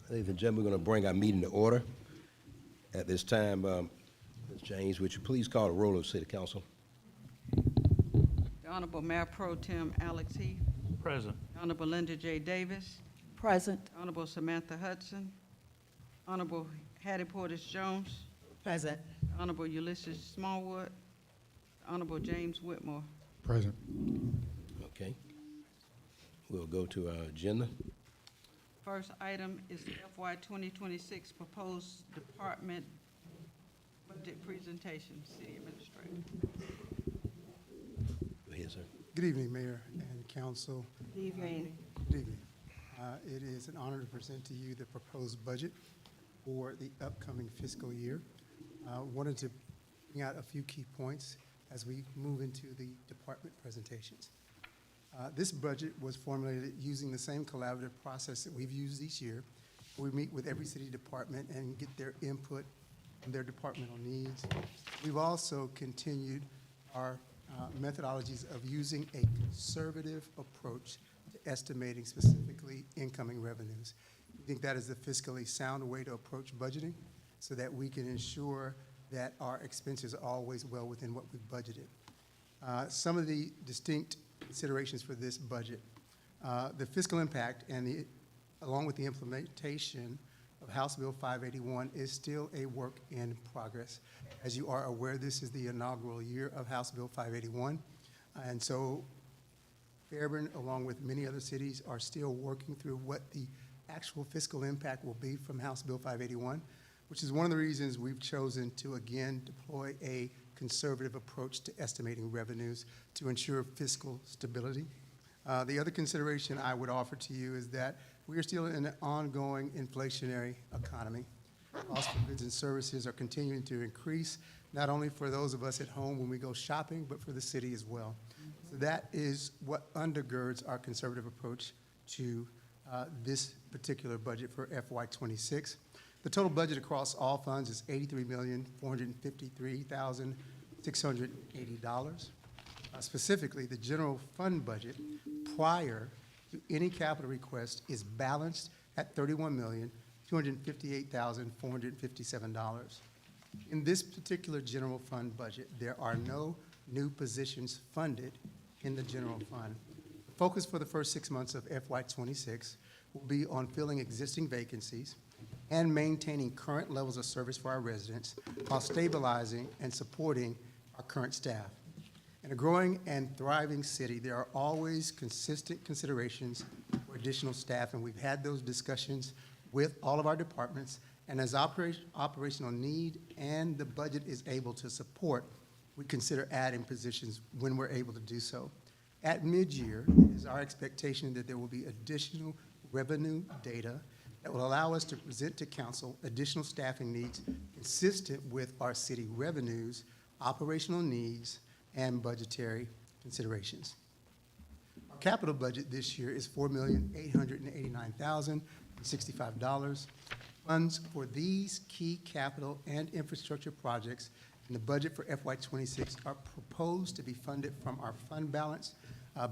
Ladies and gentlemen, we're going to bring our meeting to order. At this time, Ms. James, would you please call the roll of the City Council? The Honorable Mayor Pro Tem Alex Heath. Present. The Honorable Linda J. Davis. Present. The Honorable Samantha Hudson. Honorable Hattie Portis Jones. Present. The Honorable Ulysses Smallwood. The Honorable James Whitmore. Present. Okay. We'll go to our agenda. First item is the FY 2026 proposed department budget presentation. City Administrator. Go ahead, sir. Good evening, Mayor and Council. Good evening. Good evening. It is an honor to present to you the proposed budget for the upcoming fiscal year. Wanted to bring out a few key points as we move into the department presentations. This budget was formulated using the same collaborative process that we've used each year. We meet with every city department and get their input on their departmental needs. We've also continued our methodologies of using a conservative approach to estimating specifically incoming revenues. We think that is the fiscally sound way to approach budgeting so that we can ensure that our expenses are always well within what we've budgeted. Some of the distinct considerations for this budget, the fiscal impact and along with the implementation of House Bill 581 is still a work in progress. As you are aware, this is the inaugural year of House Bill 581, and so Fairburn, along with many other cities, are still working through what the actual fiscal impact will be from House Bill 581, which is one of the reasons we've chosen to again deploy a conservative approach to estimating revenues to ensure fiscal stability. The other consideration I would offer to you is that we are still in an ongoing inflationary economy. Costs for goods and services are continuing to increase, not only for those of us at home when we go shopping, but for the city as well. So that is what undergirds our conservative approach to this particular budget for FY26. The total budget across all funds is $83,453,680. Specifically, the general fund budget prior to any capital request is balanced at $31,258,457. In this particular general fund budget, there are no new positions funded in the general fund. The focus for the first 6 months of FY26 will be on filling existing vacancies and maintaining current levels of service for our residents while stabilizing and supporting our current staff. In a growing and thriving city, there are always consistent considerations for additional staff, and we've had those discussions with all of our departments, and as operational need and the budget is able to support, we consider adding positions when we're able to do so. At mid-year, it is our expectation that there will be additional revenue data that will allow us to present to council additional staffing needs consistent with our city revenues, operational needs, and budgetary considerations. Our capital budget this year is $4,889,065. Funds for these key capital and infrastructure projects in the budget for FY26 are proposed to be funded from our fund balance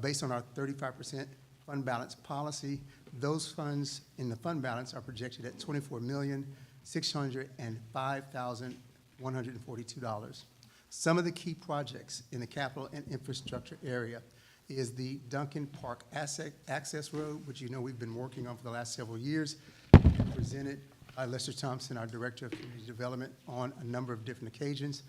based on our 35% fund balance policy. Those funds in the fund balance are projected at $24,605,142. Some of the key projects in the capital and infrastructure area is the Duncan Park Access Road, which you know we've been working on for the last several years, and presented by Lester Thompson, our Director of Community Development, on a number of different occasions.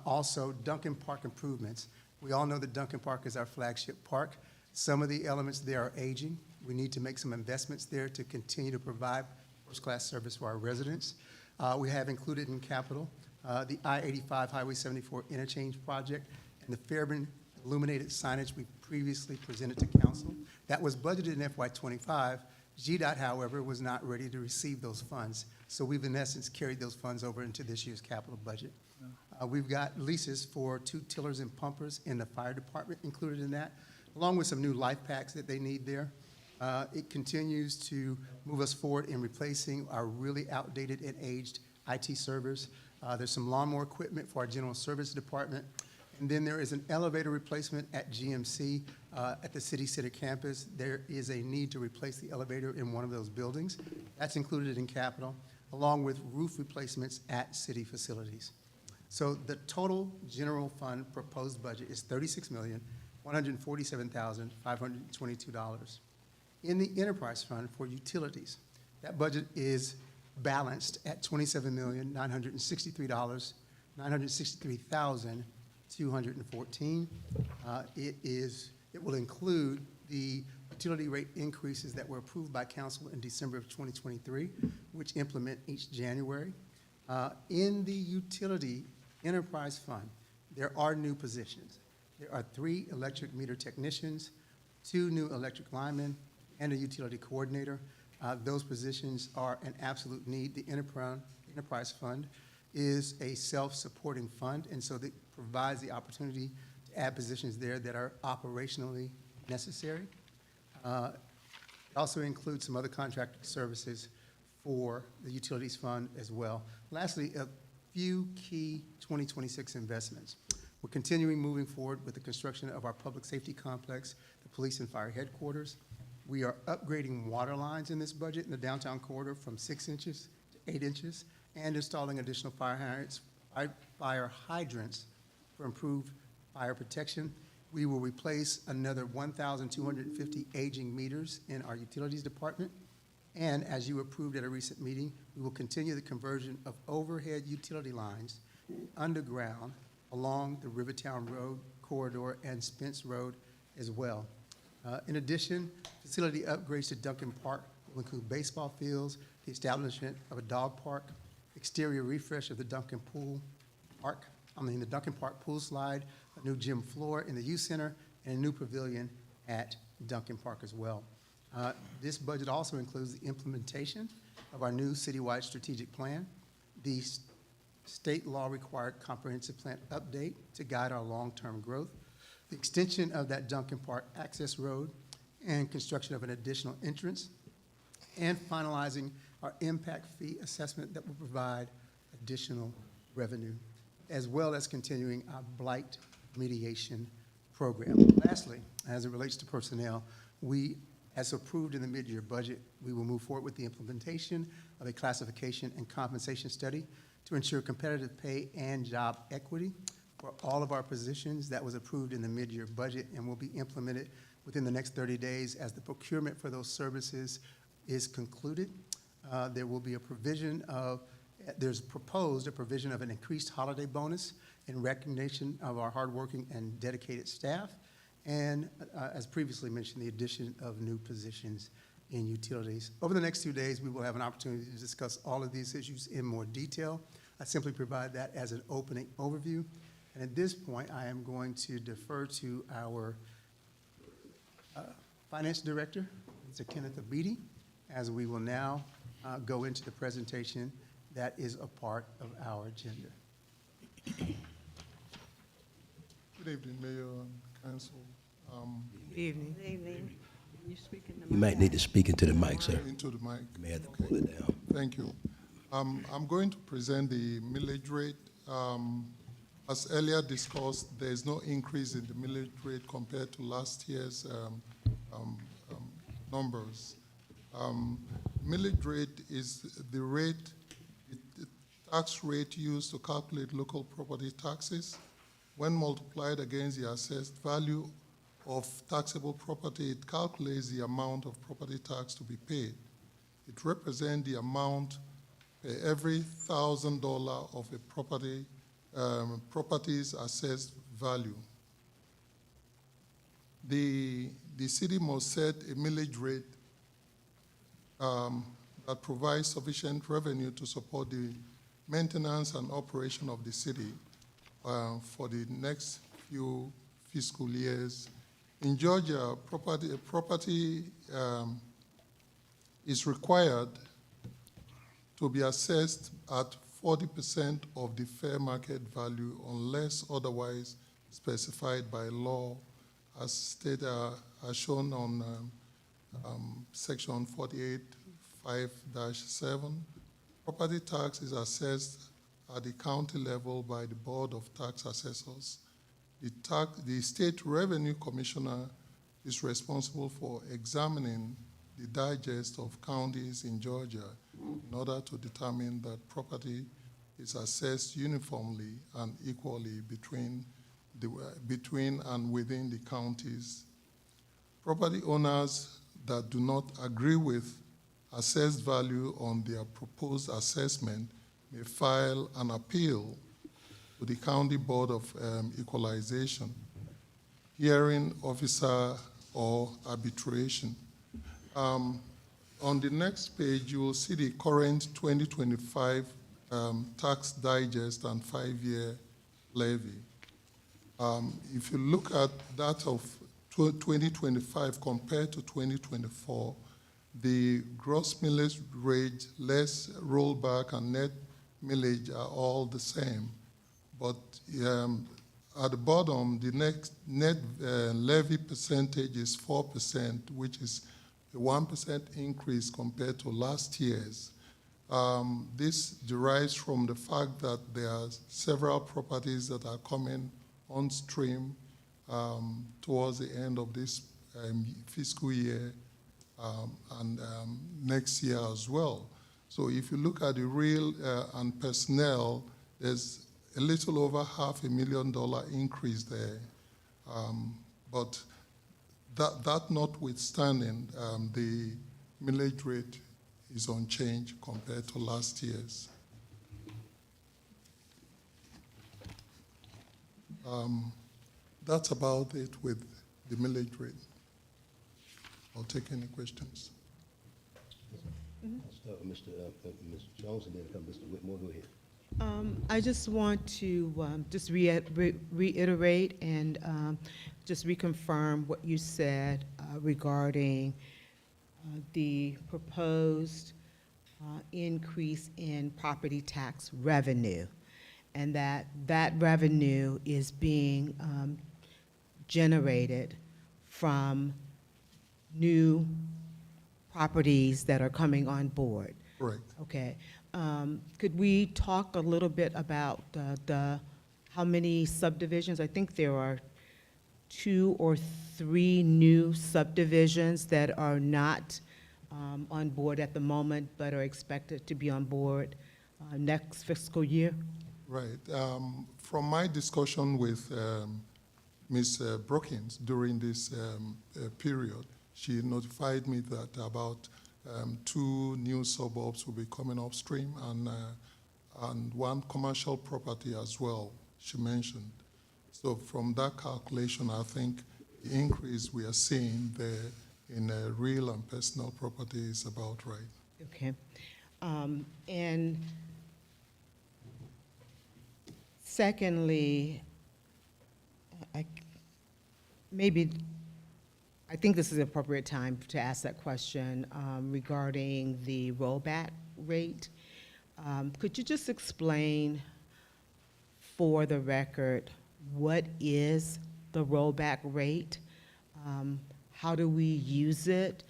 Also, Duncan Park improvements. We all know that Duncan Park is our flagship park. Some of the elements there are aging. We need to make some investments there to continue to provide first-class service for our residents. We have included in capital the I-85 Highway 74 interchange project and the Fairburn illuminated signage we previously presented to council. That was budgeted in FY25. GDOT, however, was not ready to receive those funds. So we've, in essence, carried those funds over into this year's capital budget. We've got leases for 2 tillers and pumpers in the fire department included in that, along with some new life packs that they need there. It continues to move us forward in replacing our really outdated and aged IT servers. There's some lawnmower equipment for our general service department. And then there is an elevator replacement at GMC At the City Center campus, there is a need to replace the elevator in one of those buildings. That's included in capital, along with roof replacements at city facilities. So the total general fund proposed budget is $36,147,522. In the enterprise fund for utilities, that budget is balanced at $27,963,214. It will include the utility rate increases that were approved by council in December of 2023, which implement each January. In the utility enterprise fund, there are new positions. There are 3 electric meter technicians, 2 new electric linemen, and a utility coordinator. Those positions are an absolute need. The enterprise fund is a self-supporting fund, and so it provides the opportunity to add positions there that are operationally necessary. It also includes some other contracted services for the utilities fund as well. Lastly, a few key 2026 investments. We're continuing moving forward with the construction of our public safety complex, the police and fire headquarters. We are upgrading water lines in this budget in the downtown corridor from 6 inches to 8 inches and installing additional fire hydrants for improved fire protection. We will replace another 1,250 aging meters in our utilities department. And as you approved at a recent meeting, we will continue the conversion of overhead utility lines underground along the Rivertown Road corridor and Spence Road as well. In addition, facility upgrades to Duncan Park will include baseball fields, the establishment of a dog park, exterior refresh of the Duncan Park pool slide, a new gym floor in the youth center, and a new pavilion at Duncan Park as well. This budget also includes the implementation of our new citywide strategic plan, the state law required comprehensive plan update to guide our long-term growth, the extension of that Duncan Park access road, and construction of an additional entrance, and finalizing our impact fee assessment that will provide additional revenue, as well as continuing our blight mediation program. Lastly, as it relates to personnel, as approved in the mid-year budget, we will move forward with the implementation of a classification and compensation study to ensure competitive pay and job equity for all of our positions. That was approved in the mid-year budget and will be implemented within the next 30 days as the procurement for those services is concluded. There will be there's proposed a provision of an increased holiday bonus in recognition of our hardworking and dedicated staff, and as previously mentioned, the addition of new positions in utilities. Over the next 2 days, we will have an opportunity to discuss all of these issues in more detail. I simply provide that as an opening overview. And at this point, I am going to defer to our Finance Director, Mr. Kenneth Abidi, as we will now go into the presentation that is a part of our agenda. Good evening, Mayor and Council. Evening. Good evening. Can you speak in the You might mic? need to speak into the mic, sir. Into the mic. You may have to pull it down. Thank you. I'm going to present the millage rate. As earlier discussed, there is no increase in the millage rate compared to last year's numbers. Millage rate is the rate, the tax rate used to calculate local property taxes. When multiplied against the assessed value of taxable property, it calculates the amount of property tax to be paid. It represents the amount per every $1,000 of a property's assessed value. The city must set a millage rate that provides sufficient revenue to support the maintenance and operation of the city for the next few fiscal years. In Georgia, property is required to be assessed at 40% of the fair market value unless otherwise specified by law, as stated, as shown on section 48.5-7. Property tax is assessed at the county level by the Board of Tax Assessors. The State Revenue Commissioner is responsible for examining the digest of counties in Georgia in order to determine that property is assessed uniformly and equally between and within the counties. Property owners that do not agree with assessed value on their proposed assessment may file an appeal to the County Board of Equalization, hearing officer, or arbitration. On the next page, you will see the current 2025 tax digest and 5-year levy. If you look at that of 2025 compared to 2024, the gross millage rate, less rollback, and net millage are all the same. But at the bottom, the net levy percentage is 4%, which is a 1% increase compared to last year's. This derives from the fact that there are several properties that are coming on stream towards the end of this fiscal year and next year as well. So if you look at the real and personnel, there's a little over $500,000 increase there. But that notwithstanding, the millage rate is unchanged compared to last year's. That's about it with the millage rate. I'll take any questions. I'll start with Ms. Jones, and then come Mr. Whitmore. Go ahead. I just want to just reiterate and just reconfirm what you said regarding the proposed increase in property tax revenue, and that revenue is being generated from new properties that are coming on board. Correct. Okay. Could we talk a little bit about how many subdivisions? I think there are 2 or 3 new subdivisions that are not on board at the moment, but are expected to be on board next fiscal year. Right. From my discussion with Ms. Brookins during this period, she notified me that about 2 new suburbs will be coming upstream and 1 commercial property as well, she mentioned. So from that calculation, I think the increase we are seeing there in real and personal property is about right. Okay. And secondly, I think this is the appropriate time to ask that question regarding the rollback rate. Could you just explain for the record what is the rollback rate? How do we use it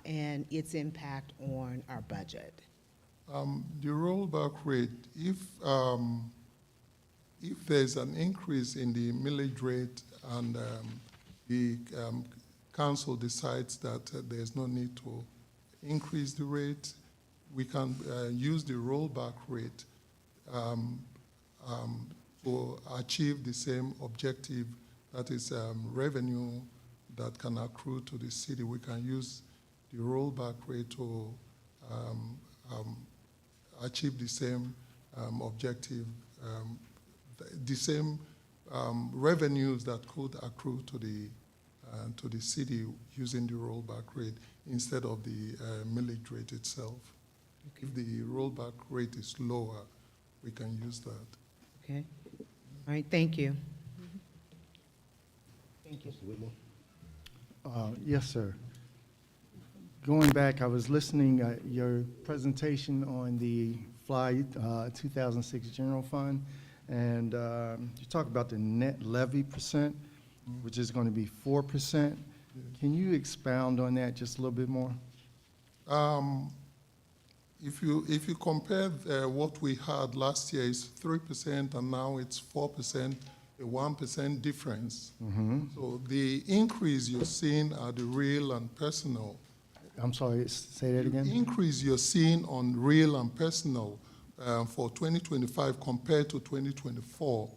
and its impact on our budget? The rollback rate, if there's an increase in the millage rate and the council decides that there's no need to increase the rate, we can use the rollback rate to achieve the same objective, that is revenue that can accrue to the city. We can use the rollback rate to achieve the same objective, the same revenues that could accrue to the city using the rollback rate instead of the millage rate itself. Okay. If the rollback rate is lower, we can use that. Okay. All right, thank you. Thank you. Mr. Whitmore? Yes, sir. Going back, I was listening your presentation on the FY 2006 General Fund, and you talk about the net levy percent, which is going to be 4%. Can you expound on that just a little bit more? If you compare what we had last year is 3% and now it's 4%, a 1% difference. So the increase you're seeing are the real and personal. I'm sorry, say that The again? increase you're seeing on real and personal for 2025 compared to 2024,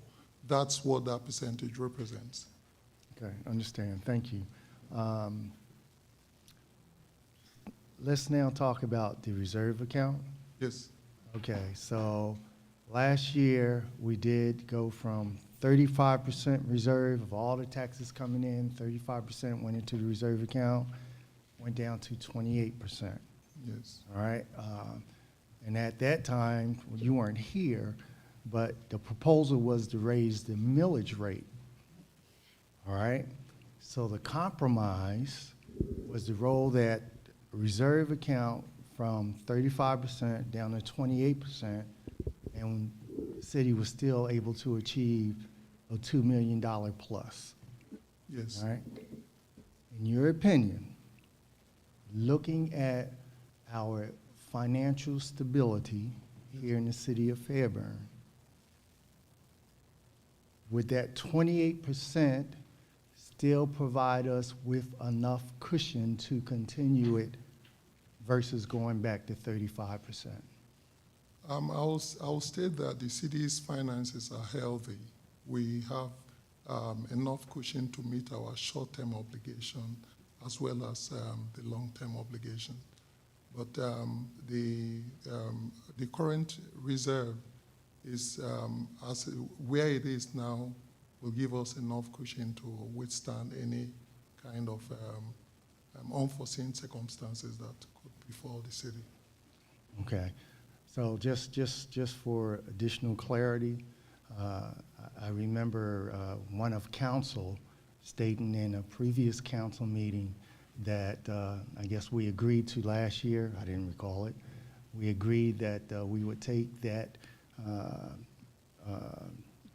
that's what that percentage represents. Okay, understand, thank you. Let's now talk about the reserve account. Yes, Okay, so last year, we did go from 35% reserve of all the taxes coming in, 35% went into the reserve account, went down to 28%, yes, all right? And at that time, you weren't here, but the proposal was to raise the millage rate, all right? So the compromise was to roll that reserve account from 35% down to 28%, and the city was still able to achieve a $2 million plus, yes. all right? In your opinion, looking at our financial stability here in the city of Fairburn, would that 28% still provide us with enough cushion to continue it versus going back to 35%? I'll state that the city's finances are healthy. We have enough cushion to meet our short-term obligation as well as the long-term obligation. But the current reserve is, where it is now, will give us enough cushion to withstand any kind of unforeseen circumstances that could befall the city. Okay, so just for additional clarity, I remember one of council stating in a previous council meeting that I guess we agreed to last year, I didn't recall it, we agreed that we would take that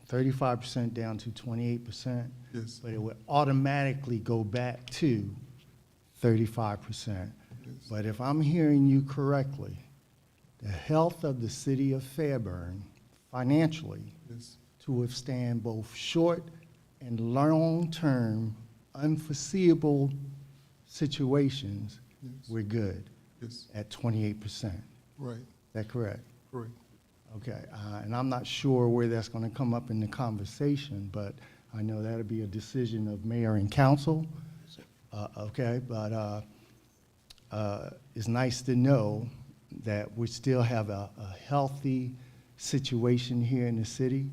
35% down to 28%, Yes. but it would automatically go back to 35%. Yes. But if I'm hearing you correctly, the health of the city of Fairburn financially Yes. to withstand both short and long-term unforeseeable situations, Yes. we're good Yes. at 28%. Right. Is that correct? Correct. Okay, and I'm not sure where that's going to come up in the conversation, but I know that'll be a decision of mayor and council. Okay, but it's nice to know that we still have a healthy situation here in the city,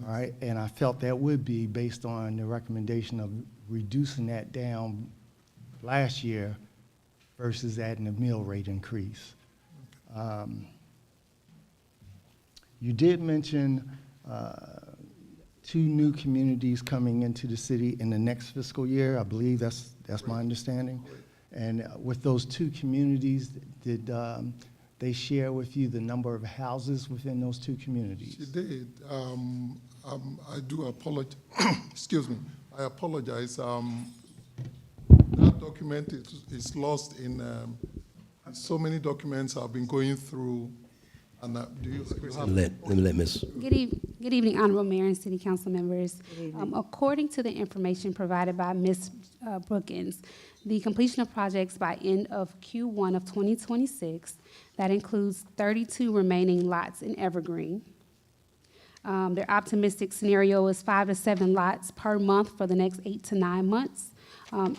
all right? And I felt that would be based on the recommendation of reducing that down last year versus adding a mill rate increase. You did mention 2 new communities coming into the city in the next fiscal year. I believe that's my understanding. And with those 2 communities, did they share with you the number of houses within those 2 communities? She did. I do apologize. Excuse me. I apologize. That document is lost in so many documents I've been going through. And do you have? Let me let Ms. Good evening, Honorable Mayor and City Council members. According to the information provided by Ms. Brookins, the completion of projects by end of Q1 of 2026, that includes 32 remaining lots in Evergreen. Their optimistic scenario is 5 to 7 lots per month for the next 8 to 9 months.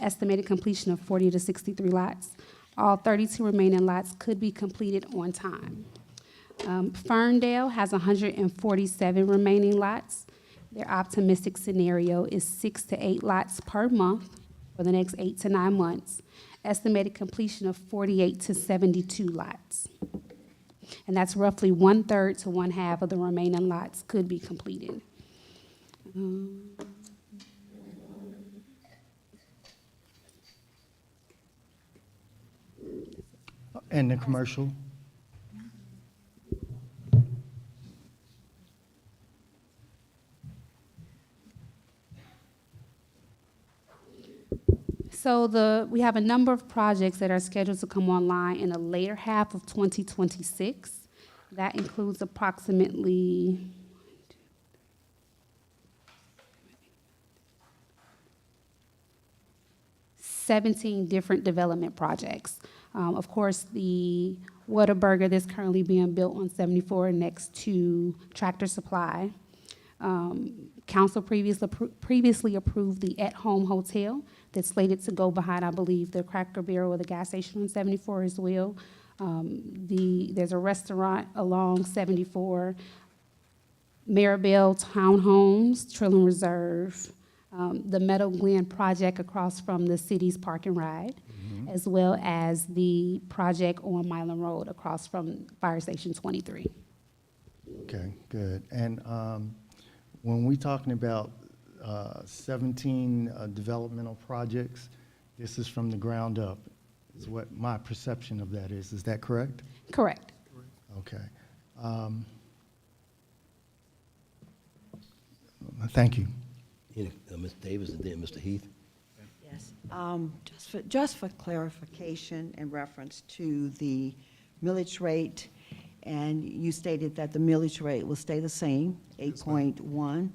Estimated completion of 40 to 63 lots. All 32 remaining lots could be completed on time. Ferndale has 147 remaining lots. Their optimistic scenario is 6 to 8 lots per month for the next 8 to 9 months. Estimated completion of 48 to 72 lots. And that's roughly 1/3 to 1/2 of the remaining lots could be completed. And the commercial? So we have a number of projects that are scheduled to come online in the later half of 2026. That includes approximately 17 different development projects. Of course, the Whataburger that's currently being built on 74 next to Tractor Supply. Council previously approved the at-home hotel that's slated to go behind, I believe, the Cracker Barrel or the gas station on 74 as well. There's a restaurant along 74, Maribel Townhomes, Trilling Reserve, the Meadow Glen project across from the city's Park and Ride, as well as the project on Milan Road across from Fire Station 23. Okay, good. And when we talking about 17 developmental projects, this is from the ground up, is what my perception of that is. Is that correct? Correct. Okay. Thank you. Ms. Davis and then Mr. Heath. Yes, just for clarification in reference to the millage rate, and you stated that the millage rate will stay the same, 8.1.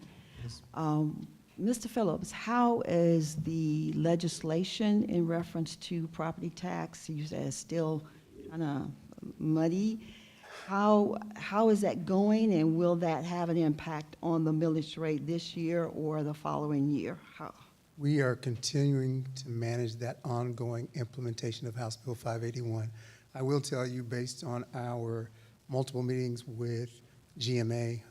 Mr. Phillips, how is the legislation in reference to property tax? You said it's still kind of muddy. How is that going, and will that have an impact on the millage rate this year or the following year? We are continuing to manage that ongoing implementation of House Bill 581. I will tell you, based on our multiple meetings with GMA,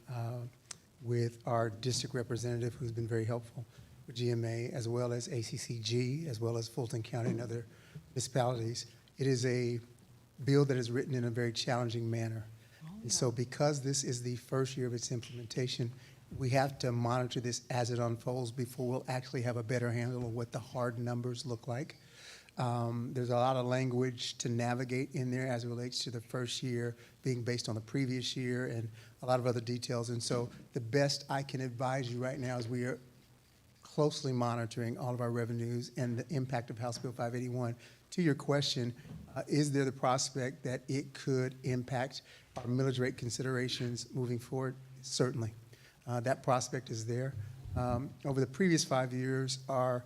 with our district representative, who's been very helpful with GMA, as well as ACCG, as well as Fulton County and other municipalities, it is a bill that is written in a very challenging manner. And so because this is the first year of its implementation, we have to monitor this as it unfolds before we'll actually have a better handle of what the hard numbers look like. There's a lot of language to navigate in there as it relates to the first year being based on the previous year and a lot of other details. And so the best I can advise you right now is we are closely monitoring all of our revenues and the impact of House Bill 581. To your question, is there the prospect that it could impact our millage rate considerations moving forward? Certainly. That prospect is there. Over the previous 5 years, our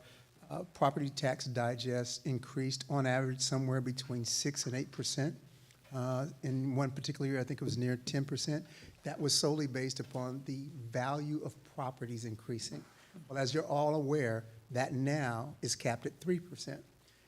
property tax digest increased on average somewhere between 6 and 8%. In one particular year, I think it was near 10%. That was solely based upon the value of properties increasing. Well, as you're all aware, that now is capped at 3%.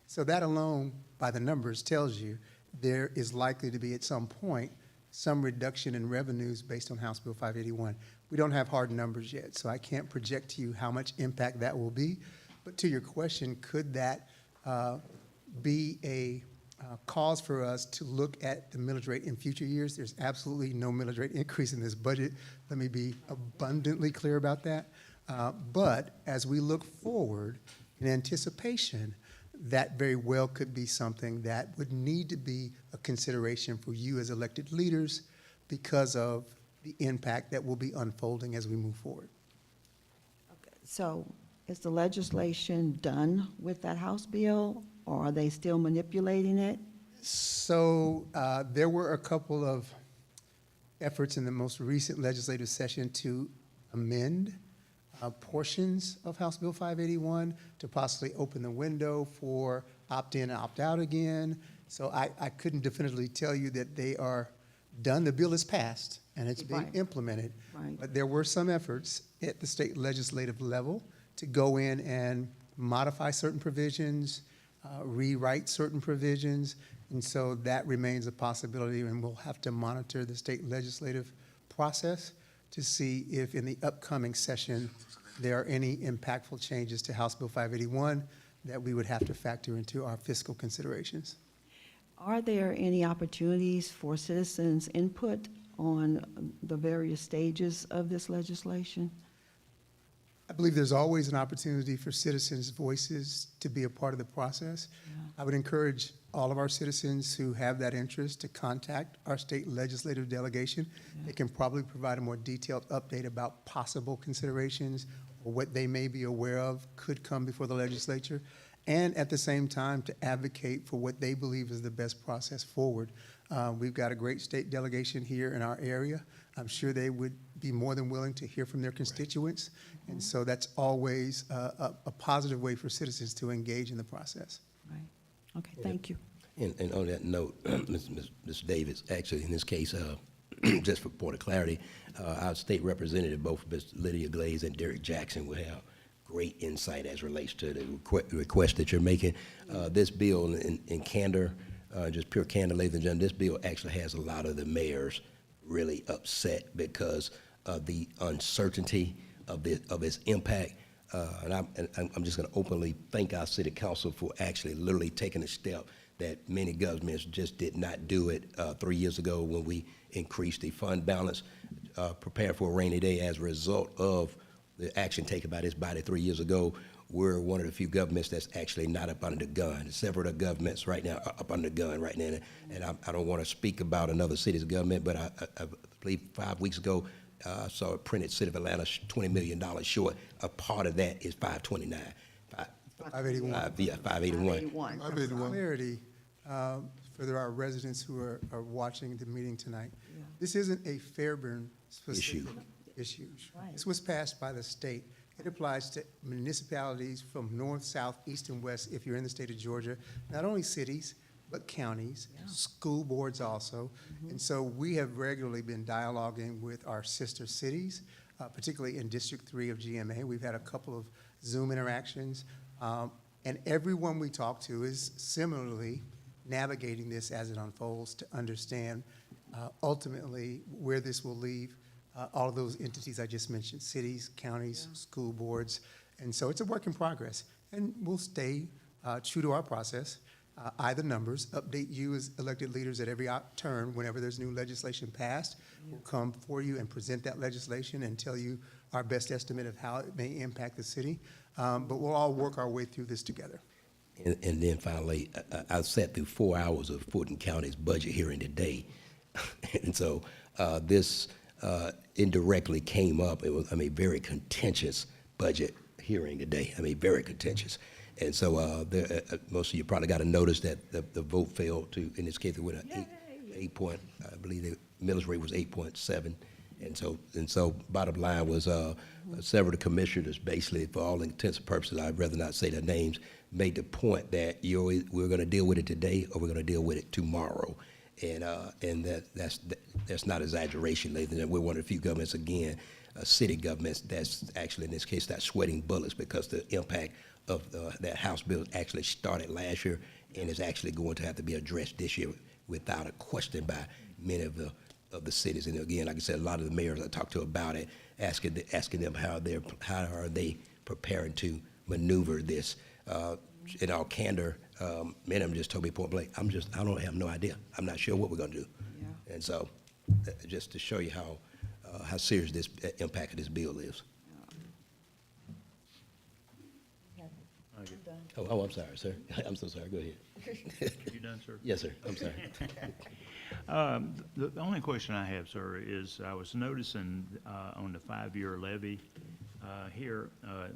So that alone, by the numbers, tells you there is likely to be at some point some reduction in revenues based on House Bill 581. We don't have hard numbers yet, so I can't project to you how much impact that will be. But to your question, could that be a cause for us to look at the millage rate in future years? There's absolutely no millage rate increase in this budget. Let me be abundantly clear about that. But as we look forward in anticipation, that very well could be something that would need to be a consideration for you as elected leaders because of the impact that will be unfolding as we move forward. Okay, so is the legislation done with that House bill, or are they still manipulating it? So there were a couple of efforts in the most recent legislative session to amend portions of House Bill 581 to possibly open the window for opt-in, opt-out again. So I couldn't definitively tell you that they are done. The bill is passed and it's being Right. implemented. Right. But there were some efforts at the state legislative level to go in and modify certain provisions, rewrite certain provisions. And so that remains a possibility, and we'll have to monitor the state legislative process to see if in the upcoming session there are any impactful changes to House Bill 581 that we would have to factor into our fiscal considerations. Are there any opportunities for citizens' input on the various stages of this legislation? I believe there's always an opportunity for citizens' voices to be a part of the process. I would encourage all of our citizens who have that interest to contact our state legislative delegation. They can probably provide a more detailed update about possible considerations or what they may be aware of could come before the legislature, and at the same time to advocate for what they believe is the best process forward. We've got a great state delegation here in our area. I'm sure they would be more than willing to hear from their constituents. And so that's always a positive way for citizens to engage in the process. Right. Okay, thank you. And on that note, Ms. Davis, actually, in this case, just for point of clarity, our state representative, both Ms. Lydia Glaze and Derek Jackson, will have great insight as relates to the request that you're making. This bill, in candor, just pure candor, ladies and gentlemen, this bill actually has a lot of the mayors really upset because of the uncertainty of its impact. And I'm just going to openly thank our city council for actually literally taking a step that many governments just did not do it 3 years ago when we increased the fund balance, prepared for a rainy day. As a result of the action taken by this body 3 years ago, we're one of the few governments that's actually not up under the gun. Several of the governments right now are up under the gun right now. And I don't want to speak about another city's government, but I believe 5 weeks ago, I saw it printed, City of Atlanta, $20 million short. A part of that is 529. 581. 581. 581. Clarity, for our residents who are watching the meeting tonight, this isn't a Fairburn-specific issue. Right. This was passed by the state. It applies to municipalities from north, south, east, and west, if you're in the state of Georgia, not only cities, but counties, school boards also. And so we have regularly been dialoguing with our sister cities, particularly in District 3 of GMA. We've had a couple of Zoom interactions, and everyone we talk to is similarly navigating this as it unfolds to understand ultimately where this will leave all of those entities I just mentioned, cities, counties, school boards. And so it's a work in progress. And we'll stay true to our process, eye the numbers, update you as elected leaders at every turn whenever there's new legislation passed. We'll come for you and present that legislation and tell you our best estimate of how it may impact the city. But we'll all work our way through this together. And then finally, I sat through 4 hours of Fulton County's budget hearing today. And so this indirectly came up. It was, very contentious budget hearing today. Very contentious. And so most of you probably got a notice that the vote failed to, in this case, it went an 8 point, I believe the millage rate was 8.7. And so bottom line was several of the commissioners basically, for all intents and purposes, I'd rather not say their names, made the point that we're going to deal with it today or we're going to deal with it tomorrow. And that's not exaggeration, ladies and gentlemen. We're one of the few governments, again, city governments that's actually, in this case, not sweating bullets because the impact of that House bill actually started last year and is actually going to have to be addressed this year without a question by many of the cities. And again, like I said, a lot of the mayors I talked to about it, asking them how are they preparing to maneuver this. In all candor, many of them just told me point blank, I don't have no idea. I'm not sure what we're going to do. Yeah. And so, just to show you how serious this impact of this bill is. Oh, I'm sorry, sir. I'm so sorry. Go ahead. You done, sir? Yes, sir. I'm sorry. The only question I have, sir, is I was noticing on the 5-year levy here,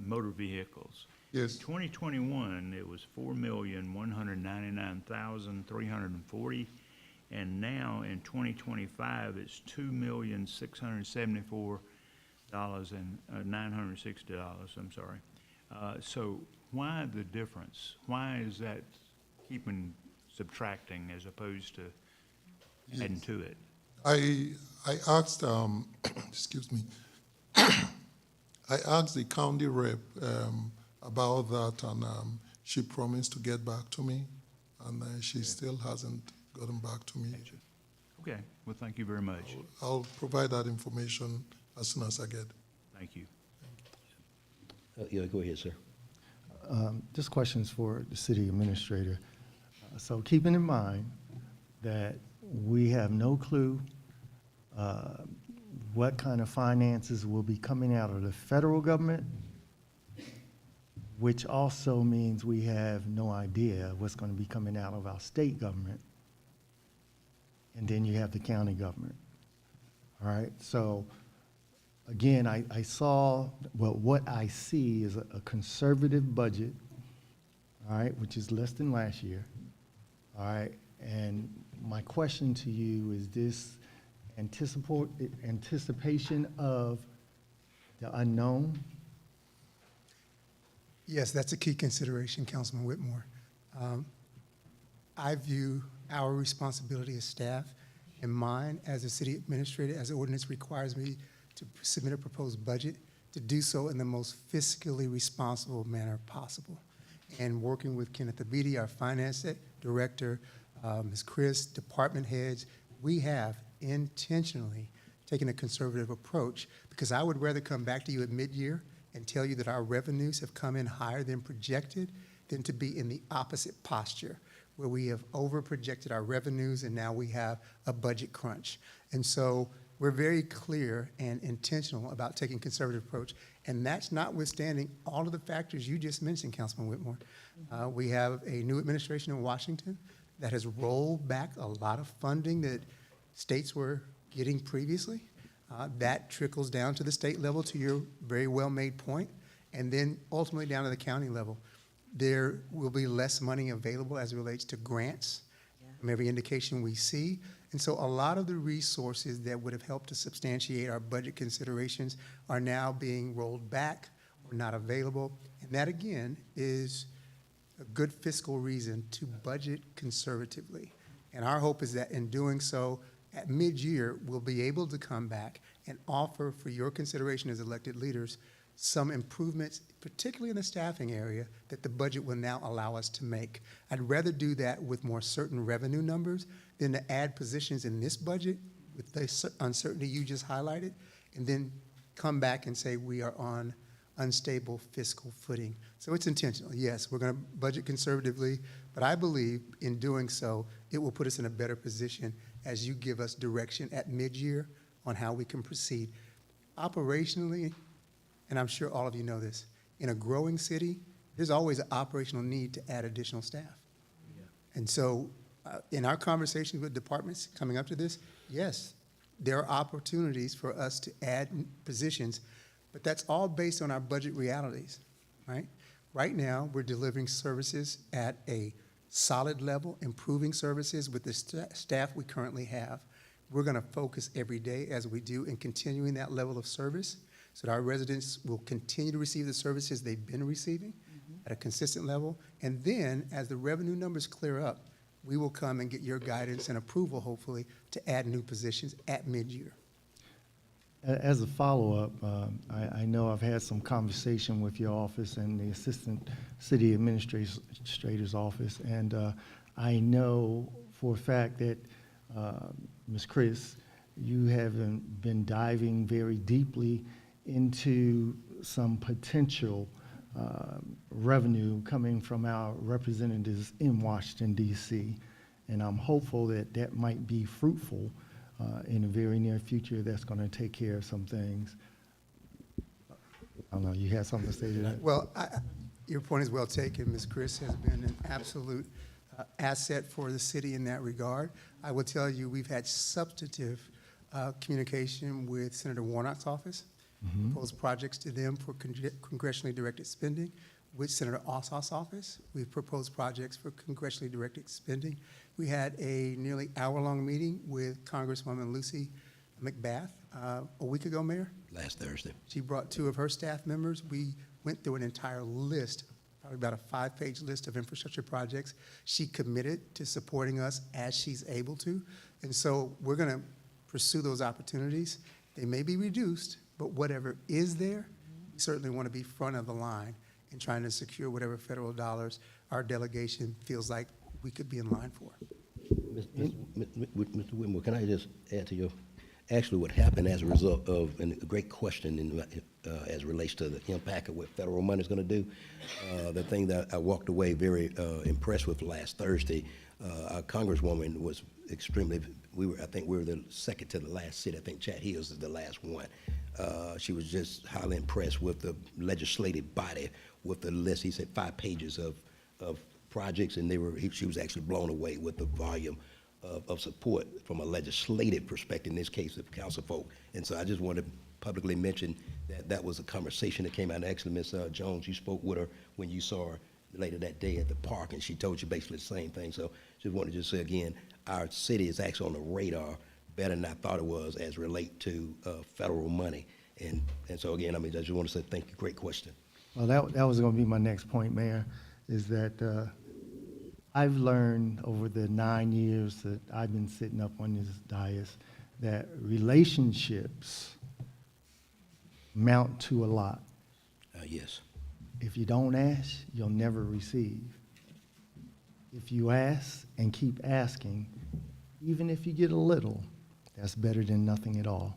motor vehicles. Yes. 2021, it was $4,199,340, and now in 2025, it's $2,674,960. I'm sorry. So why the difference? Why is that subtracting as opposed to adding to it? I asked, excuse me, I asked the county rep about that, and she promised to get back to me, and she still hasn't gotten back to me. Okay. Well, thank you very much. I'll provide that information as soon as I get it. Thank you. Yeah, go ahead, sir. This question's for the city administrator. So keeping in mind that we have no clue what kind of finances will be coming out of the federal government, which also means we have no idea what's going to be coming out of our state government. And then you have the county government. All right, so again, I saw, well, what I see is a conservative budget, all right, which is less than last year, all right? And my question to you is this, anticipation of the unknown? Yes, that's a key consideration, Councilman Whitmore. I view our responsibility as staff and mine as a city administrator, as the ordinance requires me to submit a proposed budget, to do so in the most fiscally responsible manner possible. And working with Kenneth Abidi, our finance director, Ms. Chris, department heads, we have intentionally taken a conservative approach, because I would rather come back to you at mid-year and tell you that our revenues have come in higher than projected than to be in the opposite posture, where we have over-projected our revenues and now we have a budget crunch. And so we're very clear and intentional about taking a conservative approach, and that's notwithstanding all of the factors you just mentioned, Councilman Whitmore. We have a new administration in Washington that has rolled back a lot of funding that states were getting previously. That trickles down to the state level, to your very well-made point, and then ultimately down to the county level. There will be less money available as it relates to grants from every indication we see. And so a lot of the resources that would have helped to substantiate our budget considerations are now being rolled back or not available. And that, again, is a good fiscal reason to budget conservatively. And our hope is that in doing so, at mid-year, we'll be able to come back and offer for your consideration as elected leaders some improvements, particularly in the staffing area, that the budget will now allow us to make. I'd rather do that with more certain revenue numbers than to add positions in this budget with the uncertainty you just highlighted, and then come back and say we are on unstable fiscal footing. So it's intentional. Yes, we're going to budget conservatively, but I believe in doing so, it will put us in a better position as you give us direction at mid-year on how we can proceed. Operationally, and I'm sure all of you know this, in a growing city, there's always an operational need to add additional staff. And so in our conversations with departments coming up to this, yes, there are opportunities for us to add positions, but that's all based on our budget realities, right? Right now, we're delivering services at a solid level, improving services with the staff we currently have. We're going to focus every day, as we do, in continuing that level of service so that our residents will continue to receive the services they've been receiving at a consistent level. And then, as the revenue numbers clear up, we will come and get your guidance and approval, hopefully, to add new positions at mid-year. As a follow-up, I know I've had some conversation with your office and the Assistant City Administrator's office, and I know for a fact that, Ms. Chris, you have been diving very deeply into some potential revenue coming from our representatives in Washington, D.C., and I'm hopeful that that might be fruitful in the very near future. That's going to take care of some things. I don't know, you had something to say to that? Well, your point is well taken. Ms. Chris has been an absolute asset for the city in that regard. I will tell you, we've had substantive communication with Senator Warnock's office, proposed projects to them for congressionally directed spending. With Senator Ossoff's office, we've proposed projects for congressionally directed spending. We had a nearly hour-long meeting with Congresswoman Lucy McBath a week ago, Mayor. Last Thursday. She brought 2 of her staff members. We went through an entire list, probably about a 5-page list of infrastructure projects. She committed to supporting us as she's able to. And so we're going to pursue those opportunities. They may be reduced, but whatever is there, we certainly want to be front of the line in trying to secure whatever federal dollars our delegation feels like we could be in line for. Mr. Whitmore, can I just add to your, actually what happened as a result of, and a great question as it relates to the impact of what federal money is going to do. The thing that I walked away very impressed with last Thursday, our Congresswoman was extremely, I think we were the second to the last city. I think Chat Hills is the last one. She was just highly impressed with the legislative body, with the list. He said 5 pages of projects, and she was actually blown away with the volume of support from a legislative perspective, in this case of council folk. And so I just want to publicly mention that was a conversation that came out. And actually, Ms. Jones, you spoke with her when you saw her later that day at the park, and she told you basically the same thing. So just wanted to say again, our city is actually on the radar better than I thought it was as relate to federal money. And so again, I mean, I just want to say thank you. Great question. Well, that was going to be my next point, Mayor, is that I've learned over the 9 years that I've been sitting up on this dais that relationships amount to a lot. Yes. If you don't ask, you'll never receive. If you ask and keep asking, even if you get a little, that's better than nothing at all.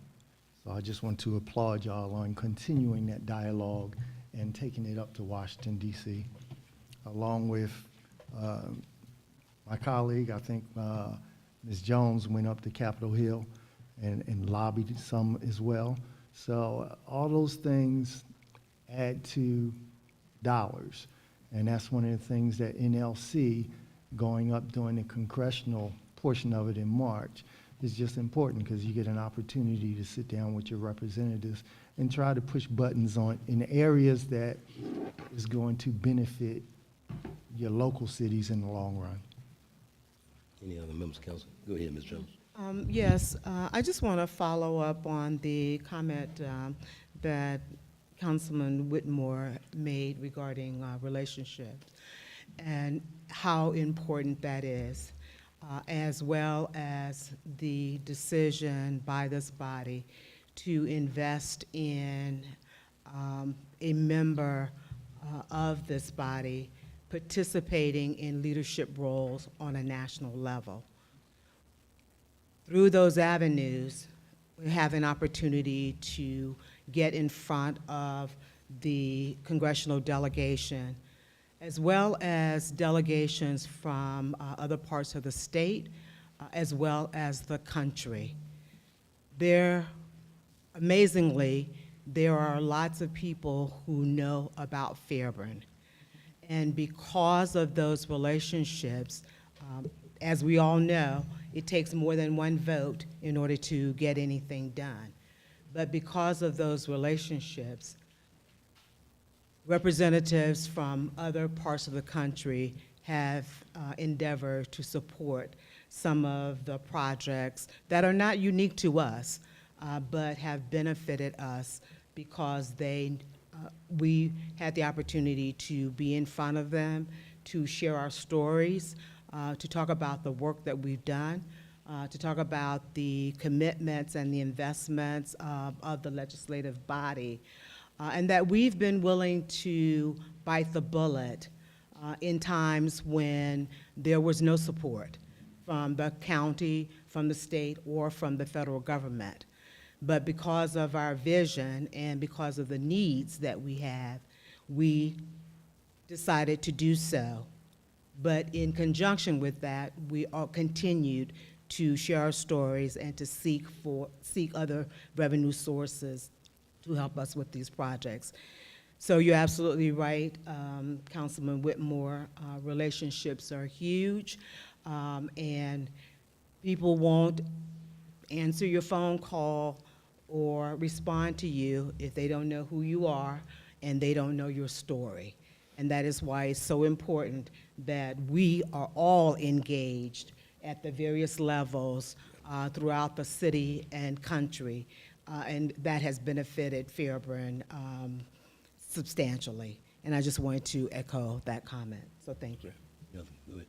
So I just want to applaud y'all on continuing that dialogue and taking it up to Washington, D.C., along with my colleague. I think Ms. Jones went up to Capitol Hill and lobbied some as well. So all those things add to dollars. And that's one of the things that NLC, going up during the congressional portion of it in March, is just important because you get an opportunity to sit down with your representatives and try to push buttons on in areas that is going to benefit your local cities in the long run. Any other members of council? Go ahead, Ms. Jones. Yes, I just want to follow up on the comment that Councilman Whitmore made regarding relationships and how important that is, as well as the decision by this body to invest in a member of this body participating in leadership roles on a national level. Through those avenues, we have an opportunity to get in front of the congressional delegation, as well as delegations from other parts of the state, as well as the country. Amazingly, there are lots of people who know about Fairburn. And because of those relationships, as we all know, it takes more than one vote in order to get anything done. But because of those relationships, representatives from other parts of the country have endeavored to support some of the projects that are not unique to us, but have benefited us because we had the opportunity to be in front of them, to share our stories, to talk about the work that we've done, to talk about the commitments and the investments of the legislative body, and that we've been willing to bite the bullet in times when there was no support from the county, from the state, or from the federal government. But because of our vision and because of the needs that we have, we decided to do so. But in conjunction with that, we all continued to share our stories and to seek other revenue sources to help us with these projects. So you're absolutely right, Councilman Whitmore. Relationships are huge, and people won't answer your phone call or respond to you if they don't know who you are and they don't know your story. And that is why it's so important that we are all engaged at the various levels throughout the city and country, and that has benefited Fairburn substantially. And I just wanted to echo that comment, so thank you. Nothing. Go ahead.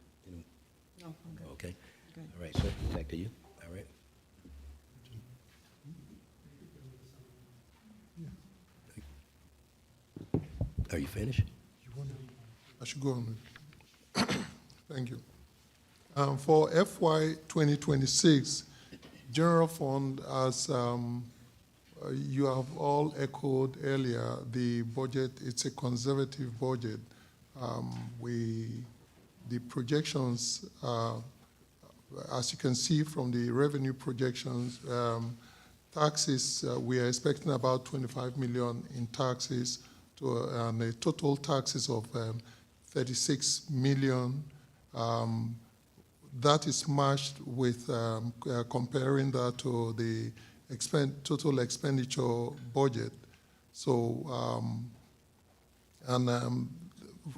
No, I'm good. Okay. Good. All right, sir. Back to you. All right. Are you finished? I should go on. Thank you. For FY 2026, general fund, as you have all echoed earlier, the budget, it's a conservative budget. The projections, as you can see from the revenue projections, taxes, we are expecting about 25 million in taxes and a total taxes of 36 million. That is matched with comparing that to the total expenditure budget. So,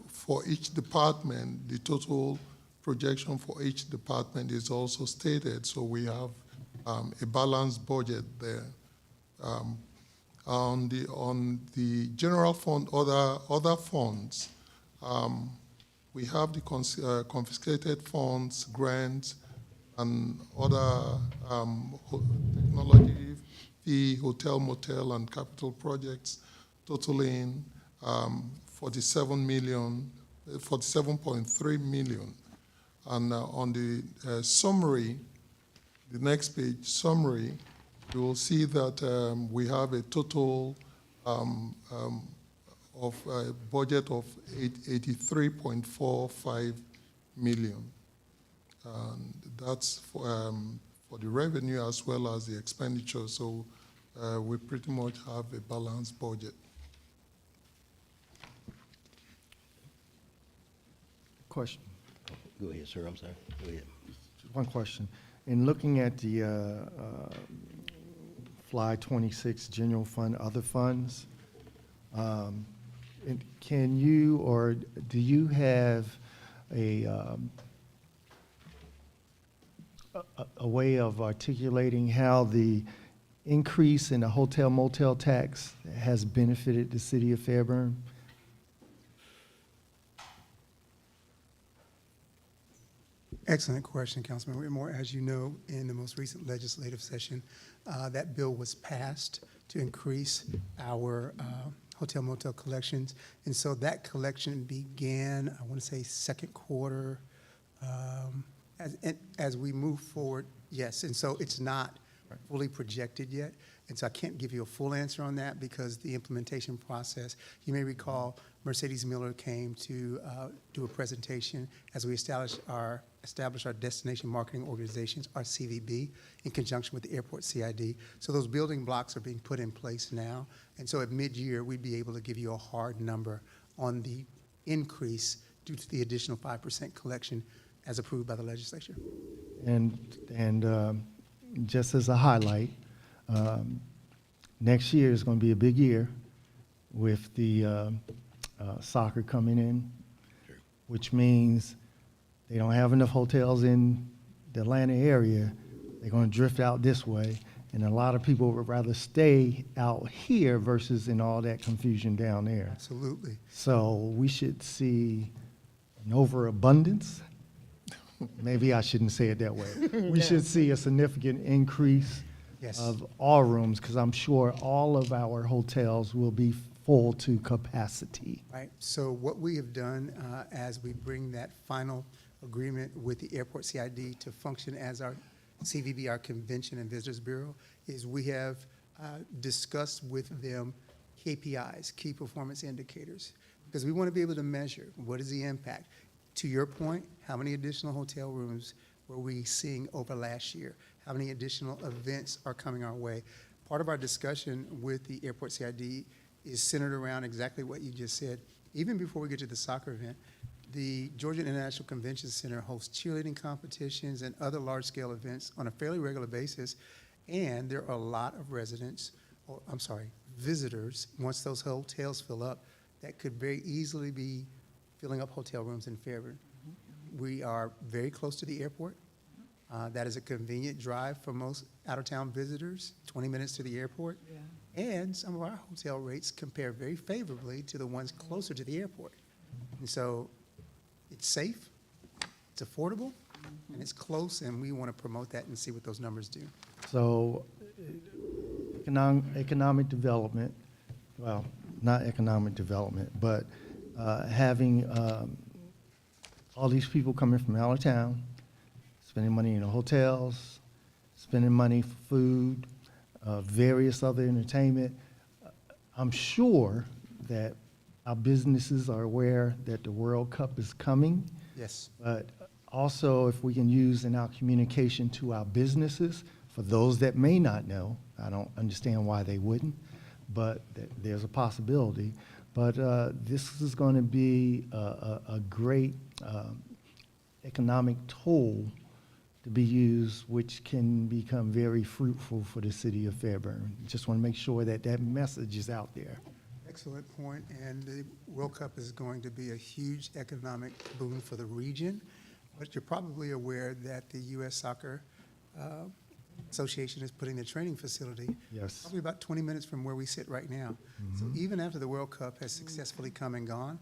for each department, the total projection for each department is also stated. So we have a balanced budget there. On the general fund, other funds, we have the confiscated funds, grants, and other technology fee, hotel, motel, and capital projects totaling 47.3 million. And on the summary, the next page, summary, you will see that we have a total of a budget of 83.45 million. And that's for the revenue as well as the expenditure. So we pretty much have a balanced budget. Question. Go ahead, sir, I'm sorry. Go ahead. One question. In looking at the FY26 general fund, other funds, can you or do you have a way of articulating how the increase in the hotel motel tax has benefited the city of Fairburn? Excellent question, Councilman Whitmore. As you know, in the most recent legislative session, that bill was passed to increase our hotel motel collections. And so that collection began, I want to say, second quarter. As we move forward, yes. And so it's not fully projected yet. And so I can't give you a full answer on that because the implementation process, you may recall Mercedes Miller came to do a presentation as we established our destination marketing organizations, our CVB, in conjunction with the airport CID. So those building blocks are being put in place now. And so at mid-year, we'd be able to give you a hard number on the increase due to the additional 5% collection as approved by the legislature. And just as a highlight, next year is going to be a big year with the soccer coming in, which means they don't have enough hotels in the Atlanta area. They're going to drift out this way, and a lot of people would rather stay out here versus in all that confusion down there. Absolutely. So we should see an overabundance. Maybe I shouldn't say it that way. We should see a significant increase Yes. of all rooms, because I'm sure all of our hotels will be full to capacity. Right. So what we have done as we bring that final agreement with the Airport CID to function as our CVB, our Convention and Visitors Bureau, is we have discussed with them KPIs, key performance indicators, because we want to be able to measure what is the impact. To your point, how many additional hotel rooms were we seeing over last year? How many additional events are coming our way? Part of our discussion with the Airport CID is centered around exactly what you just said. Even before we get to the soccer event, the Georgia International Convention Center hosts cheerleading competitions and other large-scale events on a fairly regular basis, and there are a lot of visitors, once those hotels fill up, that could very easily be filling up hotel rooms in Fairburn. We are very close to the airport. That is a convenient drive for most out-of-town visitors, 20 minutes to the airport. Yeah. And some of our hotel rates compare very favorably to the ones closer to the airport. And so it's safe, it's affordable, and it's close, and we want to promote that and see what those numbers do. So economic development, well, not economic development, but having all these people coming from out of town, spending money in the hotels, spending money for food, various other entertainment. I'm sure that our businesses are aware that the World Cup is coming. Yes. But also, if we can use in our communication to our businesses, for those that may not know, I don't understand why they wouldn't, but there's a possibility. But this is going to be a great economic tool to be used, which can become very fruitful for the city of Fairburn. Just want to make sure that that message is out there. Excellent point, and the World Cup is going to be a huge economic boon for the region, but you're probably aware that the U.S. Soccer Association is putting the training facility Yes. probably about 20 minutes from where we sit right now. So even after the World Cup has successfully come and gone,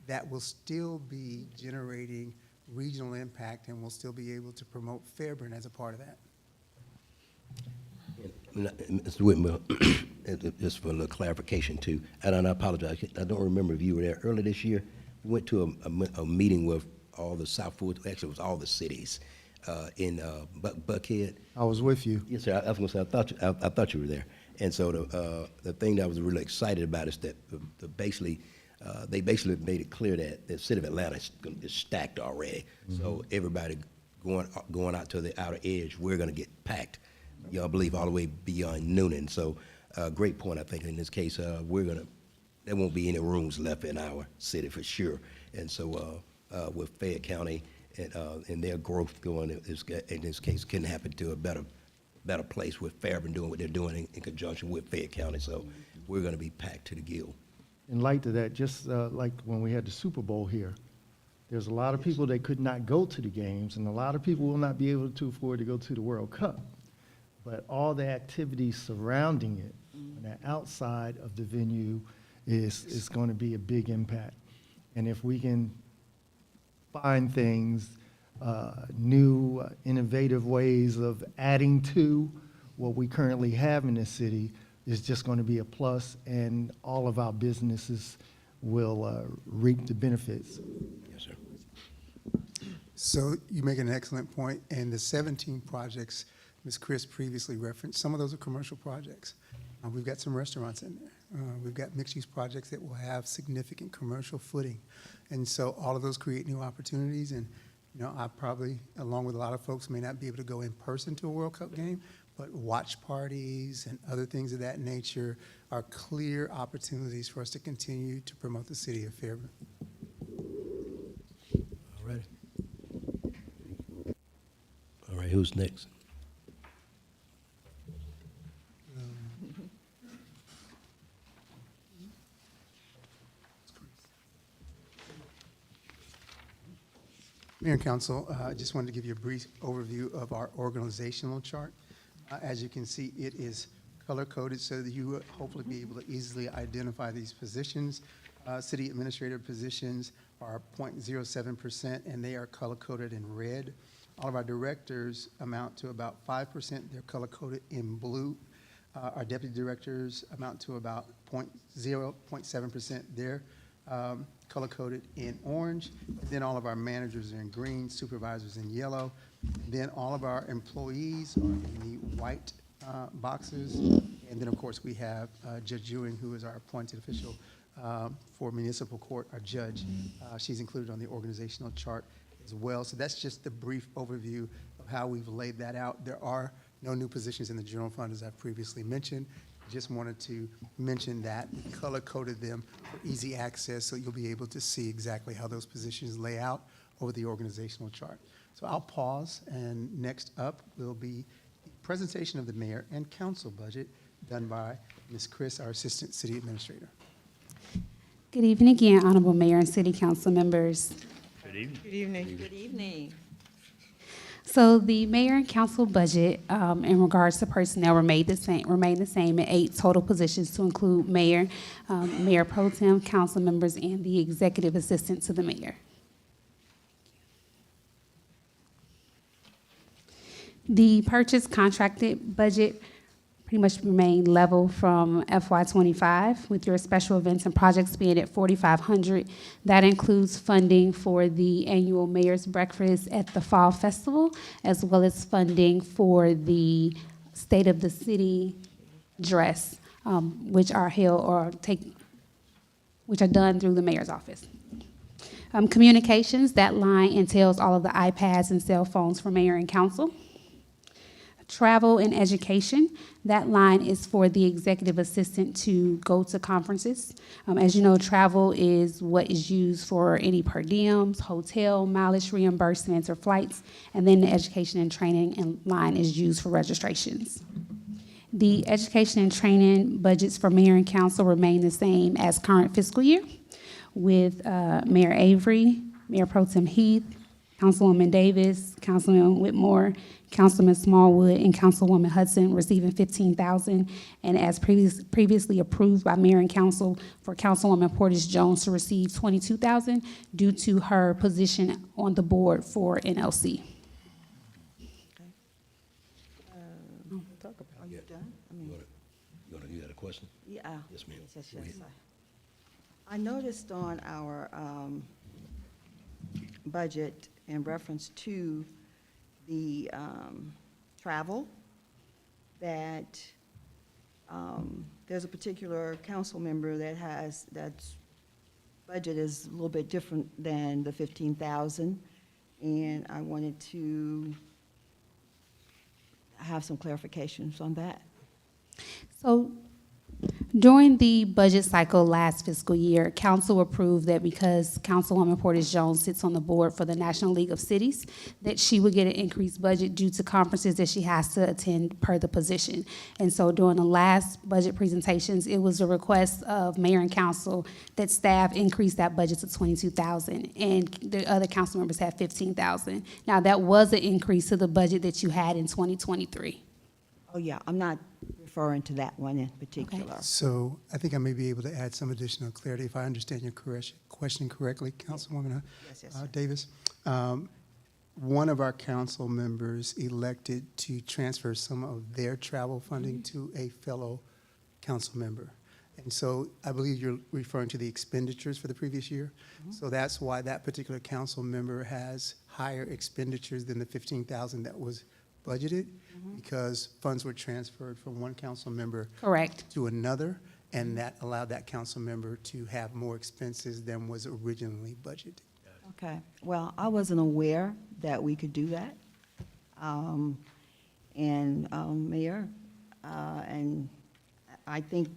that will still be generating regional impact, and we'll still be able to promote Fairburn as a part of that. Mr. Whitmer, just for a little clarification too, and I apologize, I don't remember if you were there earlier this year. We went to a meeting with all the South Florida, actually it was all the cities in Buckhead. I was with you. Yes, sir. I was gonna say, I thought you were there. And so the thing that I was really excited about is that they basically made it clear that the city of Atlanta is stacked already. So everybody going out to the outer edge, we're gonna get packed. I believe all the way beyond Noonan. So great point. I think in this case, there won't be any rooms left in our city for sure. And so with Fayette County and their growth going, in this case, can happen to a better place with Fairburn doing what they're doing in conjunction with Fayette County. So we're going to be packed to the gill. In light of that, just like when we had the Super Bowl here, there's a lot of people that could not go to the games, and a lot of people will not be able to afford to go to the World Cup. But all the activities surrounding it, and the outside of the venue is going to be a big impact. And if we can find things, new, innovative ways of adding to what we currently have in this city, is just going to be a plus, and all of our businesses will reap the benefits. Yes, sir. So you make an excellent point, and the 17 projects Ms. Chris previously referenced, some of those are commercial projects. We've got some restaurants in there. We've got mixed-use projects that will have significant commercial footing. And so all of those create new opportunities, and I probably, along with a lot of folks, may not be able to go in person to a World Cup game, but watch parties and other things of that nature are clear opportunities for us to continue to promote the city of Fairburn. All right, who's next? Mayor and Council, I just wanted to give you a brief overview of our organizational chart. As you can see, it is color-coded so that you will hopefully be able to easily identify these positions. City administrator positions are 0.07%, and they are color-coded in red. All of our directors amount to about 5%. They're color-coded in blue. Our deputy directors amount to about 0.7%. They're color-coded in orange. Then all of our managers are in green, supervisors in yellow. Then all of our employees are in the white boxes. And then, of course, we have Judge Ewing, who is our appointed official for municipal court, our judge. She's included on the organizational chart as well. So that's just the brief overview of how we've laid that out. There are no new positions in the general fund, as I previously mentioned. Just wanted to mention that. We color-coded them for easy access, so you'll be able to see exactly how those positions lay out over the organizational chart. So I'll pause, and next up will be the presentation of the mayor and council budget done by Ms. Chris, our assistant city administrator. Good evening again, Honorable Mayor and City Council members. Good evening. Good evening. Good evening. So the mayor and council budget, in regards to personnel, remained the same at 8 total positions to include mayor, mayor pro tem, council members, and the executive assistant to the mayor. The purchase contracted budget pretty much remained level from FY25, with your special events and projects being at $4,500. That includes funding for the annual mayor's breakfast at the Fall Festival, as well as funding for the State of the City dress, which are which are done through the mayor's office. Communications, that line entails all of the iPads and cell phones for mayor and council. Travel and education, that line is for the executive assistant to go to conferences. As you know, travel is what is used for any per diems, hotel, mileage reimbursements, or flights, and then the education and training line is used for registrations. The education and training budgets for mayor and council remain the same as current fiscal year, with Mayor Avery, Mayor Pro Tem Heath, Councilwoman Davis, Councilman Whitmore, Councilman Smallwood, and Councilwoman Hudson receiving $15,000, and as previously approved by Mayor and Council, for Councilwoman Portis Jones to receive $22,000 due to her position on the board for NLC. Are you done? I mean, You got a question? yeah. Yes, ma'am. Yes, Go yes, ahead. I noticed on our budget in reference to the travel that there's a particular council member that's budget is a little bit different than the 15,000, and I wanted to have some clarifications on that. So during the budget cycle last fiscal year, council approved that because Councilwoman Portis Jones sits on the board for the National League of Cities, that she would get an increased budget due to conferences that she has to attend per the position. And so during the last budget presentations, it was a request of mayor and council that staff increase that budget to $22,000, and the other council members had $15,000. Now, that was an increase to the budget that you had in 2023. Oh, yeah, I'm not referring to that one in particular. So I think I may be able to add some additional clarity if I understand your question correctly, Councilwoman Yes, yes, sir. Davis. One of our council members elected to transfer some of their travel funding to a fellow council member. And so I believe you're referring to the expenditures for the previous year. So that's why that particular council member has higher expenditures than the 15,000 that was budgeted, because funds were transferred from one council member Correct. to another, and that allowed that council member to have more expenses than was originally budgeted. Okay, well, I wasn't aware that we could do that. Mayor, and I think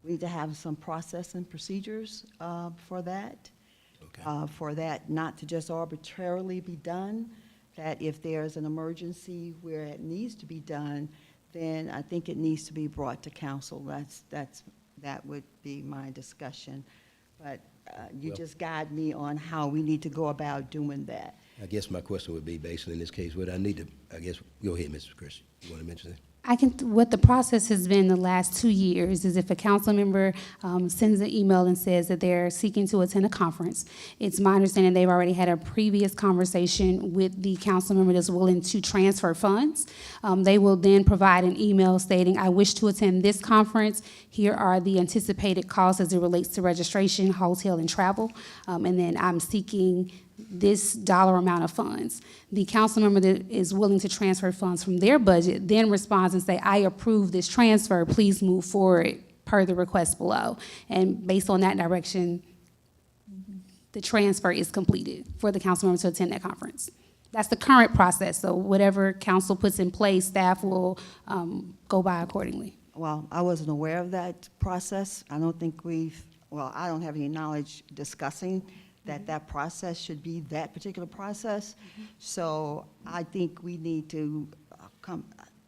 we need to have some process and procedures for that. Okay. For that not to just arbitrarily be done, that if there's an emergency where it needs to be done, then I think it needs to be brought to council. That would be my discussion. But you Well- just guide me on how we need to go about doing that. I guess my question would be, basically in this case, what I need to, I guess, go ahead, Mrs. Chris. You want to mention that? What the process has been the last 2 years is if a council member sends an email and says that they're seeking to attend a conference, it's my understanding they've already had a previous conversation with the council member that's willing to transfer funds. They will then provide an email stating, I wish to attend this conference. Here are the anticipated costs as it relates to registration, hotel, and travel. And then I'm seeking this dollar amount of funds. The council member that is willing to transfer funds from their budget then responds and say, I approve this transfer, please move forward per the request below. And based on that direction, the transfer is completed for the council member to attend that conference. That's the current process, so whatever council puts in place, staff will go by accordingly. Well, I wasn't aware of that process. I don't think I don't have any knowledge discussing that process should be that particular process. So I think we need to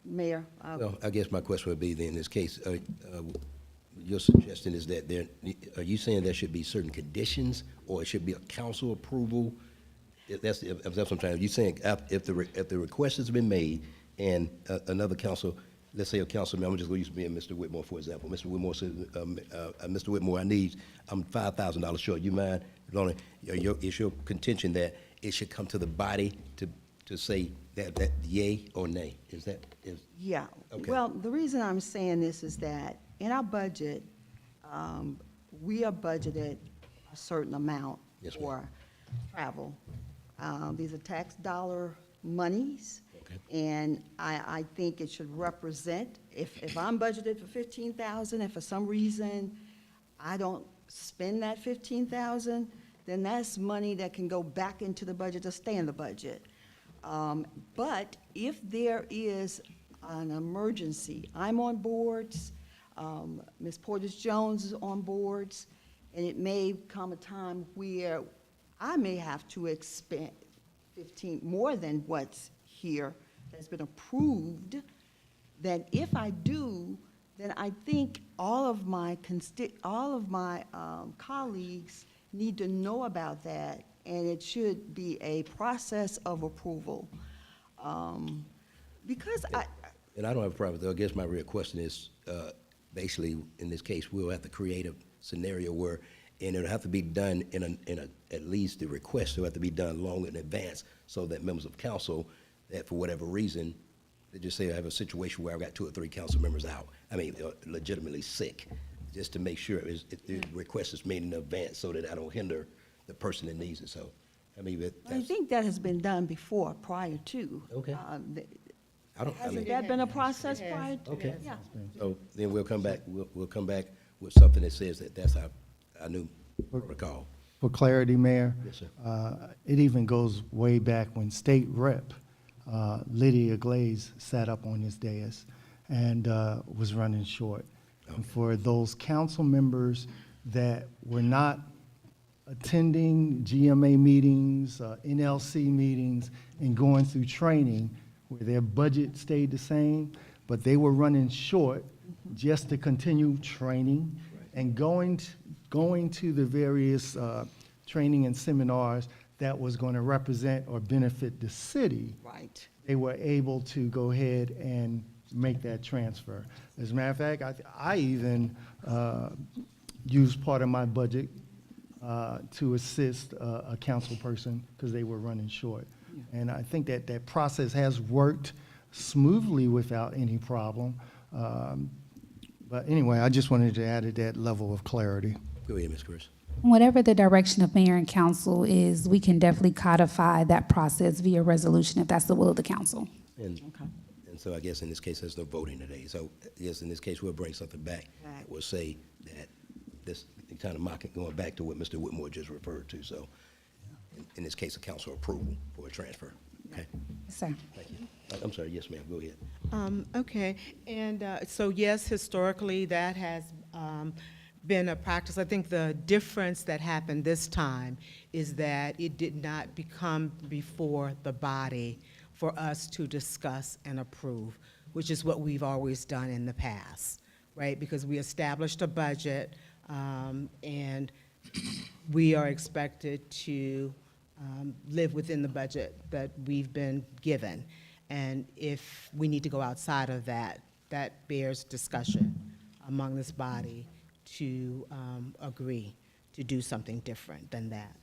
Mayor. Well, I guess my question would be then, in this case, your suggestion is that are you saying there should be certain conditions, or it should be a council approval? That's what I'm trying. You saying if the request has been made and another council, let's say a council member, I'm just going to use me and Mr. Whitmore, for example. Mr. Whitmore says, Mr. Whitmore, I'm $5,000 short. You mind? It's your contention that it should come to the body to say that yay or nay? Yeah. Okay. Well, the reason I'm saying this is that in our budget, we are budgeted a certain amount Yes, ma'am. for travel. These are tax dollar monies. Okay. And I think it should represent, if I'm budgeted for 15,000, and for some reason I don't spend that 15,000, then that's money that can go back into the budget to stay in the budget. But if there is an emergency, I'm on boards, Ms. Portis Jones is on boards, and it may come a time where I may have to expend 15, more than what's here that's been approved. Then if I do, then I think all of my colleagues need to know about that, and it should be a process of approval. Because And I don't have a problem with it. I guess my real question is, basically, in this case, we'll have to create a scenario where, and it'll have to be done at least the request will have to be done long in advance, so that members of council, that for whatever reason, they just say I have a situation where I've got 2 or 3 council members out, legitimately sick, just to make sure the request is made in advance, so that I don't hinder the person that needs it, so, I think that has been done before, prior to. Okay. Hasn't that been a process prior to? Okay. Yeah. So then we'll come back with something that says that that's our new protocol. For clarity, Mayor. Yes, sir. It even goes way back when State Rep Lydia Glaze sat up on this dais and was running short. And for those council members that were not attending GMA meetings, NLC meetings, and going through training where their budget stayed the same, but they were running short just to continue training and going to the various training and seminars that was going to represent or benefit the city. Right. They were able to go ahead and make that transfer. As a matter of fact, I even used part of my budget to assist a council person because they were running short. And I think that process has worked smoothly without any problem. But anyway, I just wanted to add that level of clarity. Go ahead, Ms. Chris. Whatever the direction of mayor and council is, we can definitely codify that process via resolution if that's the will of the council. And so I guess in this case, there's no voting today. So yes, in this case, we'll bring something back. Right. We'll say that this kind of going back to what Mr. Whitmore just referred to. So in this case, a council approval for a transfer. Okay, Yes, sir. thank you. I'm sorry, yes, ma'am, go ahead. Okay, and so yes, historically, that has been a practice. I think the difference that happened this time is that it did not become before the body for us to discuss and approve, which is what we've always done in the past, right? Because we established a budget, and we are expected to live within the budget that we've been given. And if we need to go outside of that, that bears discussion among this body to agree to do something different than that.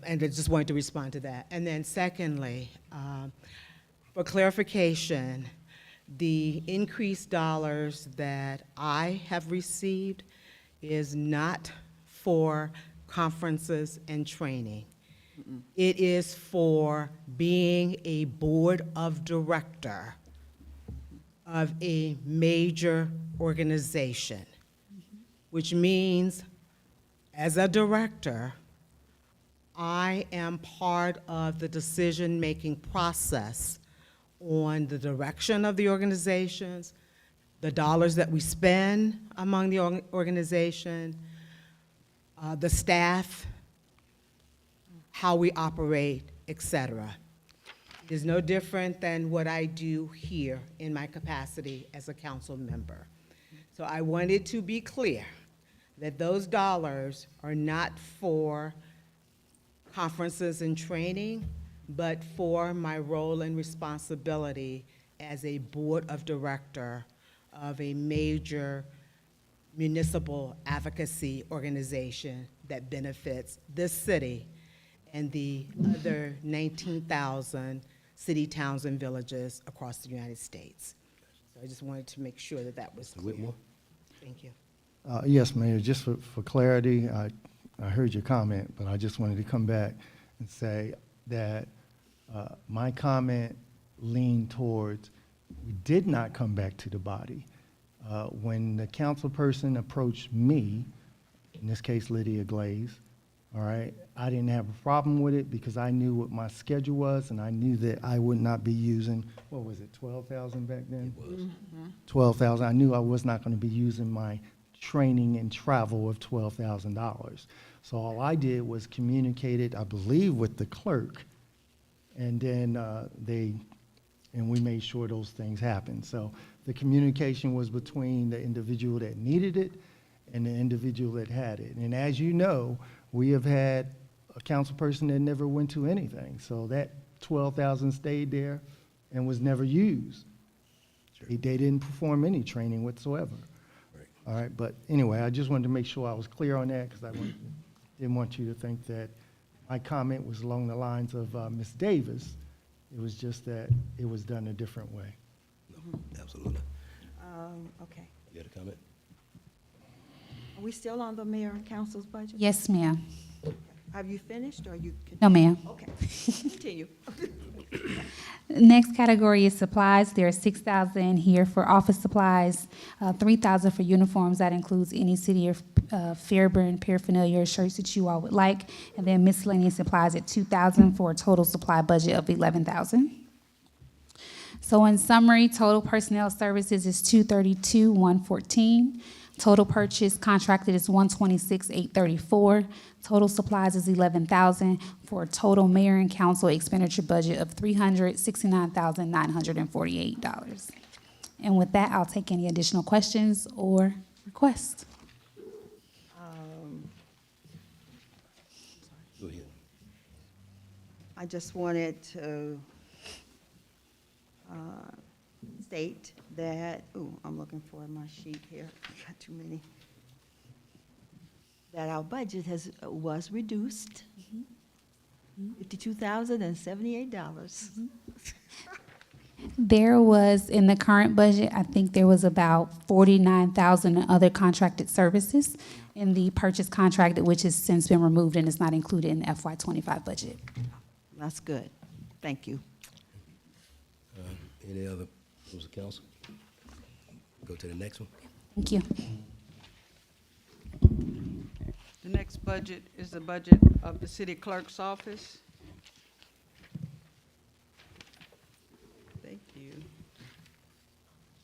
And I just wanted to respond to that. And then secondly, for clarification, the increased dollars that I have received is not for conferences and training. It is for being a board of director of a major organization, which means as a director, I am part of the decision-making process on the direction of the organizations, the dollars that we spend among the organization, the staff, how we operate, et cetera. It is no different than what I do here in my capacity as a council member. So I wanted to be clear that those dollars are not for conferences and training, but for my role and responsibility as a board of director of a major municipal advocacy organization that benefits this city and the other 19,000 city, towns, and villages across the United States. So I just wanted to make sure that that was Mr. clear. Whitmore? Thank you. Yes, Mayor, just for clarity, I heard your comment, but I just wanted to come back and say that my comment leaned towards, we did not come back to the body. When the council person approached me, in this case Lydia Glaze, all right, I didn't have a problem with it because I knew what my schedule was and I knew that I would not be using, what was it, 12,000 back then? It was. 12,000. I knew I was not going to be using my training and travel of $12,000. So all I did was communicate it, I believe, with the clerk, and then we made sure those things happened. So the communication was between the individual that needed it and the individual that had it. And as you know, we have had a council person that never went to anything. So that 12,000 stayed there and was never used. They didn't perform any training whatsoever. Right. All right, but anyway, I just wanted to make sure I was clear on that because didn't want you to think that my comment was along the lines of Ms. Davis. It was just that it was done a different way. No, absolutely. Okay. You got a comment? Are we still on the mayor and council's budget? Yes, ma'am. Have you finished, or you? No, ma'am. Okay, continue. Next category is supplies. There are 6,000 here for office supplies, 3,000 for uniforms. That includes any city of Fairburn paraphernalia or shirts that you all would like, and then miscellaneous supplies at 2,000 for a total supply budget of 11,000. So in summary, total personnel services is 232,114. Total purchase contracted is 126,834. Total supplies is 11,000 for a total mayor and council expenditure budget of $369,948. And with that, I'll take any additional questions or requests. Go ahead. I just wanted to state that, I'm looking for my sheet here, I got too many, that our budget was reduced, $52,078. There was, in the current budget, I think there was about 49,000 in other contracted services in the purchase contract, which has since been removed and is not included in the FY25 budget. That's good, thank you. Any other members of council? Go to the next one. Thank you. The next budget is the budget of the city clerk's office. Thank you.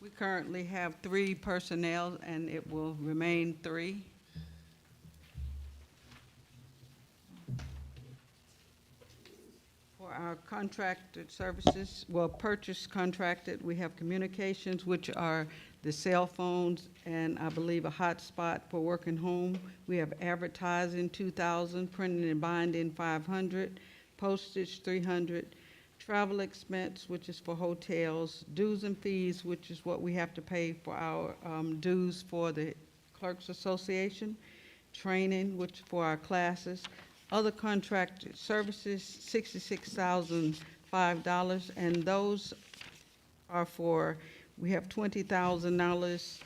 We currently have 3 personnel, and it will remain 3. For our contracted services, well, purchase contracted, we have communications, which are the cell phones and I believe a hotspot for working home. We have advertising, 2,000, printing and binding, 500, postage, 300, travel expense, which is for hotels, dues and fees, which is what we have to pay for our dues for the Clerks Association, training, which for our classes, other contracted services, $66,005, and those are for, we have $20,000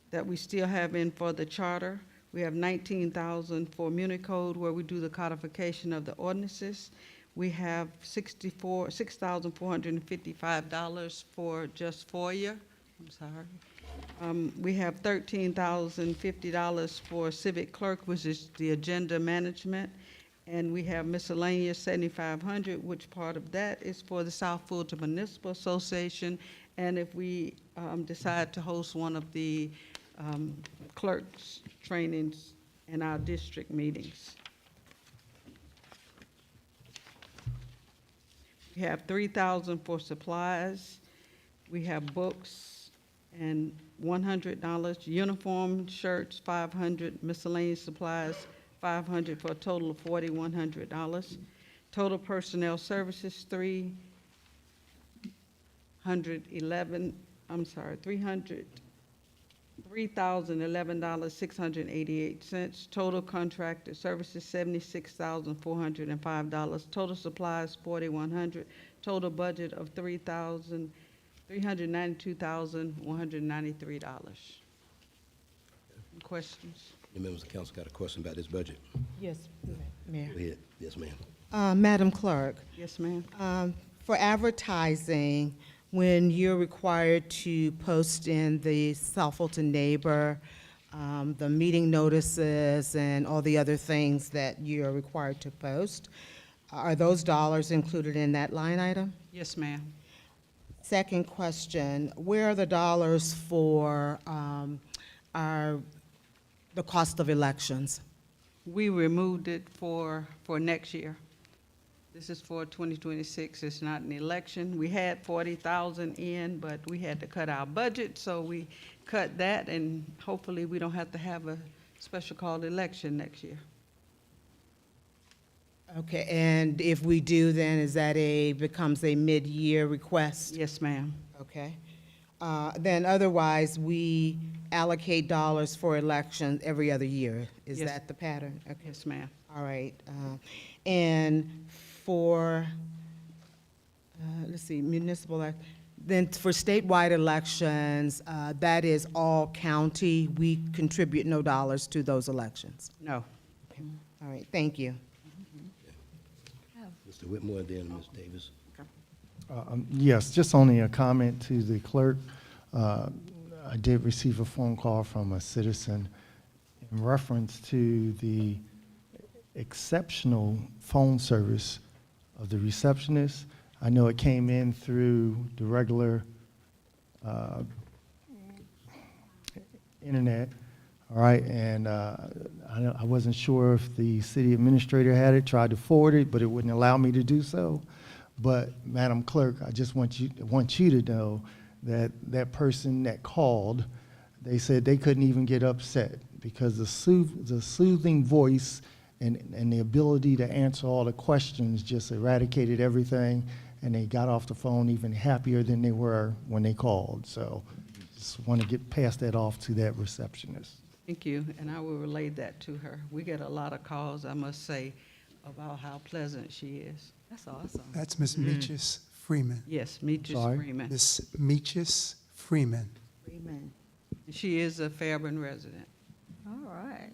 that we still have in for the charter. We have $19,000 for Municode, where we do the codification of the ordinances. We have $6,455 for just FOIA. I'm sorry. We have $13,050 for civic clerk, which is the agenda management. And we have miscellaneous $7,500, which part of that is for the South Fulton Municipal Association. And if we decide to host one of the clerks trainings in our district meetings. We have $3,000 for supplies. We have books and $100, uniform, shirts, $500, miscellaneous supplies, $500, for a total of $4,100. Total personnel services, $3,011.688. Total contracted services, $76,405. Total supplies, $4,100. Total budget of $392,193. Questions? Any members of council got a question about this budget? Yes, Mayor. Go ahead. Yes, ma'am. Madam Clerk, Yes, ma'am. for advertising, when you're required to post in the South Fulton Neighbor, the meeting notices and all the other things that you're required to post, are those dollars included in that line item? Yes, ma'am. Second question, where are the dollars for the cost of elections? We removed it for next year. This is for 2026. It's not an election. We had 40,000 in, but we had to cut our budget, so we cut that, and hopefully we don't have to have a special called election next year. Okay, and if we do, then is that becomes a mid-year request? Yes, ma'am. Okay. Then otherwise, we allocate dollars for elections every other year. Is Yes. that the pattern? Okay. Yes, ma'am. All right. And for, let's see, then for statewide elections, that is all county. We contribute no dollars to those elections. No. All right, thank you. Mr. Whitmore, then Ms. Davis. Yes, just only a comment to the clerk. I did receive a phone call from a citizen in reference to the exceptional phone service of the receptionist. I know it came in through the regular internet, all right, and I wasn't sure if the city administrator had it, tried to forward it, but it wouldn't allow me to do so. But Madam Clerk, I just want you to know that that person that called, they said they couldn't even get upset because the soothing voice and the ability to answer all the questions just eradicated everything, and they got off the phone even happier than they were when they called. So just want to get past that off to that receptionist. Thank you, and I will relay that to her. We get a lot of calls, I must say, about how pleasant she is. That's awesome. That's Ms. Meaches Freeman. Yes, Meaches Sorry? Freeman. Ms. Meaches Freeman. Freeman. She is a Fairburn resident. All right.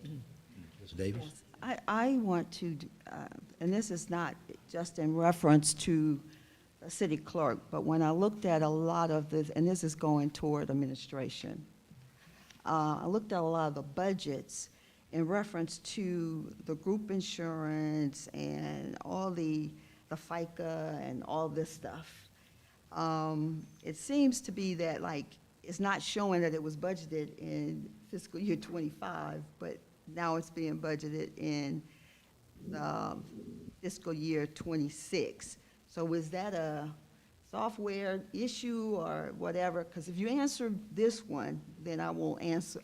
Ms. Davis? I want to, and this is not just in reference to the city clerk, but when I looked at a lot of this, and this is going toward administration, I looked at a lot of the budgets in reference to the group insurance and all the FICA and all this stuff. It seems to be that, like, it's not showing that it was budgeted in fiscal year '25, but now it's being budgeted in fiscal year '26. So is that a software issue or whatever? Because if you answer this one, then I won't ask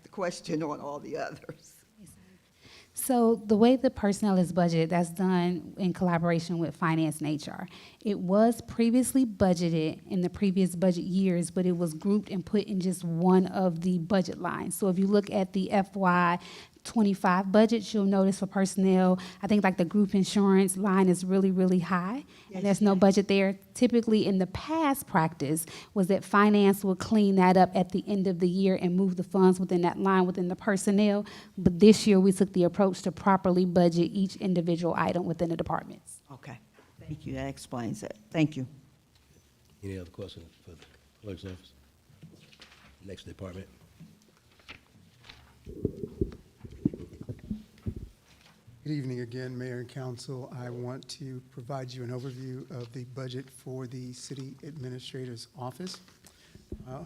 the question on all the others. So the way the personnel is budgeted, that's done in collaboration with finance and HR. It was previously budgeted in the previous budget years, but it was grouped and put in just one of the budget lines. So if you look at the FY25 budget, you'll notice for personnel, I think like the group insurance line is really, really high, and there's no budget there. Typically, in the past practice was that finance would clean that up at the end of the year and move the funds within that line within the personnel. But this year, we took the approach to properly budget each individual item within the departments. Okay, thank you, that explains it. Thank you. Any other questions for the clerk's office? Next department. Good evening again, Mayor and Council. I want to provide you an overview of the budget for the City Administrator's Office.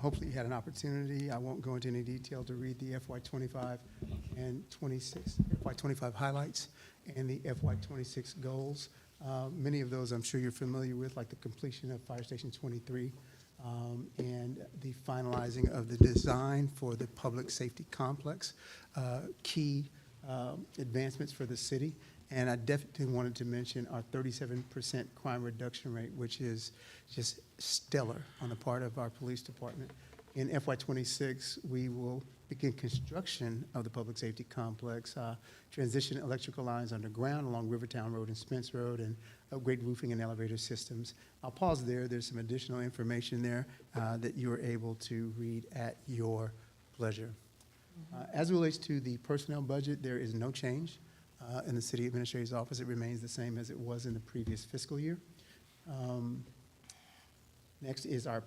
Hopefully you had an opportunity. I won't go into any detail to read the FY25 and FY25 highlights and the FY26 goals. Many of those I'm sure you're familiar with, like the completion of Fire Station 23 and the finalizing of the design for the public safety complex. Key advancements for the city, and I definitely wanted to mention our 37% crime reduction rate, which is just stellar on the part of our police department. In FY26, we will begin construction of the public safety complex, transition electrical lines underground along Rivertown Road and Spence Road, and upgrade roofing and elevator systems. I'll pause there. There's some additional information there that you are able to read at your pleasure. As it relates to the personnel budget, there is no change in the City Administrator's Office. It remains the same as it was in the previous fiscal year. Next is our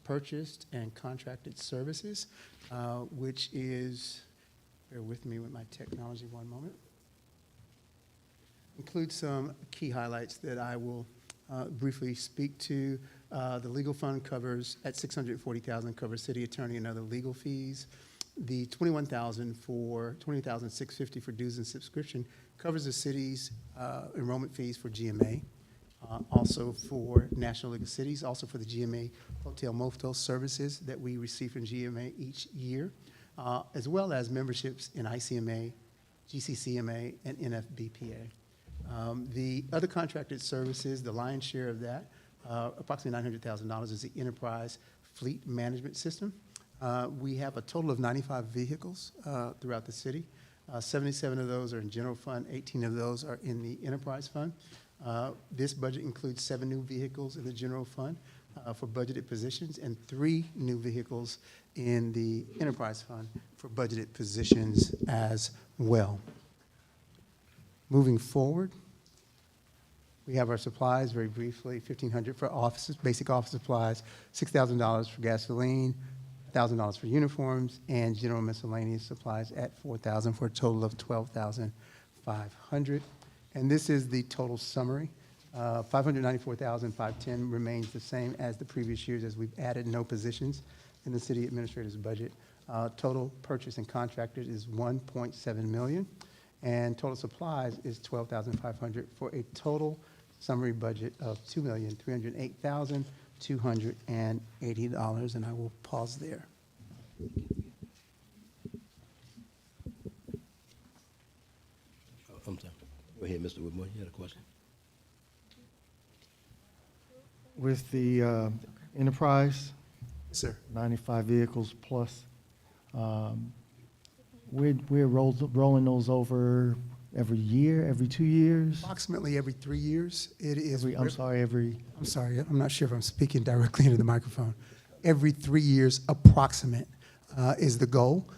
purchased and contracted services, which is, bear with me with my technology one moment, includes some key highlights that I will briefly speak to. The legal fund covers, at $640,000, covers city attorney and other legal fees. The $21,650 for dues and subscription covers the city's enrollment fees for GMA. also for National League of Cities, also for the GMA Hotel Motel services that we receive from GMA each year, as well as memberships in ICMA, GCCMA, and NFBPA. The other contracted services, the lion's share of that, approximately $900,000, is the enterprise fleet management system. We have a total of 95 vehicles throughout the city. 77 of those are in general fund, 18 of those are in the enterprise fund. This budget includes 7 new vehicles in the general fund for budgeted positions and 3 new vehicles in the enterprise fund for budgeted positions as well. Moving forward, we have our supplies very briefly, $1,500 for offices, basic office supplies, $6,000 for gasoline, $1,000 for uniforms, and general miscellaneous supplies at $4,000 for a total of $12,500. And this is the total summary. $594,510 remains the same as the previous years, as we've added no positions in the city administrator's budget. Total purchase and contracted is $1.7 million, and total supplies is $12,500 for a total summary budget of $2,308,280. And I will pause there. I'm sorry. Go ahead, Mr. Whitmore, you had a question? With the enterprise, Sir. 95 vehicles plus, we're rolling those over every year, every 2 years? Approximately every 3 years. It is. I'm sorry, I'm sorry, I'm not sure if I'm speaking directly into the microphone. Every 3 years, approximate is the goal,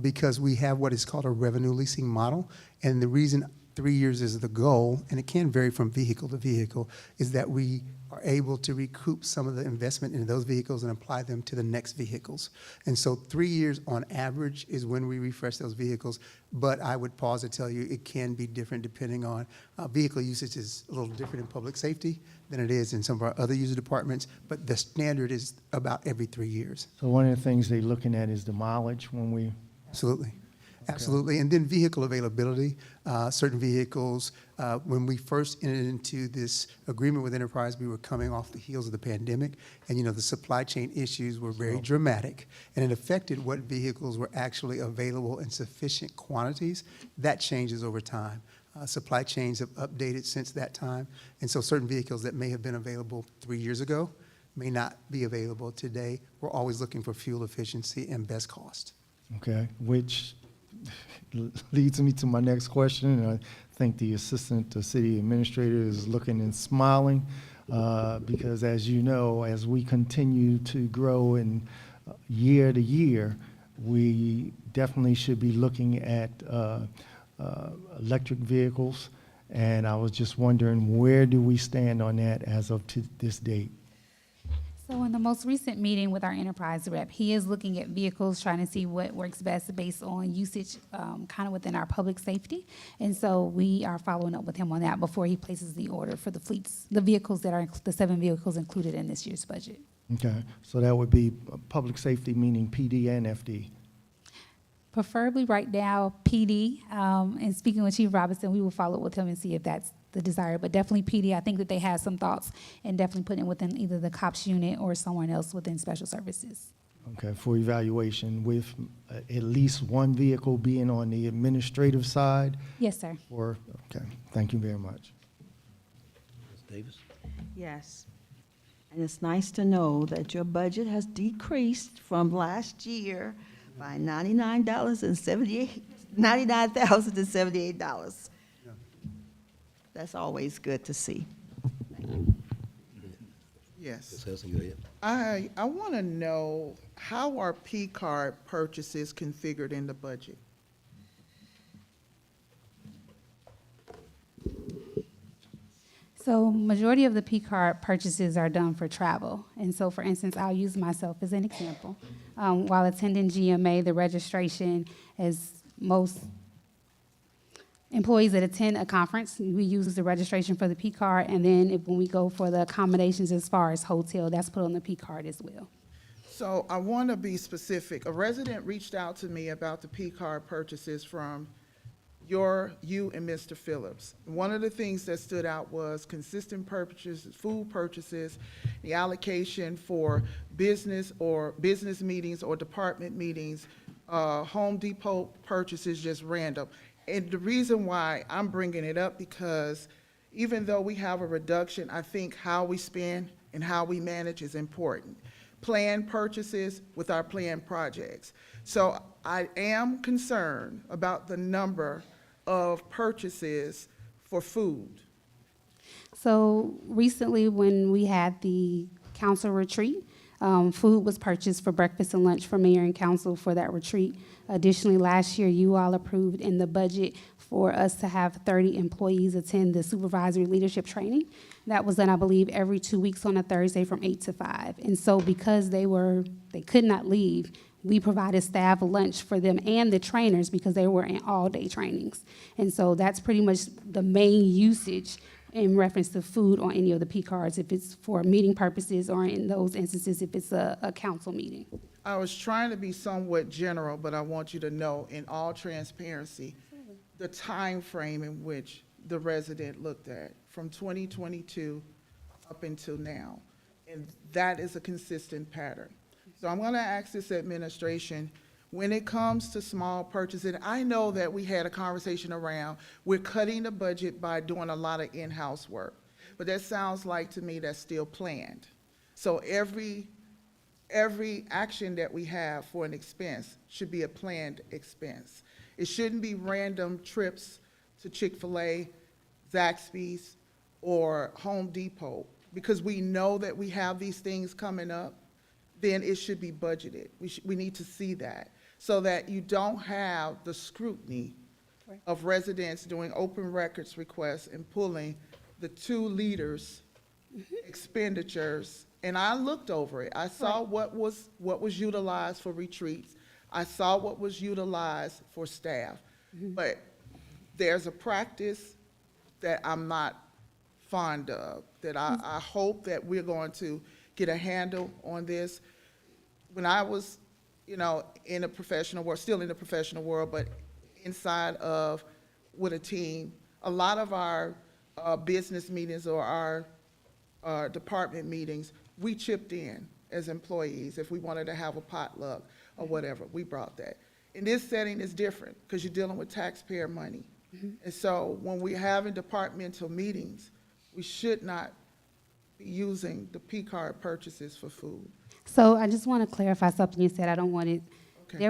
because we have what is called a revenue leasing model. And the reason 3 years is the goal, and it can vary from vehicle to vehicle, is that we are able to recoup some of the investment in those vehicles and apply them to the next vehicles. And so 3 years on average is when we refresh those vehicles. But I would pause to tell you it can be different depending on vehicle usage is a little different in public safety than it is in some of our other user departments. But the standard is about every 3 years. So one of the things they're looking at is the mileage when we... Absolutely. Absolutely. And then vehicle availability. Certain vehicles, when we first entered into this agreement with Enterprise, we were coming off the heels of the pandemic. And, the supply chain issues were very dramatic. And it affected what vehicles were actually available in sufficient quantities. That changes over time. Supply chains have updated since that time. And so certain vehicles that may have been available 3 years ago may not be available today. We're always looking for fuel efficiency and best cost. Okay, which leads me to my next question, and I think the assistant to city administrator is looking and smiling, because as you know, as we continue to grow in year to year, we definitely should be looking at electric vehicles, and I was just wondering, where do we stand on that as of this date? So in the most recent meeting with our enterprise rep, he is looking at vehicles, trying to see what works best based on usage kind of within our public safety. And so we are following up with him on that before he places the order for the fleets, the vehicles that are, the 7 vehicles included in this year's budget. Okay, so that would be public safety, meaning PD and FD. Preferably right now, PD. And speaking with Chief Robinson, we will follow up with him and see if that's the desire, but definitely PD. I think that they have some thoughts and definitely putting it within either the COPS unit or someone else within special services. Okay, for evaluation, with at least one vehicle being on the administrative side? Yes, sir. Or, okay, thank you very much. Ms. Davis? Yes. And it's nice to know that your budget has decreased from last year by $99,078. That's always good to see. Ms. Yes. Hudson, go ahead. I want to know, how are P card purchases configured in the budget? So majority of the P card purchases are done for travel. And so for instance, I'll use myself as an example. While attending GMA, the registration, as most employees that attend a conference, we use the registration for the P card, and then when we go for the accommodations as far as hotel, that's put on the P card as well. So I want to be specific. A resident reached out to me about the P card purchases from you and Mr. Phillips. One of the things that stood out was consistent purchases, food purchases, the allocation for business meetings or department meetings, Home Depot purchases, just random. And the reason why I'm bringing it up, because even though we have a reduction, I think how we spend and how we manage is important. Planned purchases with our planned projects. So I am concerned about the number of purchases for food. So recently, when we had the council retreat, food was purchased for breakfast and lunch for mayor and council for that retreat. Additionally, last year, you all approved in the budget for us to have 30 employees attend the supervisory leadership training. That was done, I believe, every 2 weeks on a Thursday from 8 to 5. And so because they could not leave, we provided staff lunch for them and the trainers because they were in all-day trainings. And so that's pretty much the main usage in reference to food on any of the P cards, if it's for meeting purposes or in those instances, if it's a council meeting. I was trying to be somewhat general, but I want you to know, in all transparency, the time frame in which the resident looked at, from 2022 up until now. And that is a consistent pattern. So I'm gonna ask this administration, when it comes to small purchases, I know that we had a conversation around, we're cutting the budget by doing a lot of in-house work, but that sounds like to me that's still planned. So every action that we have for an expense should be a planned expense. It shouldn't be random trips to Chick-fil-A, Zaxby's, or Home Depot, because we know that we have these things coming up. Then it should be budgeted. We need to see that, so that you don't have the scrutiny of residents doing open records requests and pulling the 2 leaders' expenditures. And I looked over it. I saw what was utilized for retreats. I saw what was utilized for staff. But there's a practice that I'm not fond of, that I hope that we're going to get a handle on this. When I was, in the professional world, still in the professional world, but inside of with a team, a lot of our business meetings or our department meetings, we chipped in as employees. If we wanted to have a potluck or whatever, we brought that. In this setting, it's different because you're dealing with taxpayer money. And so when we're having departmental meetings, we should not be using the P card purchases for food. So I just want to clarify something you said. I don't want it. Okay.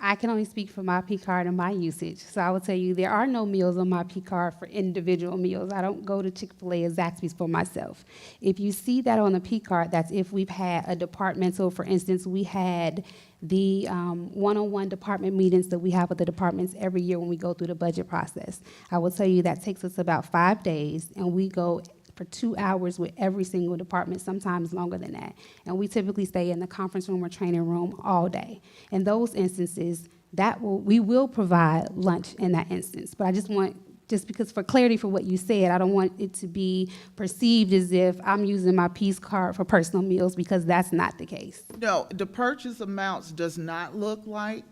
I can only speak for my P card and my usage. So I will tell you, there are no meals on my P card for individual meals. I don't go to Chick-fil-A or Zaxby's for myself. If you see that on the P card, that's if we've had a departmental, for instance, we had the one-on-one department meetings that we have with the departments every year when we go through the budget process. I will tell you that takes us about 5 days, and we go for 2 hours with every single department, sometimes longer than that. And we typically stay in the conference room or training room all day. In those instances, we will provide lunch in that instance. But I just because for clarity for what you said, I don't want it to be perceived as if I'm using my Peace card for personal meals, because that's not the case. No, the purchase amounts does not look like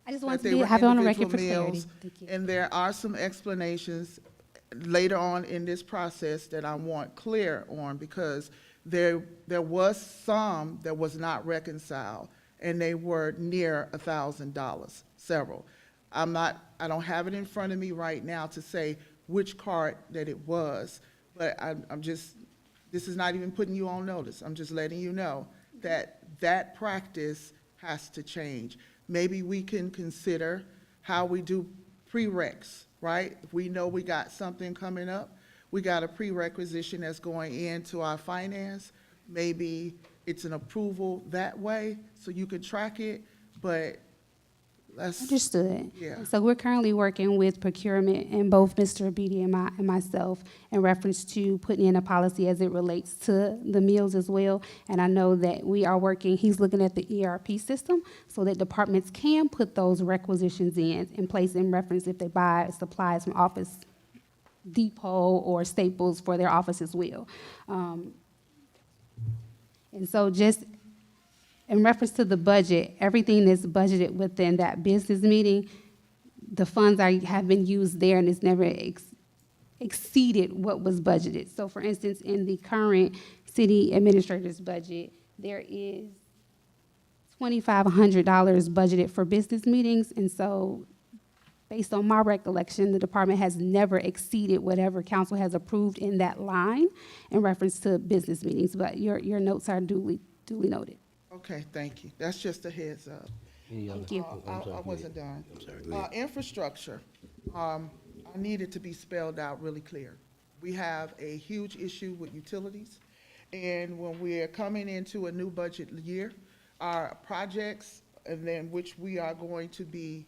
I just that wanted they to were have it on the record individual for clarity. meals. Thank you. And there are some explanations later on in this process that I want clear on, because there was some that was not reconciled, and they were near $1,000, several. I don't have it in front of me right now to say which card that it was, but this is not even putting you on notice. I'm just letting you know that practice has to change. Maybe we can consider how we do prereqs, right? If we know we got something coming up, we got a prerequisition that's going into our finance, maybe it's an approval that way, so you can track it, but Understood. Yeah. So we're currently working with procurement, and both Mr. Beatty and myself, in reference to putting in a policy as it relates to the meals as well. And I know that we are working, he's looking at the ERP system so that departments can put those requisitions in place in reference if they buy supplies from Office Depot or Staples for their office as well. And so just in reference to the budget, everything that's budgeted within that business meeting, the funds have been used there and it's never exceeded what was budgeted. So for instance, in the current city administrator's budget, there is $2,500 budgeted for business meetings, and so based on my recollection, the department has never exceeded whatever council has approved in that line in reference to business meetings, but your notes are duly noted. Okay, thank you. That's just a heads up. Any other- Thank you. oh, I'm sorry, I go wasn't ahead. done. I'm sorry, go ahead. Infrastructure, I needed to be spelled out really clear. We have a huge issue with utilities, and when we're coming into a new budget year, our projects, and then which we are going to be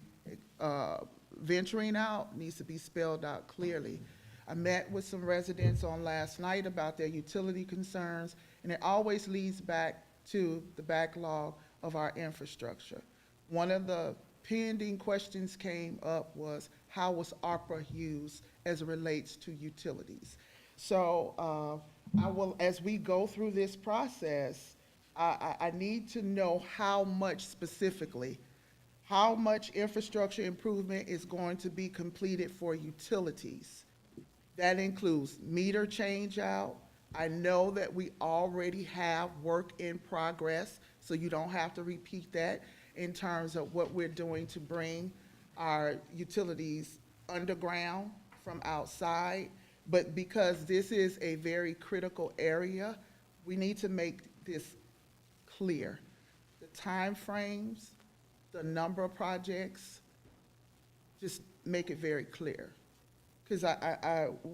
venturing out, needs to be spelled out clearly. I met with some residents on last night about their utility concerns, and it always leads back to the backlog of our infrastructure. One of the pending questions came up was, how was ARPA used as it relates to utilities? So I will, as we go through this process, I need to know how much specifically, how much infrastructure improvement is going to be completed for utilities. That includes meter change out. I know that we already have work in progress, so you don't have to repeat that in terms of what we're doing to bring our utilities underground from outside. But because this is a very critical area, we need to make this clear. The timeframes, the number of projects, just make it very clear. Because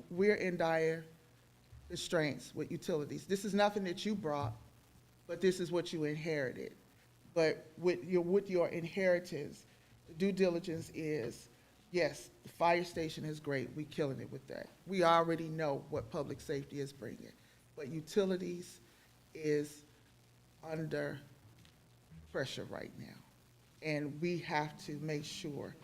we're in dire constraints with utilities. This is nothing that you brought, but this is what you inherited. But with your inheritance, the due diligence is, yes, the fire station is great, we're killing it with that. We already know what public safety is bringing. But utilities is under pressure right now. And we have to make sure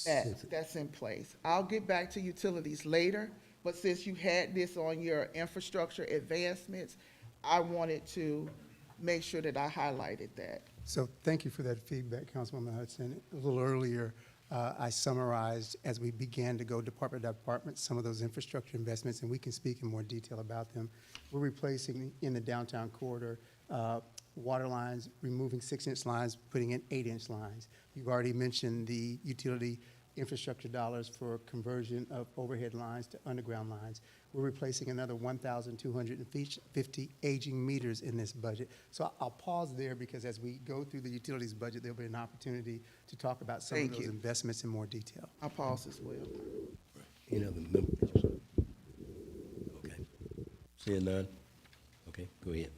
that that's in place. I'll get back to utilities later, but since you had this on your infrastructure advancements, I wanted to make sure that I highlighted that. So thank you for that feedback, Councilwoman Hudson. A little earlier, I summarized as we began to go department by department some of those infrastructure investments, and we can speak in more detail about them. We're replacing in the downtown corridor water lines, removing 6-inch lines, putting in 8-inch lines. You've already mentioned the utility infrastructure dollars for conversion of overhead lines to underground lines. We're replacing another 1,250 aging meters in this budget. So I'll pause there because as we go through the utilities budget, there'll be an opportunity to talk about some of those investments in more detail. I'll pause as well. Any other members? Okay. Seeing none? Okay, go ahead.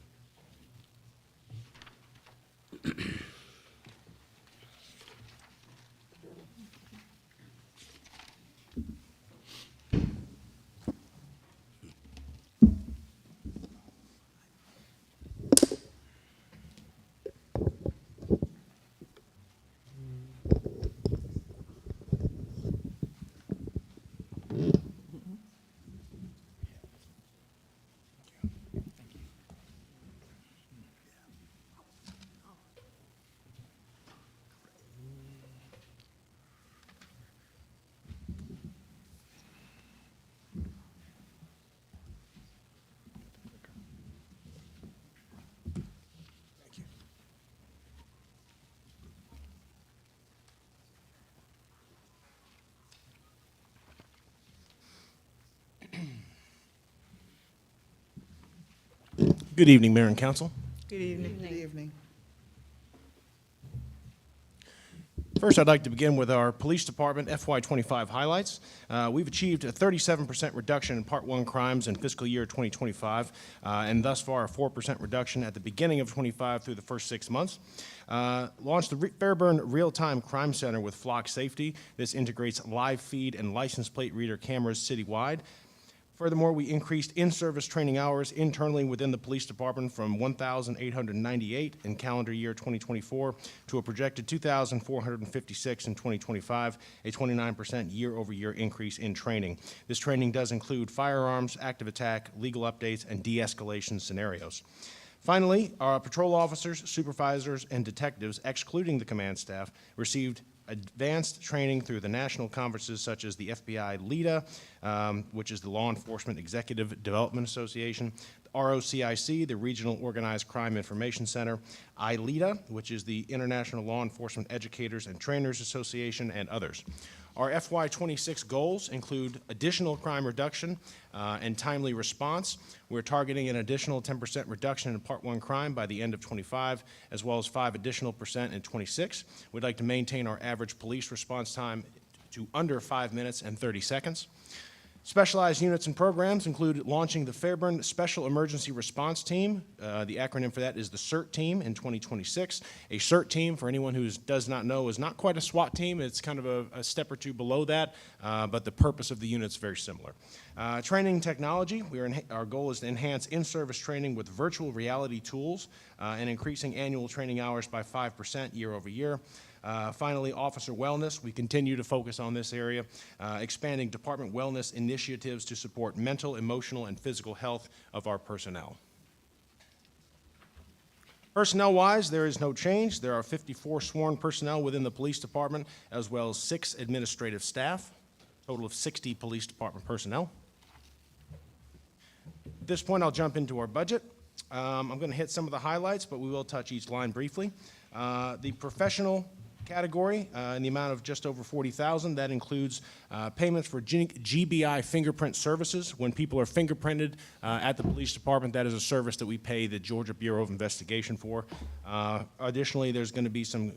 Good evening, Mayor and Council. Good evening. Good evening. First, I'd like to begin with our Police Department FY25 highlights. We've achieved a 37% reduction in Part 1 crimes in fiscal year 2025, and thus far a 4% reduction at the beginning of 25 through the first 6 months. Launched the Fairburn Real-Time Crime Center with Flock Safety. This integrates live feed and license plate reader cameras citywide. Furthermore, we increased in-service training hours internally within the police department from 1,898 in calendar year 2024 to a projected 2,456 in 2025, a 29% year-over-year increase in training. This training does include firearms, active attack, legal updates, and de-escalation scenarios. Finally, our patrol officers, supervisors, and detectives, excluding the command staff, received advanced training through the national conferences such as the FBI LEDA, which is the Law Enforcement Executive Development Association, ROCIC, the Regional Organized Crime Information Center, ILEDA, which is the International Law Enforcement Educators and Trainers Association, and others. Our FY26 goals include additional crime reduction and timely response. We're targeting an additional 10% reduction in Part 1 crime by the end of '25, as well as 5 additional percent in '26. We'd like to maintain our average police response time to under 5 minutes and 30 seconds. Specialized units and programs include launching the Fairburn Special Emergency Response Team. The acronym for that is the CERT team in 2026. A CERT team, for anyone who does not know, is not quite a SWAT team. It's kind of a step or two below that, but the purpose of the unit is very similar. Training technology, our goal is to enhance in-service training with virtual reality tools and increasing annual training hours by 5% year over year. Finally, officer wellness. We continue to focus on this area, expanding department wellness initiatives to support mental, emotional, and physical health of our personnel. Personnel-wise, there is no change. There are 54 sworn personnel within the police department, as well as 6 administrative staff, a total of 60 police department personnel. At this point, I'll jump into our budget. I'm going to hit some of the highlights, but we will touch each line briefly. The professional category in the amount of just over $40,000. That includes payments for GBI fingerprint services. When people are fingerprinted at the police department, that is a service that we pay the Georgia Bureau of Investigation for. Additionally, there's going to be some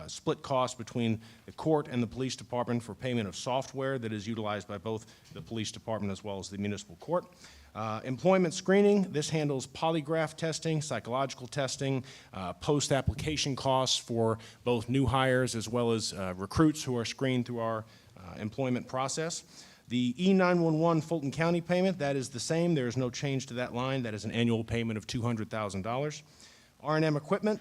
split costs between the court and the police department for payment of software that is utilized by both the police department as well as the municipal court. Employment screening, this handles polygraph testing, psychological testing, post-application costs for both new hires as well as recruits who are screened through our employment process. The E911 Fulton County payment, that is the same. There is no change to that line. That is an annual payment of $200,000. R&M equipment,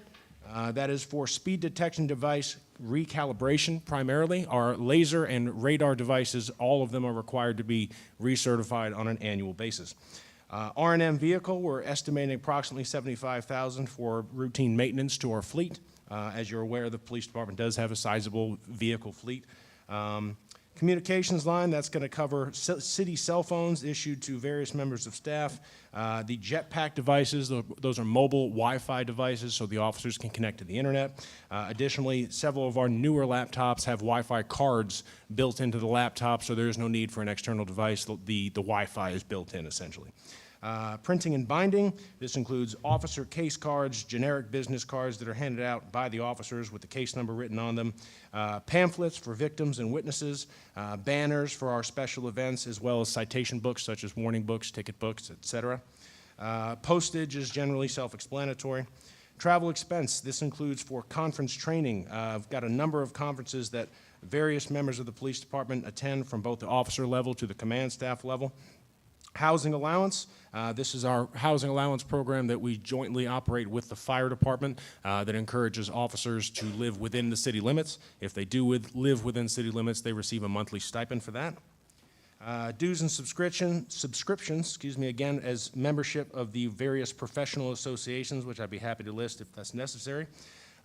that is for speed detection device recalibration primarily. Our laser and radar devices, all of them are required to be recertified on an annual basis. R&M vehicle, we're estimating approximately $75,000 for routine maintenance to our fleet. As you're aware, the police department does have a sizable vehicle fleet. Communications line, that's going to cover city cell phones issued to various members of staff. The jetpack devices, those are mobile Wi-Fi devices so the officers can connect to the internet. Additionally, several of our newer laptops have Wi-Fi cards built into the laptop, so there is no need for an external device. The Wi-Fi is built in, essentially. Printing and binding, this includes officer case cards, generic business cards that are handed out by the officers with the case number written on them, pamphlets for victims and witnesses, banners for our special events, as well as citation books such as warning books, ticket books, etc. Postage is generally self-explanatory. Travel expense, this includes for conference training. I've got a number of conferences that various members of the police department attend from both the officer level to the command staff level. Housing allowance, this is our housing allowance program that we jointly operate with the fire department that encourages officers to live within the city limits. If they do live within city limits, they receive a monthly stipend for that. Dues and subscriptions, again, as membership of the various professional associations, which I'd be happy to list if that's necessary.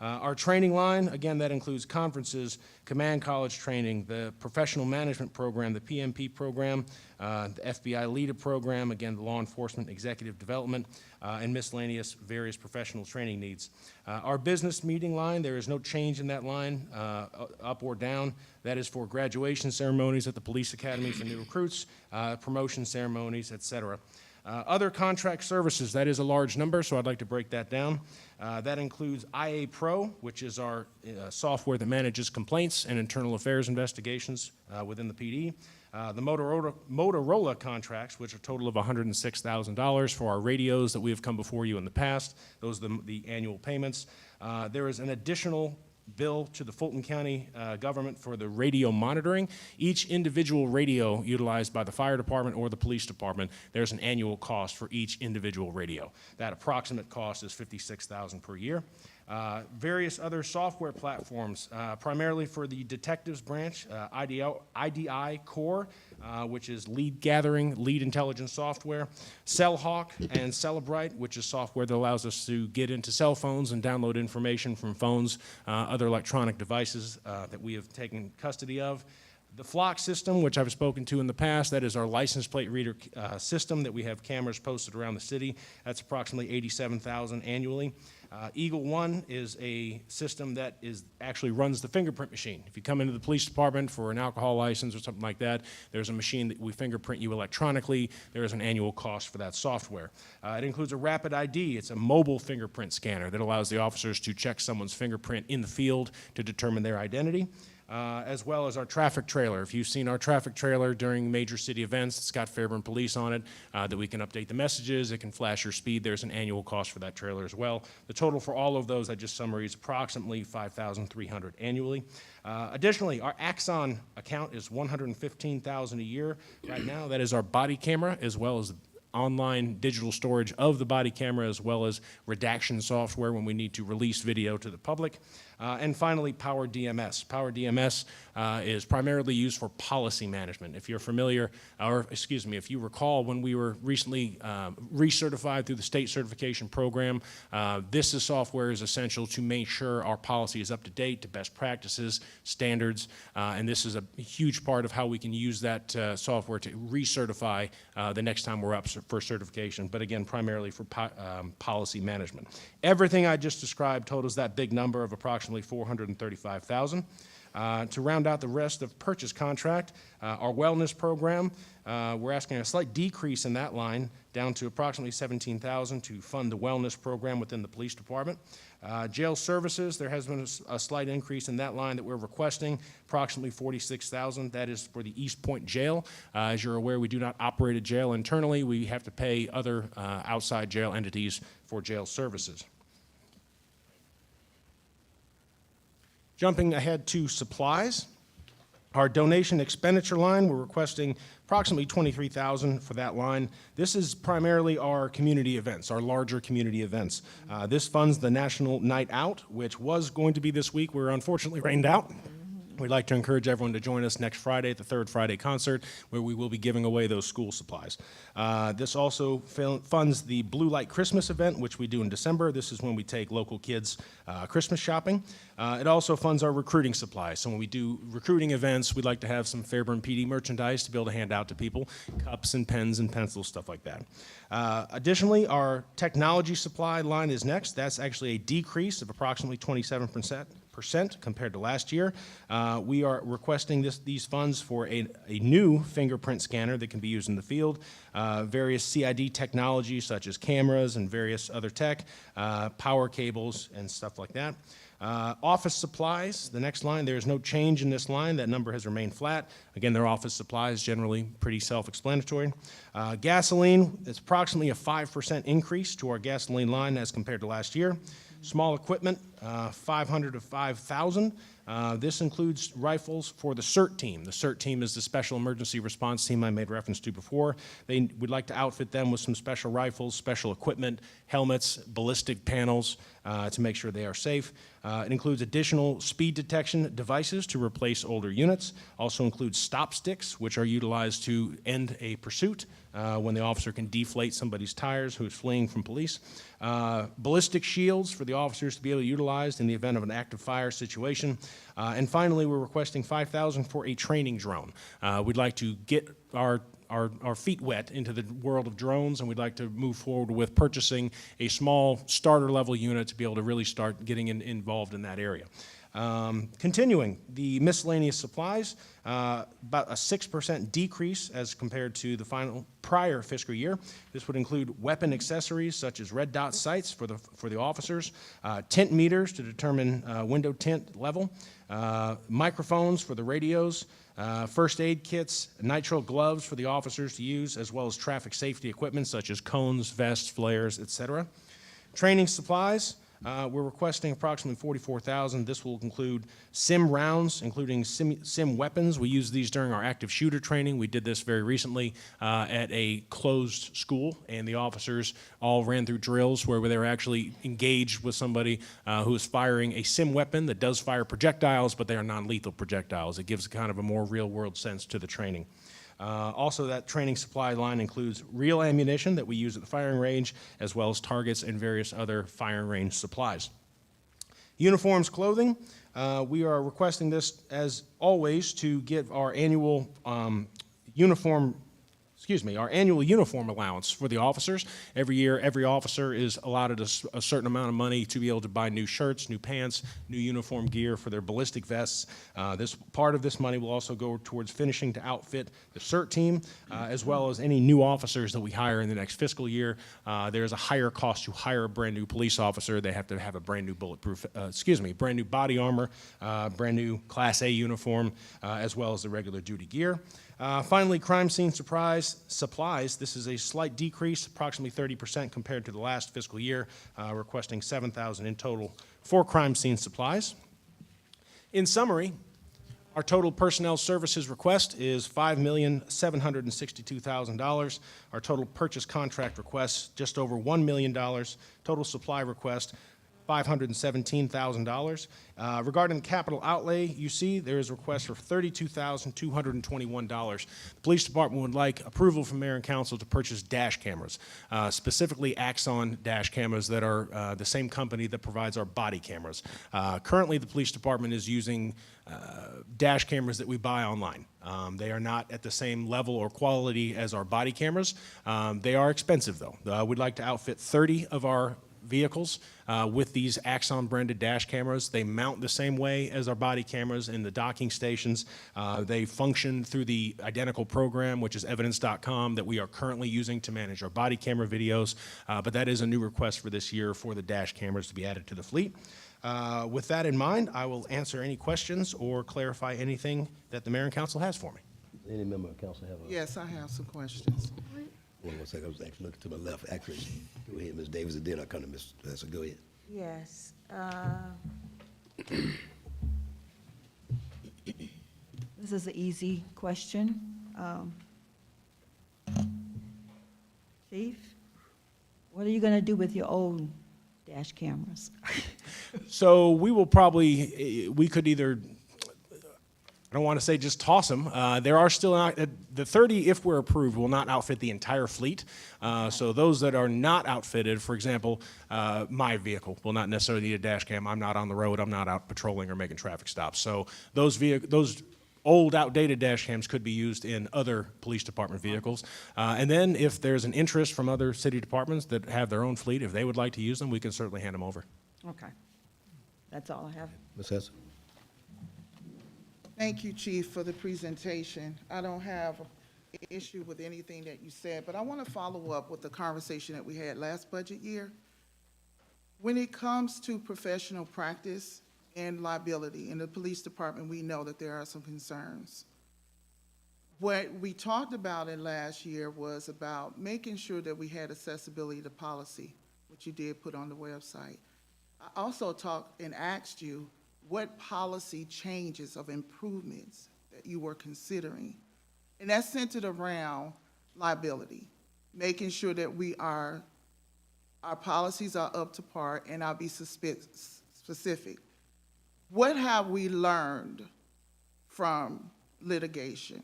Our training line, again, that includes conferences, command college training, the professional management program, the PMP program, the FBI LEDA program, again, the law enforcement executive development, and miscellaneous various professional training needs. Our business meeting line, there is no change in that line, up or down. That is for graduation ceremonies at the police academy for new recruits, promotion ceremonies, et cetera. Other contract services, that is a large number, so I'd like to break that down. That includes IA Pro, which is our software that manages complaints and internal affairs investigations within the PD. The Motorola contracts, which are a total of $106,000 for our radios that we have come before you in the past. Those are the annual payments. There is an additional bill to the Fulton County government for the radio monitoring. Each individual radio utilized by the fire department or the police department, there's an annual cost for each individual radio. That approximate cost is $56,000 per year. Various other software platforms, primarily for the detectives branch, IDI Core, which is lead gathering, lead intelligence software, CellHawk and Cellebrite, which is software that allows us to get into cell phones and download information from phones, other electronic devices that we have taken custody of. The Flock system, which I've spoken to in the past, that is our license plate reader system that we have cameras posted around the city. That's approximately $87,000 annually. Eagle One is a system that actually runs the fingerprint machine. If you come into the police department for an alcohol license or something like that, there's a machine that we fingerprint you electronically. There is an annual cost for that software. It includes a Rapid ID. It's a mobile fingerprint scanner that allows the officers to check someone's fingerprint in the field to determine their identity. As well as our traffic trailer. If you've seen our traffic trailer during major city events, it's got Fairburn Police on it, that we can update the messages, it can flash your speed. There's an annual cost for that trailer as well. The total for all of those, I just summarized, is approximately $5,300 annually. Additionally, our Axon account is $115,000 a year. Right now, that is our body camera as well as online digital storage of the body camera, as well as redaction software when we need to release video to the public. And finally, Power DMS. Power DMS is primarily used for policy management. If you're familiar, or excuse me, if you recall, when we were recently recertified through the state certification program, this software is essential to make sure our policy is up to date to best practices, standards, and this is a huge part of how we can use that software to recertify the next time we're up for certification, but again, primarily for policy management. Everything I just described totals that big number of approximately $435,000. To round out the rest of purchase contract, our wellness program, we're asking a slight decrease in that line down to approximately $17,000 to fund the wellness program within the police department. Jail services, there has been a slight increase in that line that we're requesting, approximately $46,000. That is for the East Point Jail. As you're aware, we do not operate a jail internally. We have to pay other outside jail entities for jail services. Jumping ahead to supplies, our donation expenditure line, we're requesting approximately $23,000 for that line. This is primarily our community events, our larger community events. This funds the National Night Out, which was going to be this week. We're unfortunately rained out. We'd like to encourage everyone to join us next Friday at the Third Friday concert, where we will be giving away those school supplies. This also funds the Blue Light Christmas event, which we do in December. This is when we take local kids Christmas shopping. It also funds our recruiting supplies. So when we do recruiting events, we'd like to have some Fairburn PD merchandise to be able to hand out to people, cups and pens and pencils, stuff like that. Additionally, our technology supply line is next. That's actually a decrease of approximately 27% compared to last year. We are requesting these funds for a new fingerprint scanner that can be used in the field, various CID technologies such as cameras and various other tech, power cables and stuff like that. Office supplies, the next line, there's no change in this line. That number has remained flat. Again, their office supplies generally pretty self-explanatory. Gasoline, it's approximately a 5% increase to our gasoline line as compared to last year. Small equipment, 500 to 5,000. This includes rifles for the CERT team. The CERT team is the Special Emergency Response Team I made reference to before. They would like to outfit them with some special rifles, special equipment, helmets, ballistic panels to make sure they are safe. It includes additional speed detection devices to replace older units. Also includes stop sticks, which are utilized to end a pursuit when the officer can deflate somebody's tires who is fleeing from police. Ballistic shields for the officers to be able to utilize in the event of an active fire situation. And finally, we're requesting $5,000 for a training drone. We'd like to get our feet wet into the world of drones, and we'd like to move forward with purchasing a small starter level unit to be able to really start getting involved in that area. Continuing, the miscellaneous supplies, about a 6% decrease as compared to the prior fiscal year. This would include weapon accessories such as red dot sights for the officers, tint meters to determine window tint level, microphones for the radios, first aid kits, nitrile gloves for the officers to use, as well as traffic safety equipment such as cones, vests, flares, etc. Training supplies. we're requesting approximately $44,000. This will include sim rounds, including sim weapons. We use these during our active shooter training. We did this very recently at a closed school, and the officers all ran through drills where they were actually engaged with somebody who is firing a sim weapon that does fire projectiles, but they are non-lethal projectiles. It gives kind of a more real-world sense to the training. Also, that training supply line includes real ammunition that we use at the firing range, as well as targets and various other firing range supplies. Uniforms, clothing. We are requesting this, as always, to give our annual uniform allowance for the officers. Every year, every officer is allotted a certain amount of money to be able to buy new shirts, new pants, new uniform gear for their ballistic vests. This part of this money will also go towards finishing to outfit the CERT team, as well as any new officers that we hire in the next fiscal year. There's a higher cost to hire a brand new police officer. They have to have a brand new brand new body armor, brand new Class A uniform, as well as the regular duty gear. Finally, crime scene supplies. This is a slight decrease, approximately 30% compared to the last fiscal year, requesting $7,000 in total for crime scene supplies. In summary, our total personnel services request is $5,762,000. Our total purchase contract request, just over $1 million. Total supply request, $517,000. Regarding the capital outlay, you see there is a request for $32,221. The police department would like approval from mayor and council to purchase dash cameras, specifically Axon dash cameras that are the same company that provides our body cameras. Currently, the police department is using dash cameras that we buy online. They are not at the same level or quality as our body cameras. They are expensive, though. We'd like to outfit 30 of our vehicles with these Axon branded dash cameras. They mount the same way as our body cameras in the docking stations. They function through the identical program, which is evidence.com, that we are currently using to manage our body camera videos. But that is a new request for this year for the dash cameras to be added to the fleet. With that in mind, I will answer any questions or clarify anything that the mayor and council has for me. Any member of council have a? Yes, I have some questions. Hold on 1 second, I was actually looking to my left. Actually, go ahead, Ms. Davis, and then I'll come to Ms. Lesser. Go ahead. Yes. This is an easy question. Chief, what are you going to do with your old dash cameras? So we will probably, we could either, I don't want to say just toss them. There are still, the 30, if we're approved, will not outfit the entire fleet. So those that are not outfitted, for example, my vehicle will not necessarily need a dash cam. I'm not on the road. I'm not out patrolling or making traffic stops. So those old, outdated dash cams could be used in other police department vehicles. And then if there's an interest from other city departments that have their own fleet, if they would like to use them, we can certainly hand them over. Okay. That's all I have. Ms. Hester? Thank you, Chief, for the presentation. I don't have an issue with anything that you said, but I want to follow up with the conversation that we had last budget year. When it comes to professional practice and liability in the police department, we know that there are some concerns. What we talked about in last year was about making sure that we had accessibility to policy, which you did put on the website. I also talked and asked you what policy changes of improvements that you were considering. And that's centered around liability, making sure that our policies are up to par, and I'll be specific. What have we learned from litigation?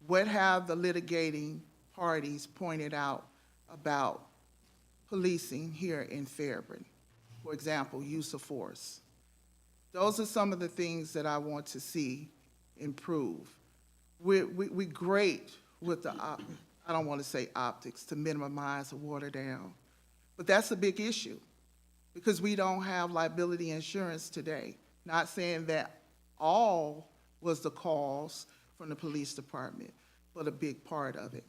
What have the litigating parties pointed out about policing here in Fairburn? For example, use of force. Those are some of the things that I want to see improve. We're great with the, I don't want to say optics, to minimize or water down, but that's a big issue because we don't have liability insurance today. Not saying that all was the cause from the police department, but a big part of it.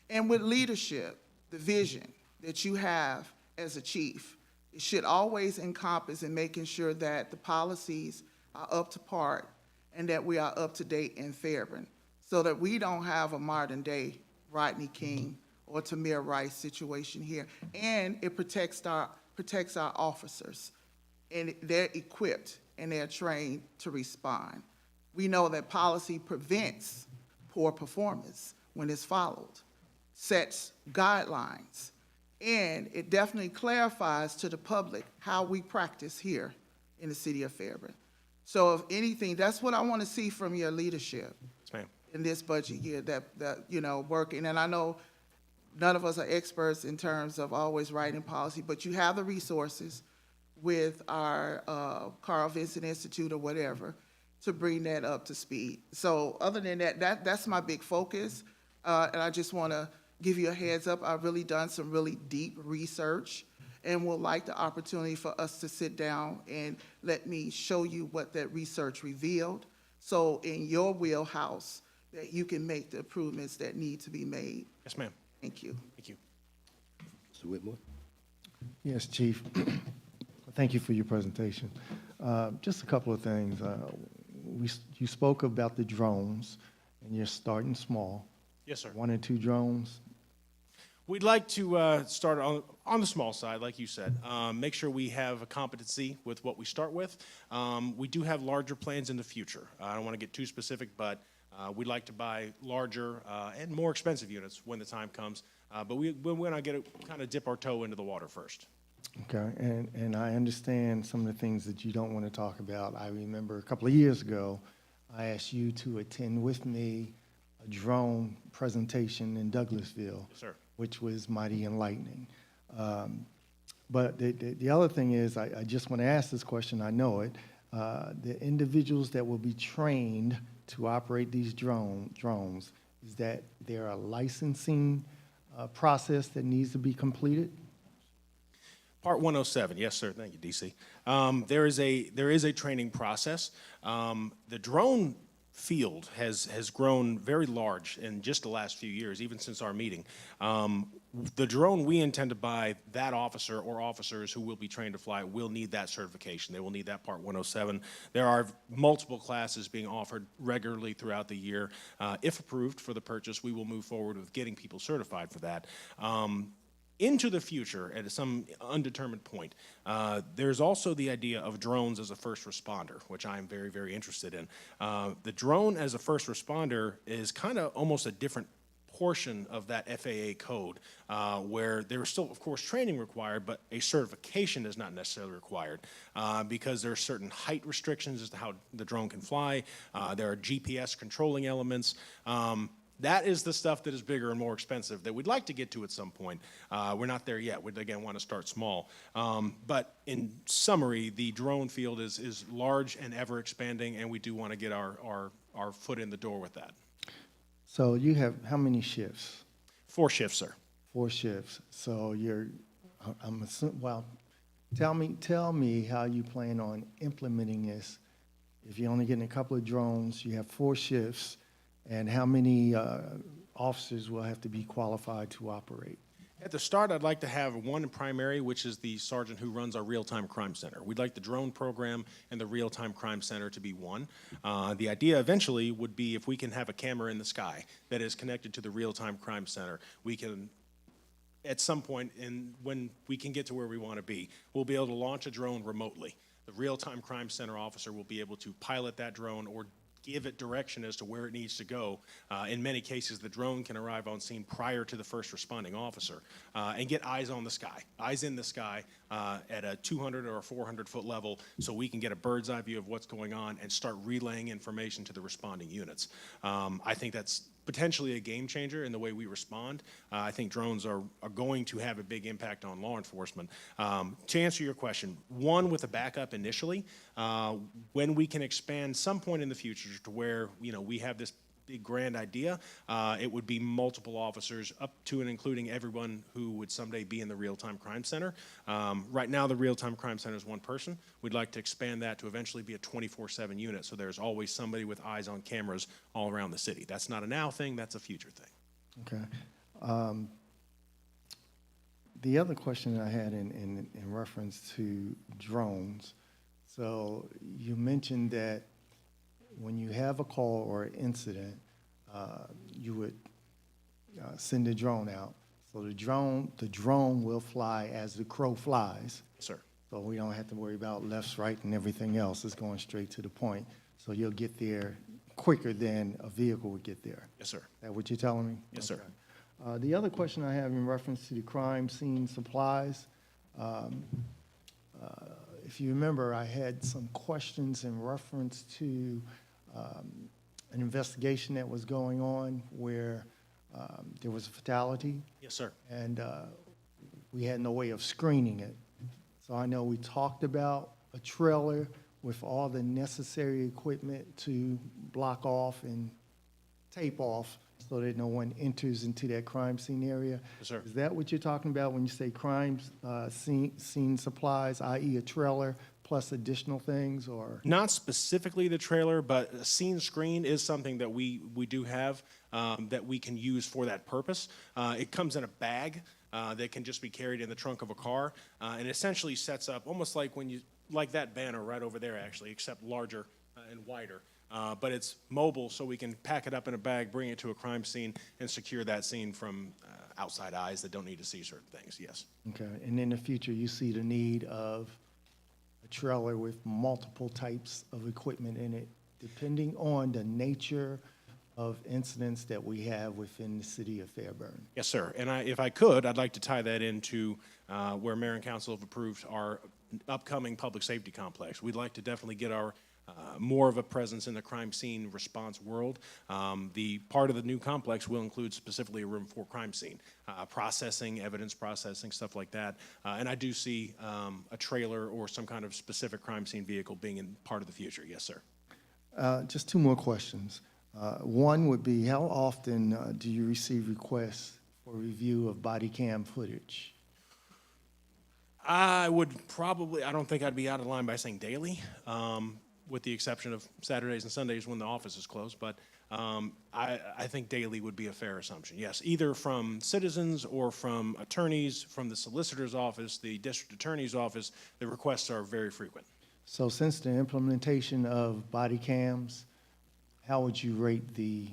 And with leadership, the vision that you have as a chief, it should always encompass in making sure that the policies are up to par and that we are up to date in Fairburn so that we don't have a modern day Rodney King or Tamir Rice situation here. And it protects our officers and they're equipped and they're trained to respond. We know that policy prevents poor performance when it's followed, sets guidelines, and it definitely clarifies to the public how we practice here in the city of Fairburn. So if anything, that's what I want to see from your leadership Yes, ma'am. in this budget year, that working. And I know none of us are experts in terms of always writing policy, but you have the resources with our Carl Vinson Institute or whatever to bring that up to speed. So other than that, that's my big focus. And I just want to give you a heads up. I've really done some really deep research and would like the opportunity for us to sit down and let me show you what that research revealed. So in your wheelhouse, that you can make the improvements that need to be made. Yes, ma'am. Thank you. Thank you. Mr. Whitmore? Yes, Chief. Thank you for your presentation. Just a couple of things. You spoke about the drones, and you're starting small. Yes, sir. 1 or 2 drones. We'd like to start on the small side, like you said. Make sure we have a competency with what we start with. We do have larger plans in the future. I don't want to get too specific, but we'd like to buy larger and more expensive units when the time comes. But we want to kind of dip our toe into the water first. Okay, and I understand some of the things that you don't want to talk about. I remember a couple of years ago, I asked you to attend with me a drone presentation in Douglasville, Yes, sir. which was mighty enlightening. But the other thing is, I just want to ask this question, I know it. The individuals that will be trained to operate these drones, is that there a licensing process that needs to be completed? Part 107, yes, sir. Thank you, DC. There is a training process. The drone field has grown very large in just the last few years, even since our meeting. The drone we intend to buy, that officer or officers who will be trained to fly will need that certification. They will need that Part 107. There are multiple classes being offered regularly throughout the year. If approved for the purchase, we will move forward with getting people certified for that. Into the future, at some undetermined point, there's also the idea of drones as a first responder, which I am very, very interested in. The drone as a first responder is kind of almost a different portion of that FAA code, where there is still, of course, training required, but a certification is not necessarily required, because there are certain height restrictions as to how the drone can fly. There are GPS controlling elements. That is the stuff that is bigger and more expensive that we'd like to get to at some point. We're not there yet. We'd, again, want to start small. But in summary, the drone field is large and ever expanding, and we do want to get our foot in the door with that. So you have how many shifts? 4 shifts, sir. 4 shifts. So I'm assuming, well, tell me how you plan on implementing this. If you're only getting a couple of drones, you have 4 shifts, and how many officers will have to be qualified to operate? At the start, I'd like to have one primary, which is the sergeant who runs our real-time crime center. We'd like the drone program and the real-time crime center to be one. The idea eventually would be if we can have a camera in the sky that is connected to the real-time crime center, we can, at some point, when we can get to where we want to be, we'll be able to launch a drone remotely. The real-time crime center officer will be able to pilot that drone or give it direction as to where it needs to go. In many cases, the drone can arrive on scene prior to the first responding officer and get eyes on the sky, eyes in the sky at a 200 or a 400-foot level, so we can get a bird's eye view of what's going on and start relaying information to the responding units. I think that's potentially a game changer in the way we respond. I think drones are going to have a big impact on law enforcement. To answer your question, one with a backup initially, when we can expand some point in the future to where we have this big grand idea, it would be multiple officers up to and including everyone who would someday be in the real-time crime center. Right now, the real-time crime center is one person. We'd like to expand that to eventually be a 24/7 unit, so there's always somebody with eyes on cameras all around the city. That's not a now thing, that's a future thing. Okay. The other question I had in reference to drones, so you mentioned that when you have a call or an incident, you would send a drone out. So the drone will fly as the crow flies. Sir. So we don't have to worry about lefts, right, and everything else. It's going straight to the point. So you'll get there quicker than a vehicle would get there. Yes, sir. Is that what you're telling me? Yes, sir. Okay. The other question I have in reference to the crime scene supplies, if you remember, I had some questions in reference to an investigation that was going on where there was a fatality, Yes, sir. and we had no way of screening it. So I know we talked about a trailer with all the necessary equipment to block off and tape off so that no one enters into that crime scene area. Yes, sir. Is that what you're talking about when you say crime scene supplies, i.e. a trailer plus additional things, or? Not specifically the trailer, but a scene screen is something that we do have that we can use for that purpose. It comes in a bag that can just be carried in the trunk of a car, and essentially sets up almost like like that banner right over there, actually, except larger and wider. But it's mobile, so we can pack it up in a bag, bring it to a crime scene, and secure that scene from outside eyes that don't need to see certain things, yes. Okay, and in the future, you see the need of a trailer with multiple types of equipment in it, depending on the nature of incidents that we have within the city of Fairburn. Yes, sir. And if I could, I'd like to tie that into where Mayor and Council have approved our upcoming public safety complex. We'd like to definitely get our more of a presence in the crime scene response world. The part of the new complex will include specifically a room for crime scene, processing, evidence processing, stuff like that. And I do see a trailer or some kind of specific crime scene vehicle being in part of the future. Yes, sir. Just two more questions. One would be, how often do you receive requests for review of body cam footage? I don't think I'd be out of line by saying daily, with the exception of Saturdays and Sundays when the office is closed. But I think daily would be a fair assumption. Yes, either from citizens or from attorneys, from the solicitor's office, the district attorney's office. The requests are very frequent. So since the implementation of body cams, how would you rate the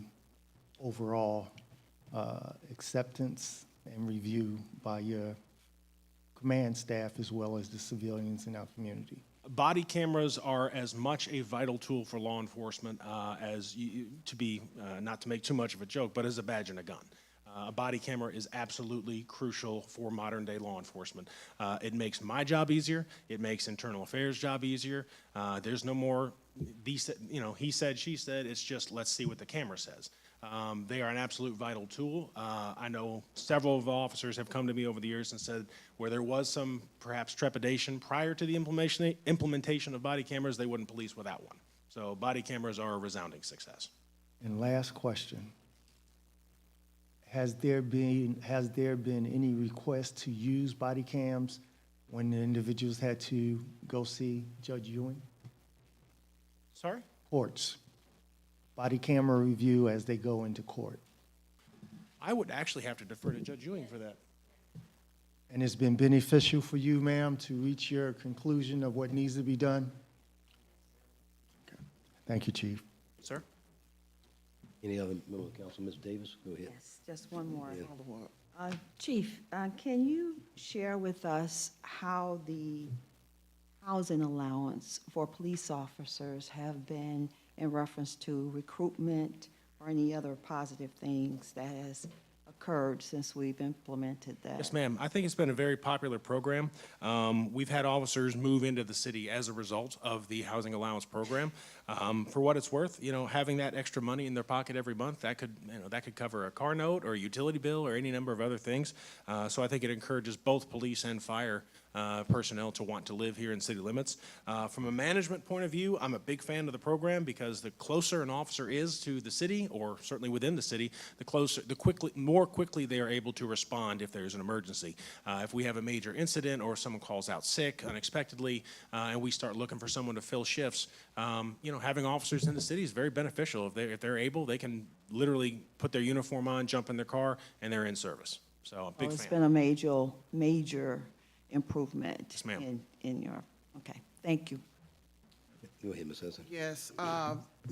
overall acceptance and review by your command staff as well as the civilians in our community? Body cameras are as much a vital tool for law enforcement not to make too much of a joke, but as a badge and a gun. A body camera is absolutely crucial for modern day law enforcement. It makes my job easier. It makes internal affairs job easier. There's no more, he said, she said. It's just, let's see what the camera says. They are an absolute vital tool. I know several of the officers have come to me over the years and said where there was some perhaps trepidation prior to the implementation of body cameras, they wouldn't police without one. So body cameras are a resounding success. And last question. Has there been any request to use body cams when the individuals had to go see Judge Ewing? Sorry? Courts. Body camera review as they go into court. I would actually have to defer to Judge Ewing for that. And it's been beneficial for you, ma'am, to reach your conclusion of what needs to be done? Okay. Thank you, Chief. Sir? Any other member of the council? Ms. Davis, go ahead. Yes, just one more. Yeah. Chief, can you share with us how the housing allowance for police officers have been in reference to recruitment or any other positive things that has occurred since we've implemented that? Yes, ma'am. I think it's been a very popular program. We've had officers move into the city as a result of the housing allowance program. For what it's worth, having that extra money in their pocket every month, that could cover a car note or a utility bill or any number of other things. So I think it encourages both police and fire personnel to want to live here in city limits. From a management point of view, I'm a big fan of the program because the closer an officer is to the city, or certainly within the city, more quickly they are able to respond if there's an emergency. If we have a major incident or someone calls out sick unexpectedly, and we start looking for someone to fill shifts, having officers in the city is very beneficial. If they're able, they can literally put their uniform on, jump in their car, and they're in service. So a big fan. It's been a major improvement. Yes, ma'am. in your, okay, thank you. Go ahead, Ms. Hudson. Yes,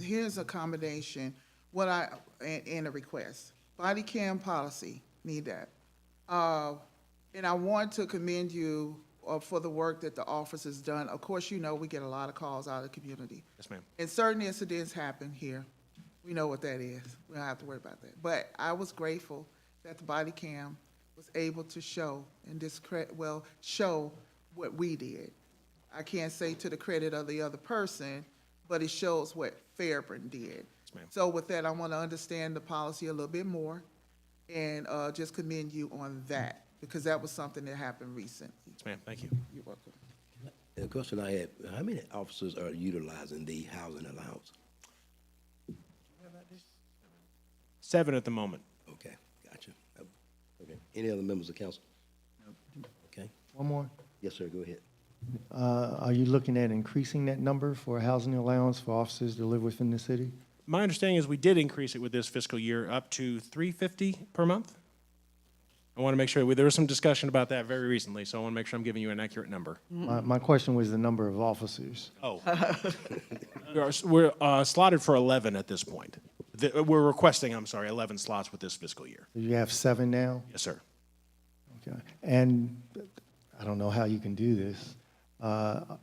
here's a combination, and a request. Body cam policy, need that. And I want to commend you for the work that the office has done. Of course, you know, we get a lot of calls out of the community. Yes, ma'am. And certain incidents happen here. We know what that is. We don't have to worry about that. But I was grateful that the body cam was able to show and show what we did. I can't say to the credit of the other person, but it shows what Fairburn did. ma'am. So with that, I want to understand the policy a little bit more and just commend you on that, because that was something that happened recently. Yes, ma'am. Thank you. You're welcome. And the question I had, how many officers are utilizing the housing allowance? 7 at the moment. Okay, gotcha. Okay, any other members of council? Okay, One more. yes, sir, go ahead. Are you looking at increasing that number for housing allowance for officers to live within the city? My understanding is we did increase it with this fiscal year up to $350 per month. I want to make sure, there was some discussion about that very recently, so I want to make sure I'm giving you an accurate number. My question was the number of officers. Oh. We're slotted for 11 at this point. We're requesting, 11 slots with this fiscal year. You have 7 now? Yes, sir. Okay. And I don't know how you can do this. Are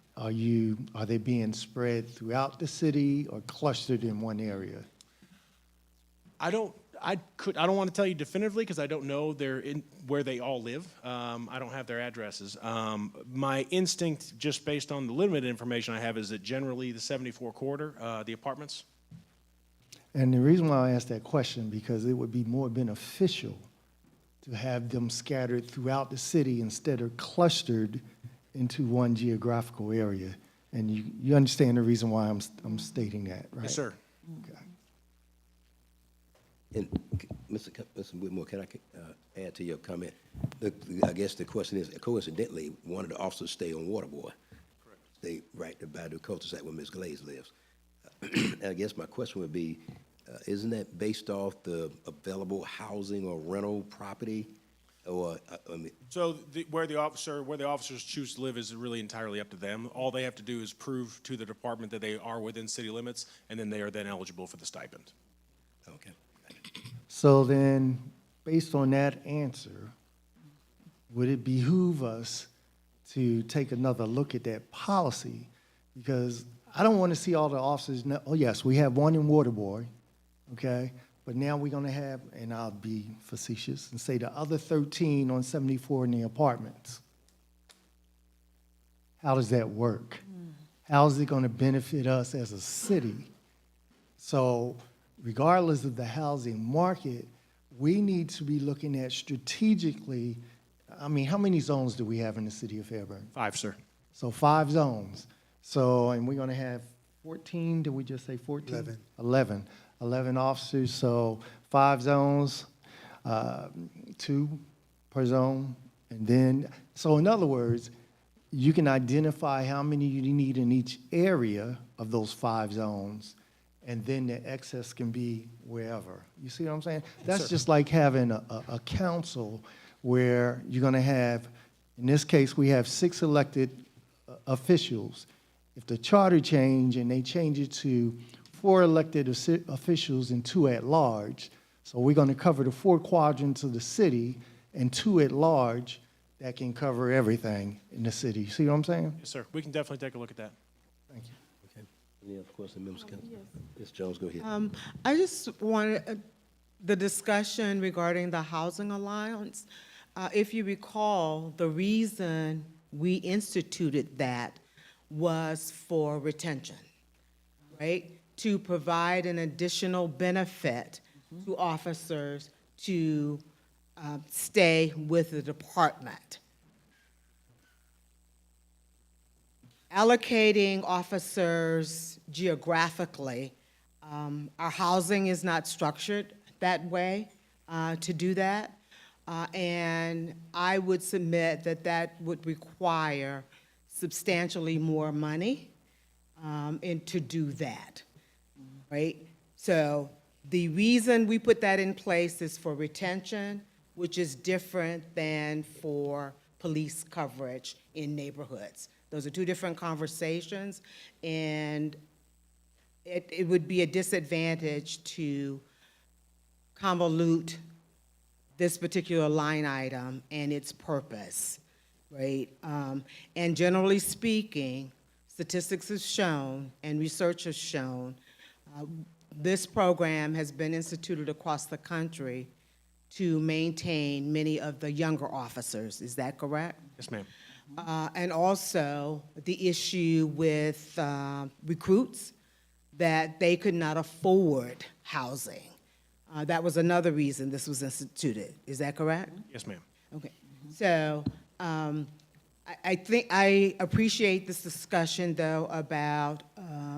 they being spread throughout the city or clustered in one area? I don't want to tell you definitively because I don't know where they all live. I don't have their addresses. My instinct, just based on the limited information I have, is that generally the 74 corridor, the apartments. And the reason why I asked that question, because it would be more beneficial to have them scattered throughout the city instead of clustered into one geographical area. And you understand the reason why I'm stating that, right? Yes, sir. Okay. And Mr. Whitmore, can I add to your comment? I guess the question is, coincidentally, one of the officers stay on Waterboy. Correct. Stay right by the cul-de-sac where Ms. Glaze lives. And I guess my question would be, isn't that based off the available housing or rental property? Or, So where the officers choose to live is really entirely up to them. All they have to do is prove to the department that they are within city limits, and then they are then eligible for the stipend. okay. So then, based on that answer, would it behoove us to take another look at that policy? Because I don't want to see all the officers know, oh yes, we have one in Waterboy, okay? But now we're going to have, and I'll be facetious and say the other 13 on 74 in the apartments. How does that work? How is it going to benefit us as a city? So regardless of the housing market, we need to be looking at strategically, how many zones do we have in the city of Fairburn? 5, sir. So 5 zones. So, and we're going to have 14, did we just say 14? 11 officers, so 5 zones, 2 per zone. And then, so in other words, you can identify how many you need in each area of those 5 zones, and then the excess can be wherever. You see what I'm saying? That's just like having a council where you're going to have, in this case, we have 6 elected officials. If the charter change and they change it to 4 elected officials and 2 at large, so we're going to cover the 4 quadrants of the city and 2 at large that can cover everything in the city. See what I'm saying? Yes, sir. We can definitely take a look at that. Thank you. Okay. Any other questions, members of council? Ms. Jones, go ahead. I just wanted the discussion regarding the housing allowance. If you recall, the reason we instituted that was for retention, right? To provide an additional benefit to officers to stay with the department. Allocating officers geographically, our housing is not structured that way to do that. And I would submit that that would require substantially more money and to do that, right? So the reason we put that in place is for retention, which is different than for police coverage in neighborhoods. Those are 2 different conversations, and it would be a disadvantage to convolute this particular line item and its purpose. Great. And generally speaking, statistics have shown and research has shown this program has been instituted across the country to maintain many of the younger officers. Is that correct? Yes, ma'am. And also the issue with recruits, that they could not afford housing. That was another reason this was instituted. Is that correct? Yes, ma'am. Okay. So I think I appreciate this discussion, though, about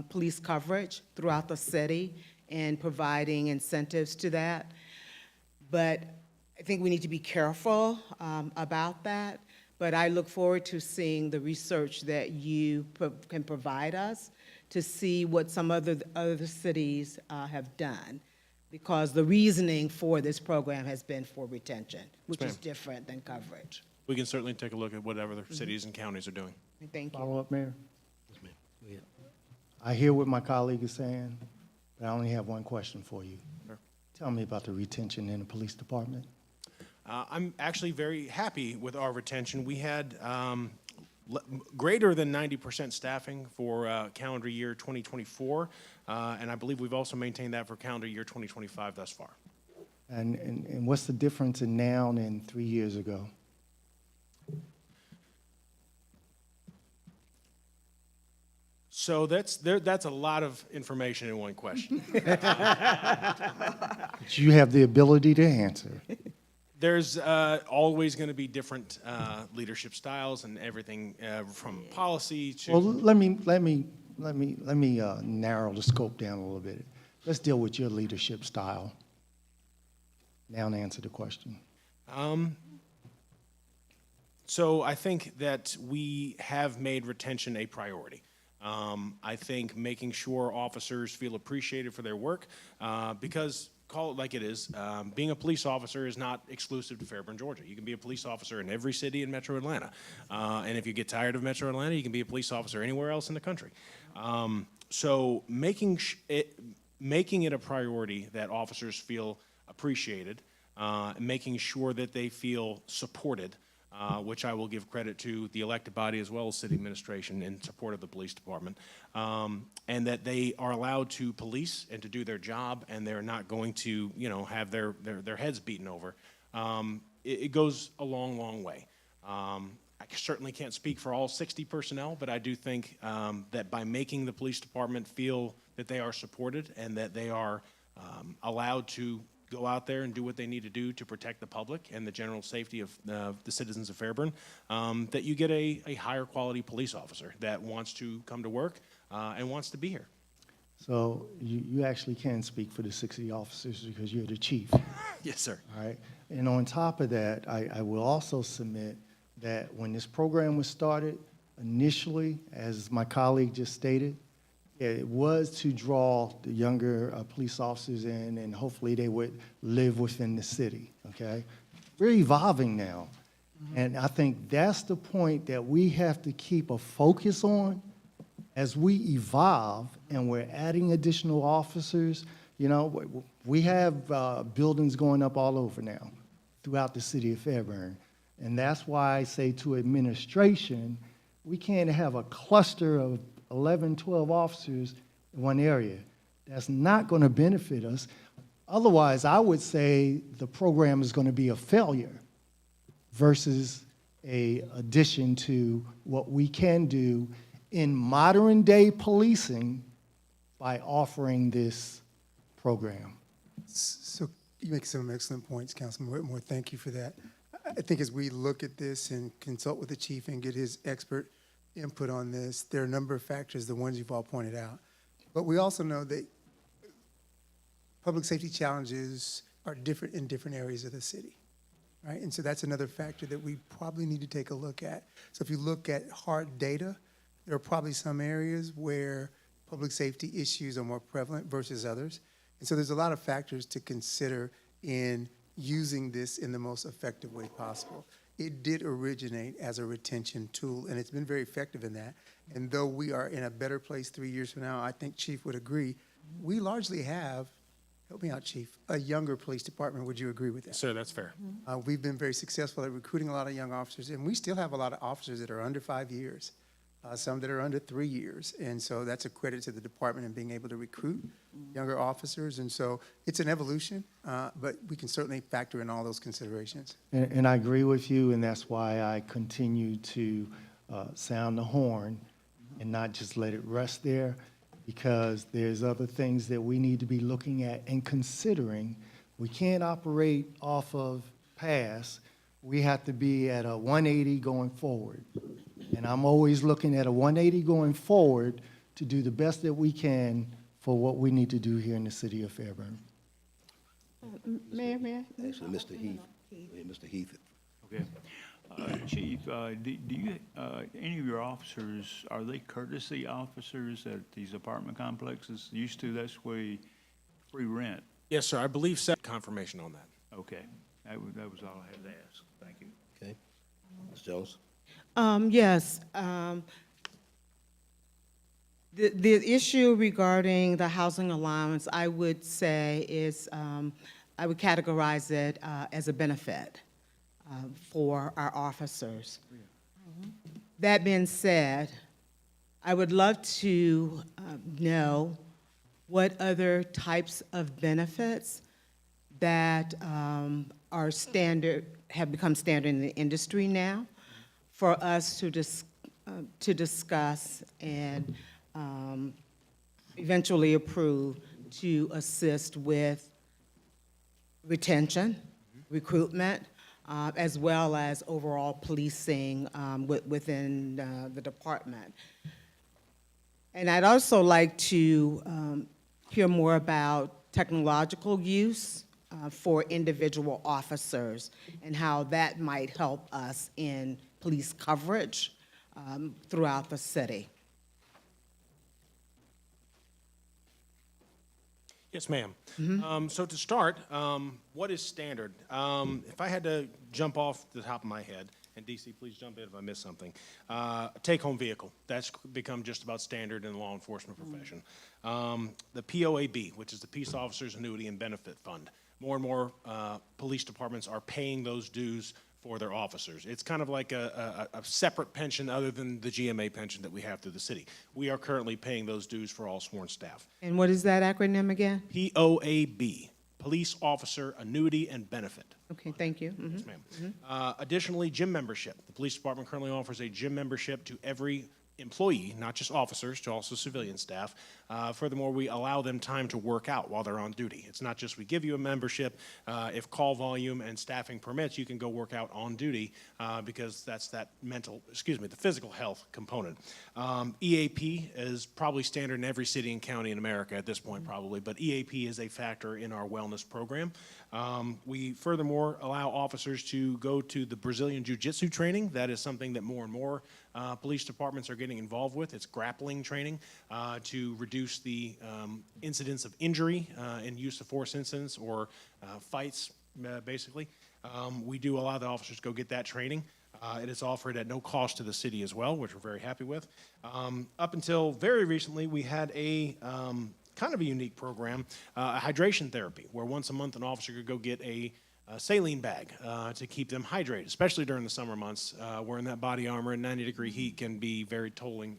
police coverage throughout the city and providing incentives to that. But I think we need to be careful about that. But I look forward to seeing the research that you can provide us to see what some other cities have done, because the reasoning for this program has been for retention, which is ma'am. different than coverage. We can certainly take a look at whatever the cities and counties are doing. Thank you. Follow up, Mayor? Yes, ma'am. Go ahead. I hear what my colleague is saying, but I only have one question for you. Sure. Tell me about the retention in the police department. I'm actually very happy with our retention. We had greater than 90% staffing for calendar year 2024, and I believe we've also maintained that for calendar year 2025 thus far. And what's the difference in now and 3 years ago? So that's a lot of information in one question. But you have the ability to answer. There's always going to be different leadership styles and everything from policy to. Well, let me narrow the scope down a little bit. Let's deal with your leadership style. Now to answer the question. So I think that we have made retention a priority. I think making sure officers feel appreciated for their work, because call it like it is, being a police officer is not exclusive to Fairburn, Georgia. You can be a police officer in every city in Metro Atlanta. And if you get tired of Metro Atlanta, you can be a police officer anywhere else in the country. So making it a priority that officers feel appreciated, making sure that they feel supported, which I will give credit to the elected body as well as city administration in support of the police department, and that they are allowed to police and to do their job, and they're not going to, have their heads beaten over. It goes a long, long way. I certainly can't speak for all 60 personnel, but I do think that by making the police department feel that they are supported and that they are allowed to go out there and do what they need to do to protect the public and the general safety of the citizens of Fairburn, that you get a higher quality police officer that wants to come to work and wants to be here. So you actually can speak for the 60 officers because you're the chief. Yes, sir. All right. And on top of that, I will also submit that when this program was started, initially, as my colleague just stated, it was to draw the younger police officers in, and hopefully they would live within the city, okay? We're evolving now, and I think that's the point that we have to keep a focus on as we evolve and we're adding additional officers. We have buildings going up all over now throughout the city of Fairburn, and that's why I say to administration, we can't have a cluster of 11, 12 officers in one area. That's not going to benefit us. Otherwise, I would say the program is going to be a failure versus a addition to what we can do in modern day policing by offering this program. So you make some excellent points, Councilman Whitmore. Thank you for that. I think as we look at this and consult with the chief and get his expert input on this, there are a number of factors, the ones you've all pointed out. But we also know that public safety challenges are different in different areas of the city, right? And so that's another factor that we probably need to take a look at. So if you look at hard data, there are probably some areas where public safety issues are more prevalent versus others. And so there's a lot of factors to consider in using this in the most effective way possible. It did originate as a retention tool, and it's been very effective in that. And though we are in a better place 3 years from now, I think Chief would agree, we largely have help me out, Chief, a younger police department. Would you agree with that? Sir, that's fair. We've been very successful at recruiting a lot of young officers, and we still have a lot of officers that are under 5 years, some that are under 3 years. And so that's a credit to the department in being able to recruit younger officers. And so it's an evolution, but we can certainly factor in all those considerations. And I agree with you, and that's why I continue to sound the horn and not just let it rest there, because there's other things that we need to be looking at and considering. We can't operate off of past. We have to be at a 180 going forward. And I'm always looking at a 180 going forward to do the best that we can for what we need to do here in the city of Fairburn. Mayor, Actually, Mr. Heath, Mr. Heath. Okay. Chief, do you, any of your officers, are they courtesy officers at these apartment complexes? Used to, that's way free rent. Yes, sir, I believe set confirmation on that. Okay, that was all I had to ask. Thank you. Okay. Ms. Jones? Yes. The issue regarding the housing allowance, I would say is, I would categorize it as a benefit for our officers. That being said, I would love to know what other types of benefits that are standard, have become standard in the industry now, for us to discuss and eventually approve to assist with retention, recruitment, as well as overall policing within the department. And I'd also like to hear more about technological use for individual officers and how that might help us in police coverage throughout the city. Yes, ma'am. So to start, what is standard? If I had to jump off the top of my head, and DC, please jump in if I miss something, take-home vehicle. That's become just about standard in the law enforcement profession. The POAB, which is the Peace Officers Annuity and Benefit Fund. More and more police departments are paying those dues for their officers. It's kind of like a separate pension other than the GMA pension that we have through the city. We are currently paying those dues for all sworn staff. And what is that acronym again? POAB, Police Officer Annuity and Benefit. Okay, thank you. Yes, ma'am. Additionally, gym membership. The police department currently offers a gym membership to every employee, not just officers, to also civilian staff. Furthermore, we allow them time to work out while they're on duty. It's not just we give you a membership. If call volume and staffing permits, you can go work out on duty because that's that the physical health component. EAP is probably standard in every city and county in America at this point probably, but EAP is a factor in our wellness program. We furthermore allow officers to go to the Brazilian Jiu-Jitsu training. That is something that more and more police departments are getting involved with. It's grappling training to reduce the incidence of injury and use of force incidents or fights, basically. We do allow the officers to go get that training. It is offered at no cost to the city as well, which we're very happy with. Up until very recently, we had a kind of a unique program, hydration therapy, where once a month an officer could go get a saline bag to keep them hydrated, especially during the summer months. Wearing that body armor in 90-degree heat can be very tolling,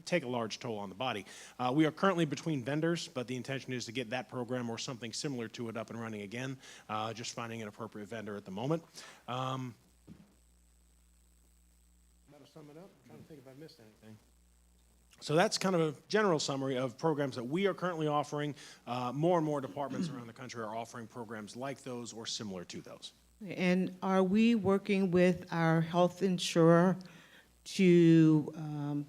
take a large toll on the body. We are currently between vendors, but the intention is to get that program or something similar to it up and running again, just finding an appropriate vendor at the moment. That'll sum it up. I'm trying to think if I missed anything. So that's kind of a general summary of programs that we are currently offering. More and more departments around the country are offering programs like those or similar to those. And are we working with our health insurer to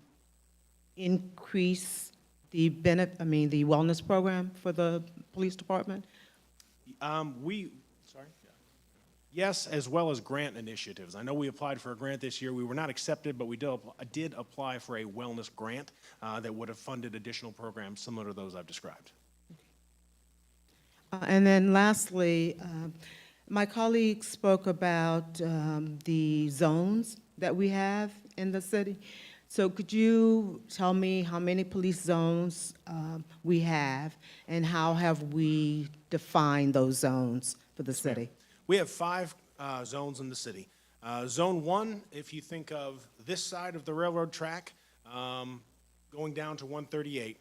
increase the the wellness program for the police department? Yes, as well as grant initiatives. I know we applied for a grant this year. We were not accepted, but we did apply for a wellness grant that would have funded additional programs similar to those I've described. And then lastly, my colleague spoke about the zones that we have in the city. So could you tell me how many police zones we have, and how have we defined those zones for the city? We have 5 zones in the city. Zone 1, if you think of this side of the railroad track, going down to 138,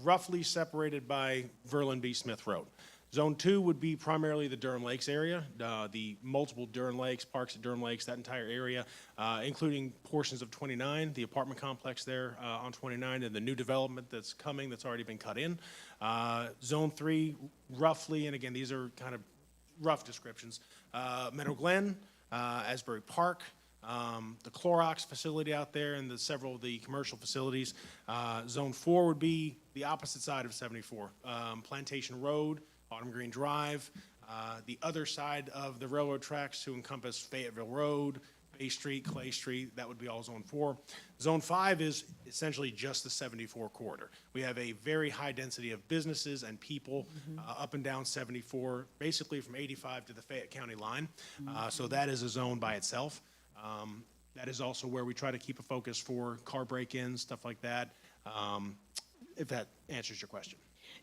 roughly separated by Verlin B. Smith Road. Zone 2 would be primarily the Durham Lakes area, the multiple Durham Lakes, parks at Durham Lakes, that entire area, including portions of 29, the apartment complex there on 29, and the new development that's coming that's already been cut in. Zone 3, roughly, and again, these are kind of rough descriptions, Meadow Glen, Asbury Park, the Clorox facility out there, and several of the commercial facilities. Zone 4 would be the opposite side of 74, Plantation Road, Autumn Green Drive, the other side of the railroad tracks to encompass Fayetteville Road, Bay Street, Clay Street, that would be all Zone 4. Zone 5 is essentially just the 74 corridor. We have a very high density of businesses and people up and down 74, basically from 85 to the Fayette County line. So that is a zone by itself. That is also where we try to keep a focus for car break-ins, stuff like that, if that answers your question.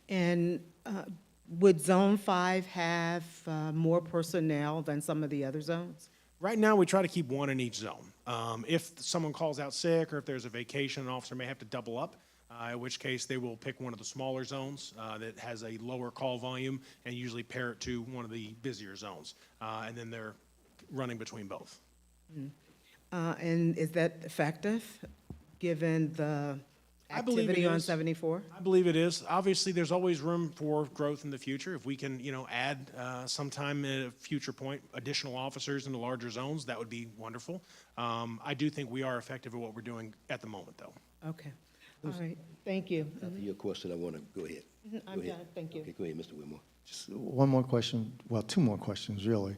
And would Zone 5 have more personnel than some of the other zones? Right now, we try to keep 1 in each zone. If someone calls out sick or if there's a vacation, an officer may have to double up, in which case they will pick one of the smaller zones that has a lower call volume and usually pair it to one of the busier zones. And then they're running between both. And is that effective, given the I believe it activity on is. 74? I believe it is. Obviously, there's always room for growth in the future. If we can, add sometime at a future point additional officers in the larger zones, that would be wonderful. I do think we are effective at what we're doing at the moment, though. Okay, all right, thank you. After your question, I want to go ahead. I'm Go ahead. done, thank you. Okay, go ahead, Mr. Whitmore. Just one more question, well, 2 more questions, really.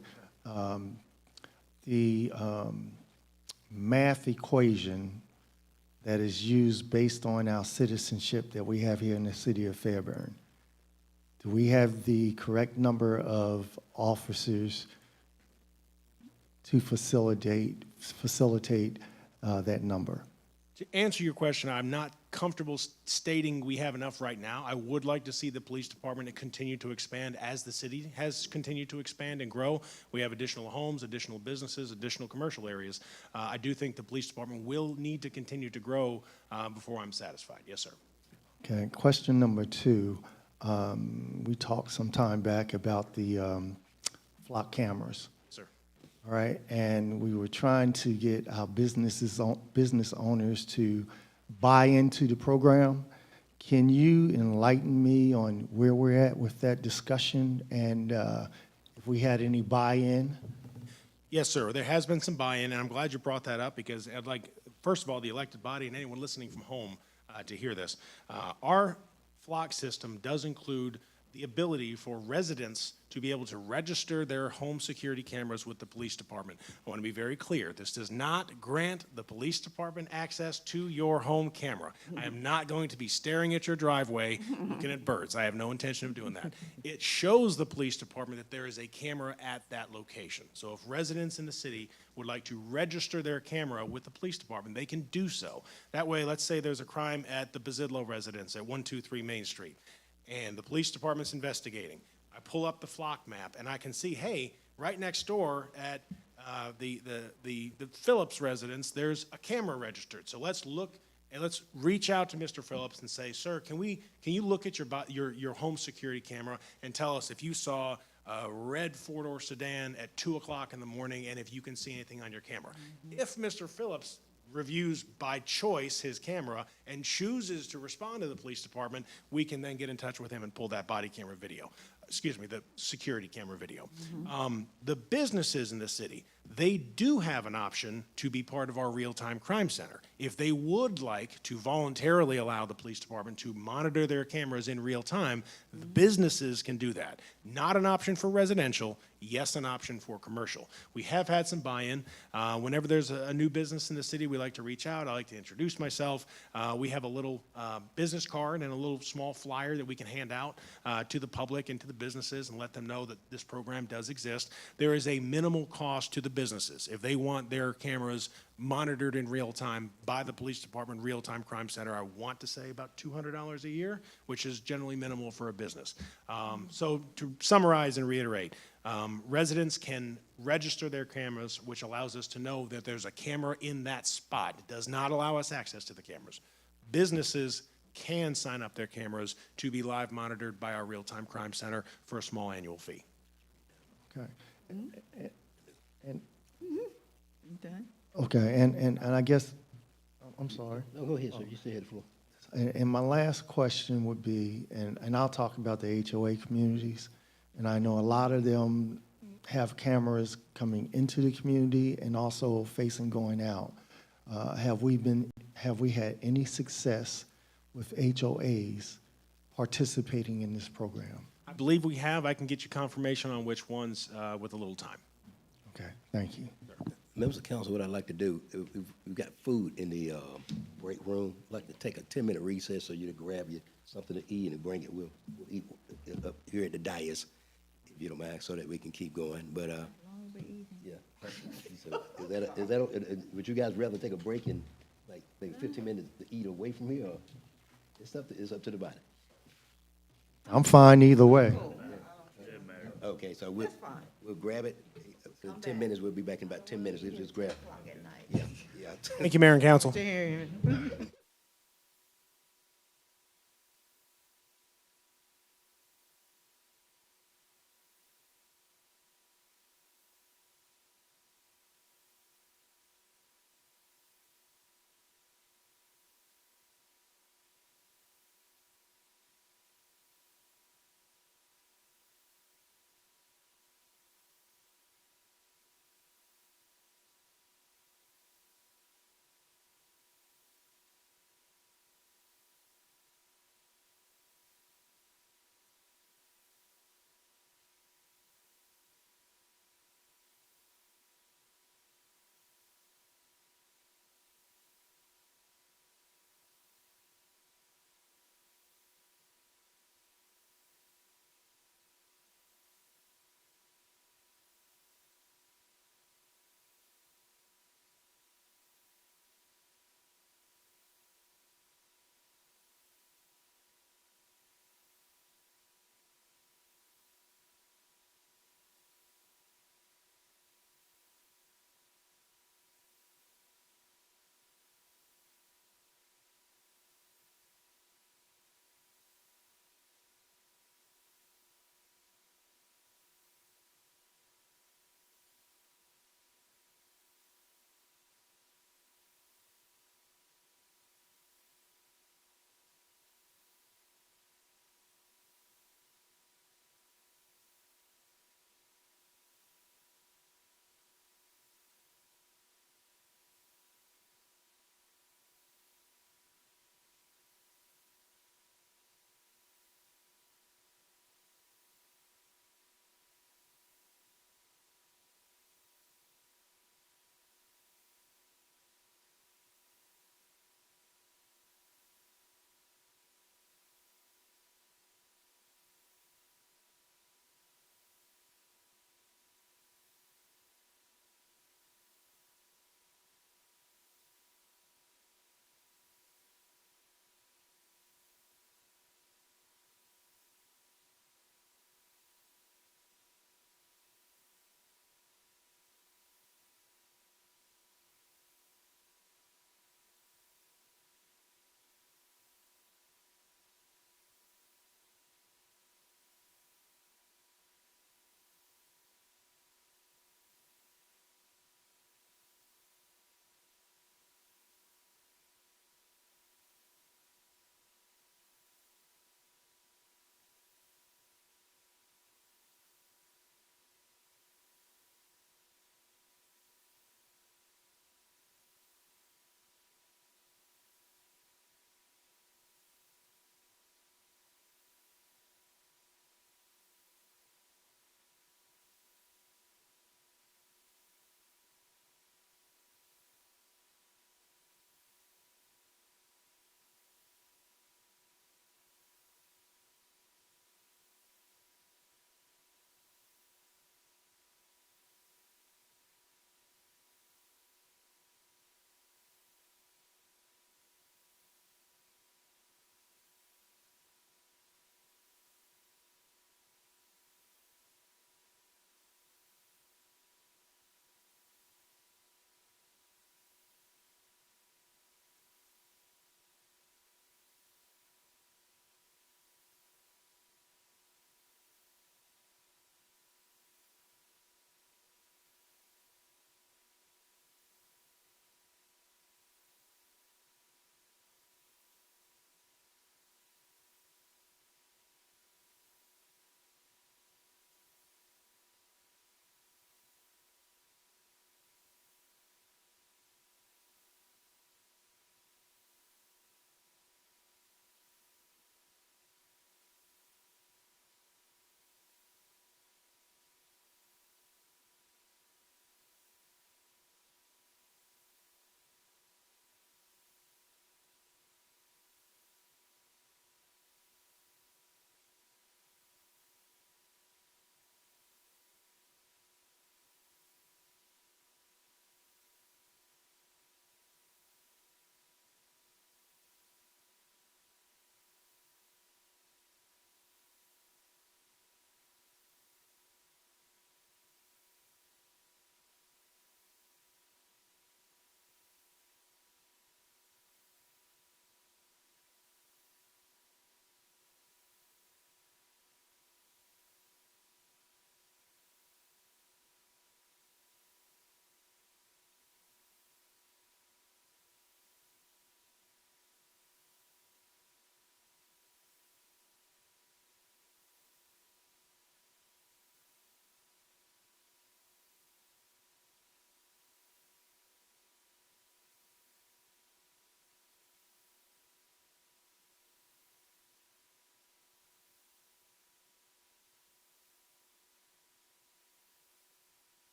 The math equation that is used based on our citizenship that we have here in the city of Fairburn, do we have the correct number of officers to facilitate that number? To answer your question, I'm not comfortable stating we have enough right now. I would like to see the police department continue to expand as the city has continued to expand and grow. We have additional homes, additional businesses, additional commercial areas. I do think the police department will need to continue to grow before I'm satisfied. Yes, sir. Okay, question number 2. We talked some time back about the flock cameras. Sir. All right, and we were trying to get our business owners to buy into the program. Can you enlighten me on where we're at with that discussion and if we had any buy-in? Yes, sir. There has been some buy-in, and I'm glad you brought that up because I'd like, first of all, the elected body and anyone listening from home to hear this. Our flock system does include the ability for residents to be able to register their home security cameras with the police department. I want to be very clear. This does not grant the police department access to your home camera. I am not going to be staring at your driveway looking at birds. I have no intention of doing that. It shows the police department that there is a camera at that location. So if residents in the city would like to register their camera with the police department, they can do so. That way, let's say there's a crime at the Bazidlo residence at 123 Main Street, and the police department's investigating. I pull up the flock map, and I can see, hey, right next door at the Phillips residence, there's a camera registered. So let's look and let's reach out to Mr. Phillips and say, sir, can you look at your home security camera and tell us if you saw a red four-door sedan at 2 o'clock in the morning and if you can see anything on your camera. If Mr. Phillips reviews by choice his camera and chooses to respond to the police department, we can then get in touch with him and pull that body camera video, the security camera video. The businesses in the city, they do have an option to be part of our real-time crime center. If they would like to voluntarily allow the police department to monitor their cameras in real time, the businesses can do that. Not an option for residential. yes, an option for commercial. We have had some buy-in. Whenever there's a new business in the city, we like to reach out. I like to introduce myself. We have a little business card and a little small flyer that we can hand out to the public and to the businesses and let them know that this program does exist. There is a minimal cost to the businesses. If they want their cameras monitored in real time by the police department, real-time crime center, I want to say about $200 a year, which is generally minimal for a business. So to summarize and reiterate, residents can register their cameras, which allows us to know that there's a camera in that spot. It does not allow us access to the cameras. Businesses can sign up their cameras to be live monitored by our real-time crime center for a small annual fee. Okay. And, Done? okay, and I guess, I'm sorry. No, go ahead, sir. You stay at the floor. And my last question would be, and I'll talk about the HOA communities, and I know a lot of them have cameras coming into the community and also facing going out. Have we had any success with HOAs participating in this program? I believe we have. I can get you confirmation on which ones with a little time. Okay, thank you. Members of council, what I'd like to do, we've got food in the break room. I'd like to take a 10-minute recess so you to grab you something to eat and bring it. We'll eat up here at the dais, if you don't mind, so that we can keep going. But, yeah. So is that, would you guys rather take a break and like maybe 15 minutes to eat away from here, or it's up to the body? I'm fine either way. Okay, so we'll grab it. 10 minutes, we'll be back in about 10 minutes. Let's just grab. Yeah, yeah. Thank you, Mayor and Council.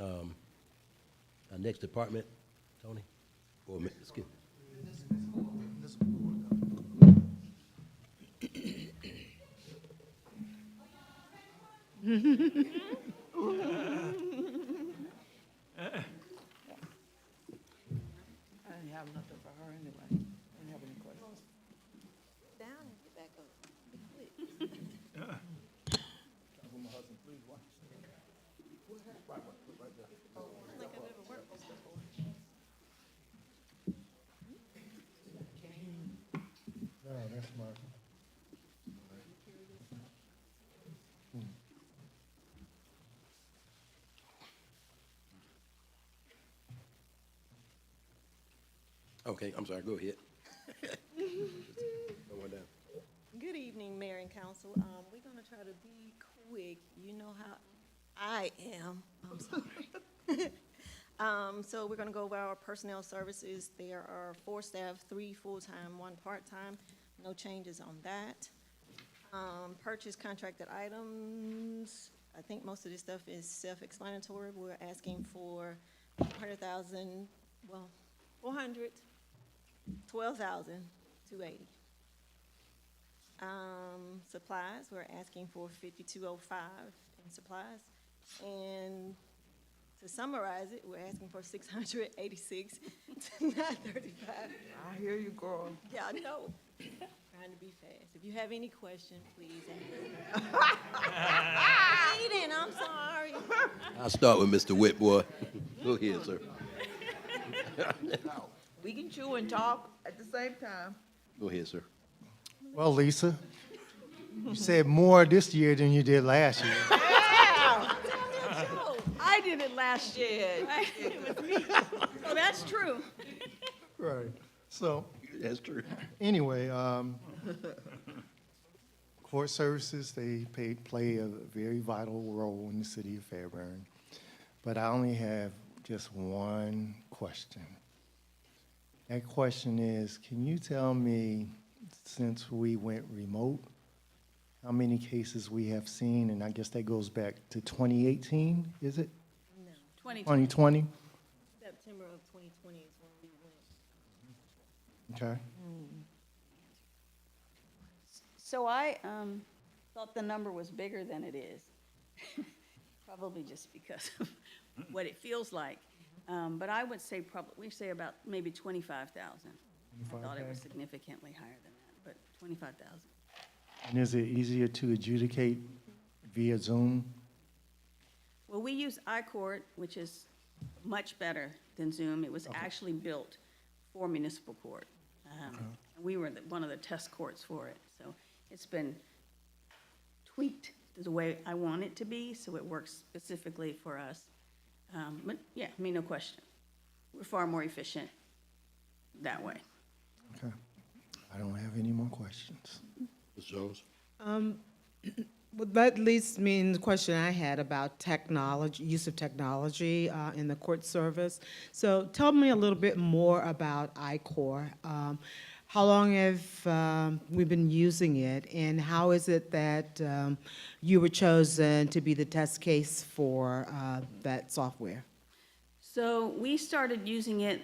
Our next department, Tony? Or, excuse. I didn't have nothing for her anyway. I didn't have any questions. Down and get back up. Be quick. No, that's my. Okay, I'm sorry, go ahead. Come on down. Good evening, Mayor and Council. We're gonna try to be quick. You know how I am. I'm sorry. So we're gonna go over our personnel services. There are 4 staff, 3 full-time, 1 part-time. No changes on that. Purchase contracted items. I think most of this stuff is self-explanatory. We're asking for 100,000, well, 412,280. Supplies, we're asking for 5,205 in supplies. And to summarize it, we're asking for 686 to 935. I hear you, girl. Yeah, I know. Trying to be fast. If you have any questions, please. Aiden, I'm sorry. I'll start with Mr. Whitmore. Go ahead, sir. We can chew and talk at the same time. Go ahead, sir. Well, Lisa, you said more this year than you did last year. I did it last year. It was me. So that's true. Right. So, That's true. anyway, court services, they play a very vital role in the city of Fairburn. But I only have just one question. That question is, can you tell me, since we went remote, how many cases we have seen? And I guess that goes back to 2018, is it? No. 2020? September of 2020 is when we went. Okay. So I thought the number was bigger than it is, probably just because of what it feels like. But I would say we say about maybe 25,000. I thought it was significantly higher than that, but 25,000. And is it easier to adjudicate via Zoom? Well, we use iCourt, which is much better than Zoom. It was actually built for municipal court. And we were one of the test courts for it. So it's been tweaked the way I want it to be, so it works specifically for us. But yeah, I mean, no question. We're far more efficient that way. Okay. I don't have any more questions. Ms. Jones? Well, that leads me in the question I had about technology, use of technology in the court service. So tell me a little bit more about iCore. How long have we been using it, and how is it that you were chosen to be the test case for that software? So we started using it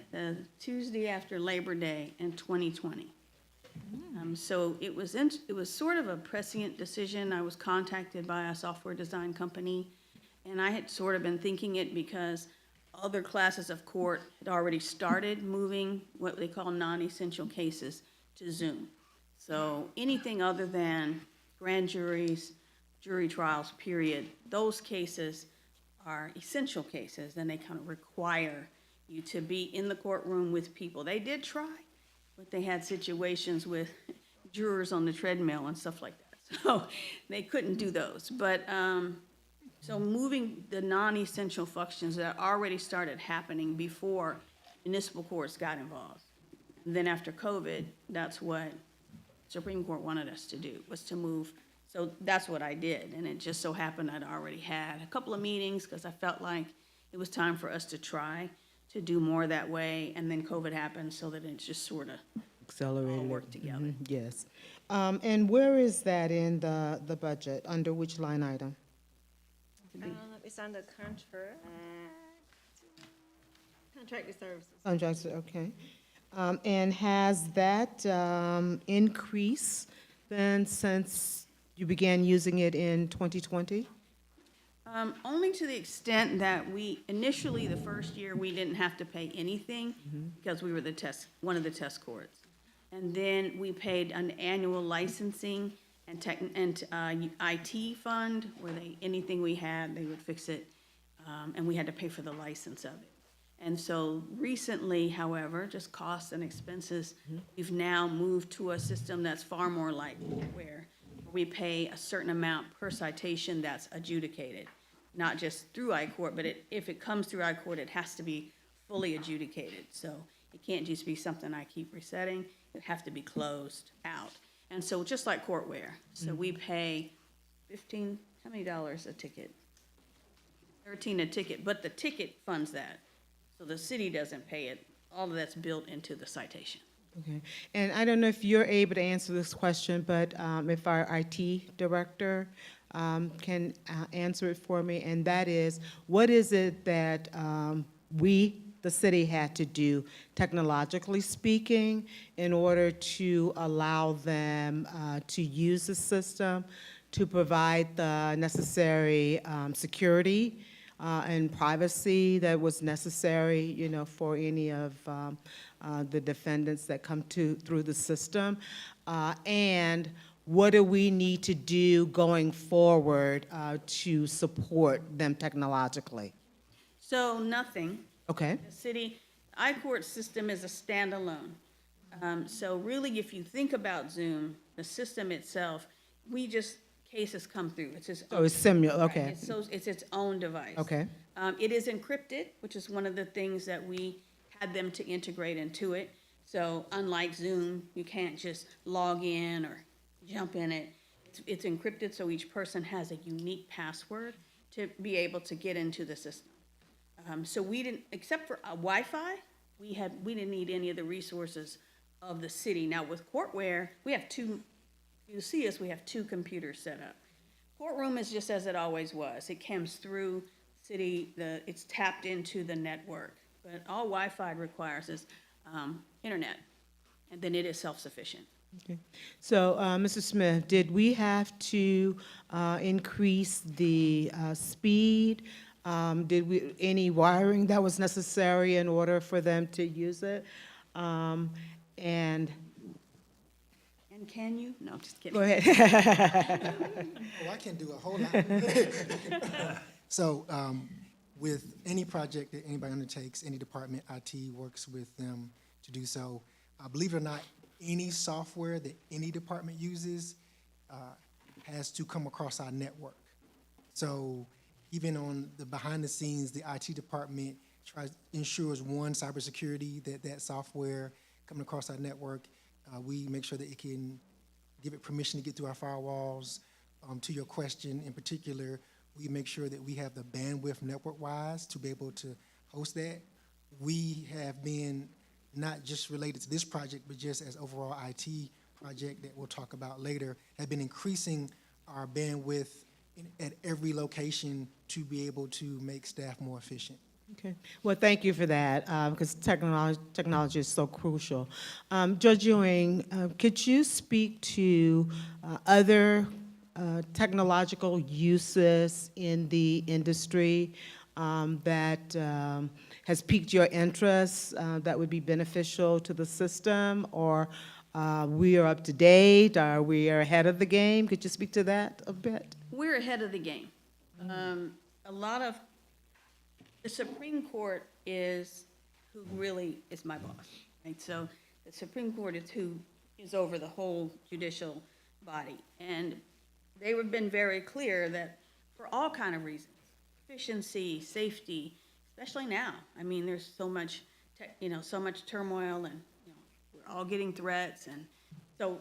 Tuesday after Labor Day in 2020. So it was sort of a prescient decision. I was contacted by a software design company, and I had sort of been thinking it because other classes of court had already started moving what they call non-essential cases to Zoom. So anything other than grand juries, jury trials, period, those cases are essential cases, and they kind of require you to be in the courtroom with people. They did try, but they had situations with jurors on the treadmill and stuff like that. So they couldn't do those. But so moving the non-essential functions that already started happening before municipal courts got involved. And then after COVID, that's what Supreme Court wanted us to do, was to move. So that's what I did. And it just so happened I'd already had a couple of meetings because I felt like it was time for us to try to do more that way. And then COVID happened, so that it just sort of Accelerated. all work together. Mhm, yes. And where is that in the budget? Under which line item? It's under contract. Contracted services. Contracted, okay. And has that increased then since you began using it in 2020? Only to the extent that initially, the first year, we didn't have to pay anything because we were one of the test courts. And then we paid an annual licensing and IT fund where anything we had, they would fix it, and we had to pay for the license of it. And so recently, however, just costs and expenses, we've now moved to a system that's far more like where we pay a certain amount per citation that's adjudicated, not just through I-Court, but if it comes through I-Court, it has to be fully adjudicated. So it can't just be something I keep resetting, it has to be closed out. And so just like courtware, so we pay how many dollars a ticket? 13 a ticket, but the ticket funds that. So the city doesn't pay it. All of that's built into the citation. Okay, and I don't know if you're able to answer this question, but if our IT director can answer it for me, and that is, what is it that the city had to do, technologically speaking, in order to allow them to use the system to provide the necessary security and privacy that was necessary, you know, for any of the defendants that come through the system? And what do we need to do going forward to support them technologically? So nothing. Okay. The city, I-Court system is a standalone. So really, if you think about Zoom, the system itself, cases come through. It's its own. Oh, it's similar, Right, okay. It's its own device. Okay. It is encrypted, which is one of the things that we had them to integrate into it. So unlike Zoom, you can't just log in or jump in it. It's encrypted, so each person has a unique password to be able to get into the system. So we didn't, except for Wi-Fi, we didn't need any of the resources of the city. Now with courtware, we have two. You see us, we have two computers set up. Courtroom is just as it always was. It comes through city, it's tapped into the network. But all Wi-Fi requires is internet, and then it is self-sufficient. Okay. So, Mr. Smith, did we have to increase the speed? Any wiring that was necessary in order for them to use it? And can you? No, just kidding. go ahead. Oh, I can do a whole lot. So with any project that anybody undertakes, any department, IT works with them to do so. Believe it or not, any software that any department uses has to come across our network. So even on the behind the scenes, the IT department ensures one, cybersecurity, that software coming across our network, we make sure that it can give it permission to get through our firewalls. To your question in particular, we make sure that we have the bandwidth network-wise to be able to host that. We have been, not just related to this project, but just as overall IT project that we'll talk about later, have been increasing our bandwidth at every location to be able to make staff more efficient. Okay. Well, thank you for that, because technology is so crucial. Judge Ewing, could you speak to other technological uses in the industry that has piqued your interest that would be beneficial to the system? Or we are up to date, or we are ahead of the game? Could you speak to that a bit? We're ahead of the game. A lot of the Supreme Court is who really is my boss, right? So the Supreme Court is who is over the whole judicial body. And they have been very clear that for all kind of reasons, efficiency, safety, especially now. I mean, there's so much, so much turmoil, and we're all getting threats. And so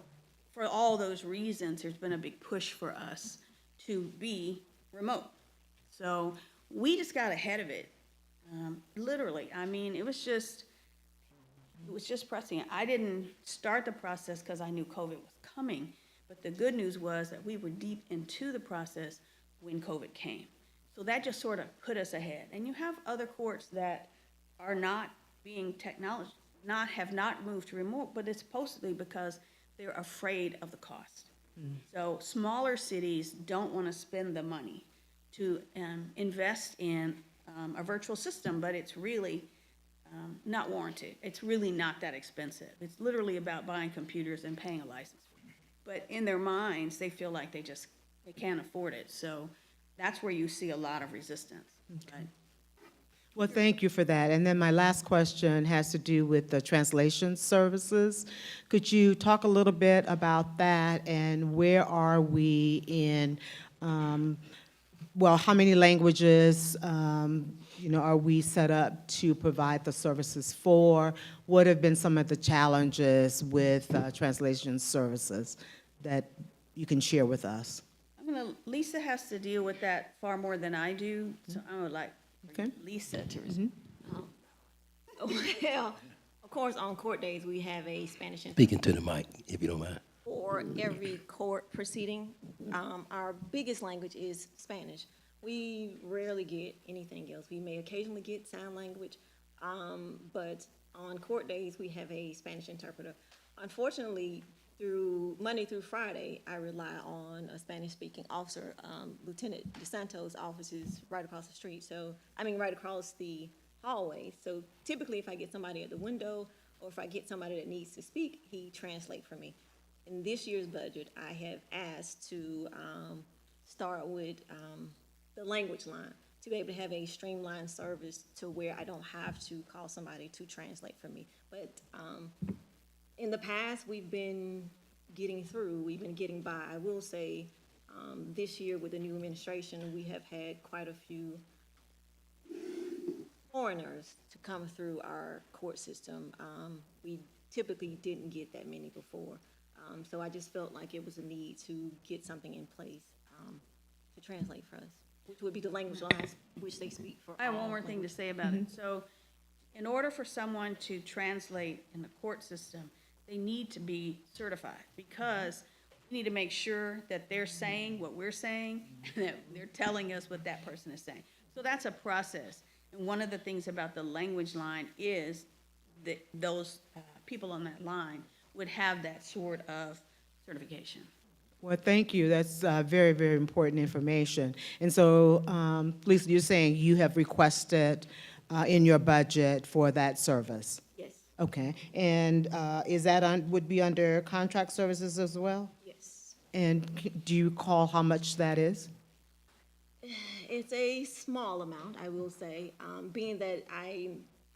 for all those reasons, there's been a big push for us to be remote. So we just got ahead of it. Literally, I mean, it was just pressing. I didn't start the process because I knew COVID was coming, but the good news was that we were deep into the process when COVID came. So that just sort of put us ahead. And you have other courts that are not being technology, have not moved to remote, but it's supposed to be because they're afraid of the cost. So smaller cities don't want to spend the money to invest in a virtual system, but it's really not warranted. It's really not that expensive. It's literally about buying computers and paying a license. But in their minds, they feel like they can't afford it. So that's where you see a lot of resistance. Right? Well, thank you for that. And then my last question has to do with the translation services. Could you talk a little bit about that and where are we in, well, how many languages, are we set up to provide the services for? What have been some of the challenges with translation services that you can share with us? Lisa has to deal with that far more than I do, so I would like Lisa to respond. Well, of course, on court days, we have a Spanish interpreter Speaking to the mic, if you don't mind. for every court proceeding. Our biggest language is Spanish. We rarely get anything else. We may occasionally get sign language, but on court days, we have a Spanish interpreter. Unfortunately, through Monday through Friday, I rely on a Spanish-speaking officer. Lieutenant DeSanto's office is right across the street, right across the hallway. So typically, if I get somebody at the window or if I get somebody that needs to speak, he translates for me. In this year's budget, I have asked to start with the language line to be able to have a streamlined service to where I don't have to call somebody to translate for me. But in the past, we've been getting through, we've been getting by. I will say, this year with the new administration, we have had quite a few foreigners to come through our court system. We typically didn't get that many before. So I just felt like it was a need to get something in place to translate for us, which would be the language lines which they speak for. I have one more thing to say about it. So in order for someone to translate in the court system, they need to be certified because we need to make sure that they're saying what we're saying and that they're telling us what that person is saying. So that's a process. And one of the things about the language line is that those people on that line would have that sort of certification. Well, thank you. That's very, very important information. And so, Lisa, you're saying you have requested in your budget for that service? Yes. Okay. And is that would be under contract services as well? Yes. And do you recall how much that is? It's a small amount, I will say. Being that I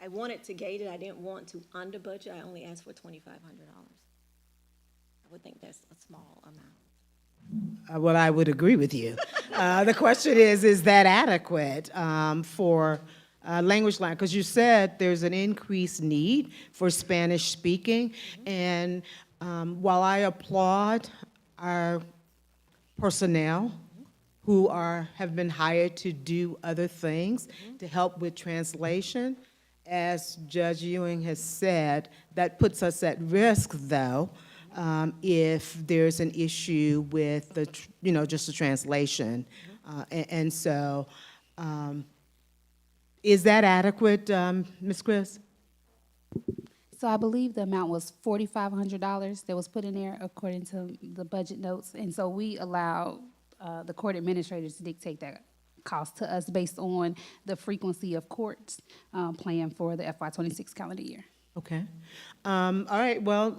wanted to gate it, I didn't want to under budget. I only asked for $2,500. I would think that's a small amount. Well, I would agree with you. The question is that adequate for language line? Because you said there's an increased need for Spanish speaking. And while I applaud our personnel who have been hired to do other things to help with translation, as Judge Ewing has said, that puts us at risk, though, if there's an issue with just the translation. And so, is that adequate, Ms. Chris? So I believe the amount was $4,500 that was put in there according to the budget notes. And so we allowed the court administrators to dictate that cost to us based on the frequency of courts planned for the FY26 calendar year. Okay. All right, well,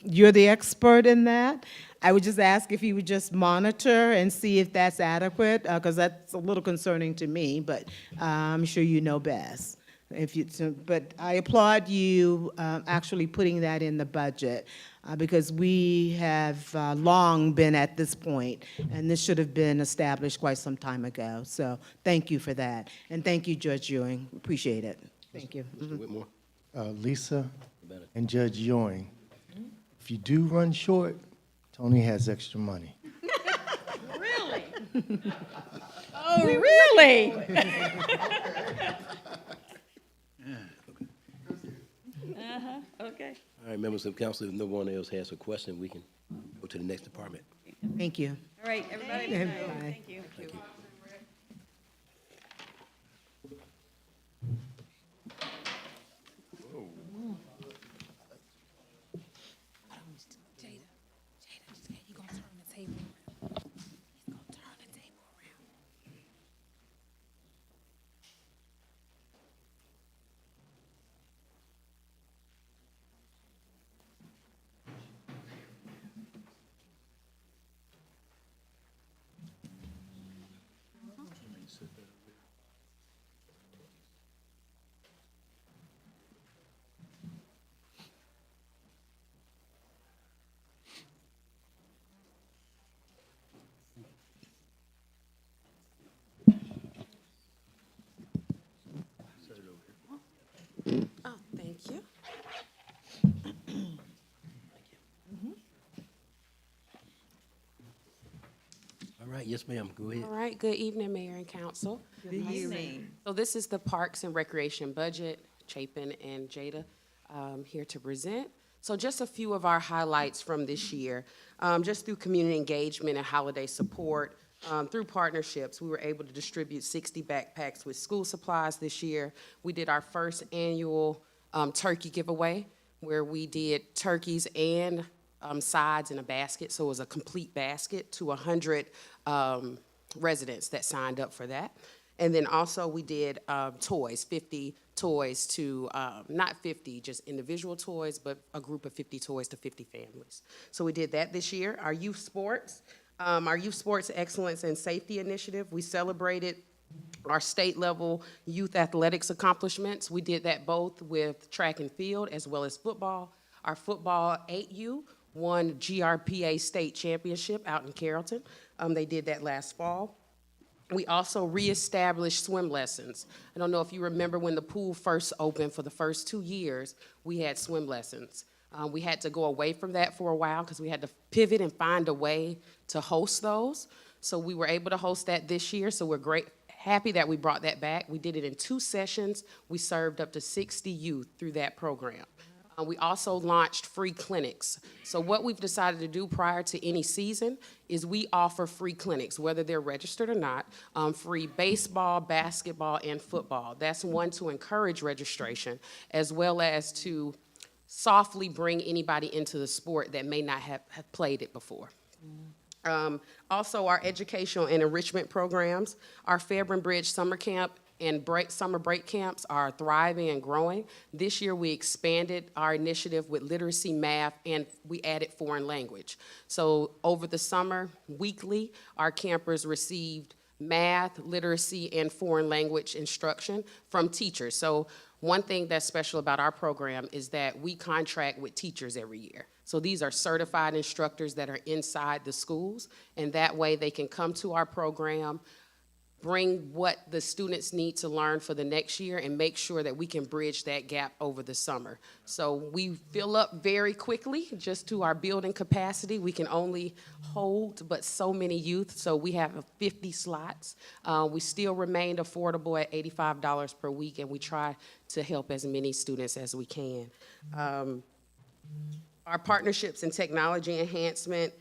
you're the expert in that. I would just ask if you would just monitor and see if that's adequate, because that's a little concerning to me, but I'm sure you know best. But I applaud you actually putting that in the budget, because we have long been at this point, and this should have been established quite some time ago. So thank you for that. And thank you, Judge Ewing. Appreciate it. Thank you. Mr. Whitmore? Lisa and Judge Ewing, if you do run short, Tony has extra money. Really? Oh, really? Okay. All right, members of council, if no one else has a question, we can go to the next department. Thank you. All right, everybody. Thank you. Thank you. Thank you. right, yes, ma'am, go ahead. All right, good evening, Mayor and Council. Good evening. So this is the Parks and Recreation budget. Chapin and Jada here to present. So just a few of our highlights from this year. Just through community engagement and holiday support, through partnerships, we were able to distribute 60 backpacks with school supplies this year. We did our first annual turkey giveaway where we did turkeys and sides in a basket, so it was a complete basket to 100 residents that signed up for that. And then also we did toys, 50 toys to, not 50 just individual toys, but a group of 50 toys to 50 families. So we did that this year. Our youth sports excellence and safety initiative, we celebrated our state level youth athletics accomplishments. We did that both with track and field as well as football. Our football 8U won GRPA state championship out in Carrollton. They did that last fall. We also reestablished swim lessons. I don't know if you remember when the pool first opened, for the first 2 years, we had swim lessons. We had to go away from that for a while because we had to pivot and find a way to host those. So we were able to host that this year, so we're happy that we brought that back. We did it in 2 sessions. We served up to 60 youth through that program. We also launched free clinics. So what we've decided to do prior to any season is we offer free clinics, whether they're registered or not, free baseball, basketball, and football. That's one to encourage registration, as well as to softly bring anybody into the sport that may not have played it before. Also, our educational and enrichment programs, our Fairburn Bridge Summer Camp and summer break camps are thriving and growing. This year we expanded our initiative with literacy, math, and we added foreign language. So over the summer, weekly, our campers received math, literacy, and foreign language instruction from teachers. So one thing that's special about our program is that we contract with teachers every year. So these are certified instructors that are inside the schools, and that way they can come to our program, bring what the students need to learn for the next year, and make sure that we can bridge that gap over the summer. So we fill up very quickly just to our building capacity. We can only hold but so many youth, so we have 50 slots. We still remain affordable at $85 per week, and we try to help as many students as we can. Our partnerships and technology enhancement,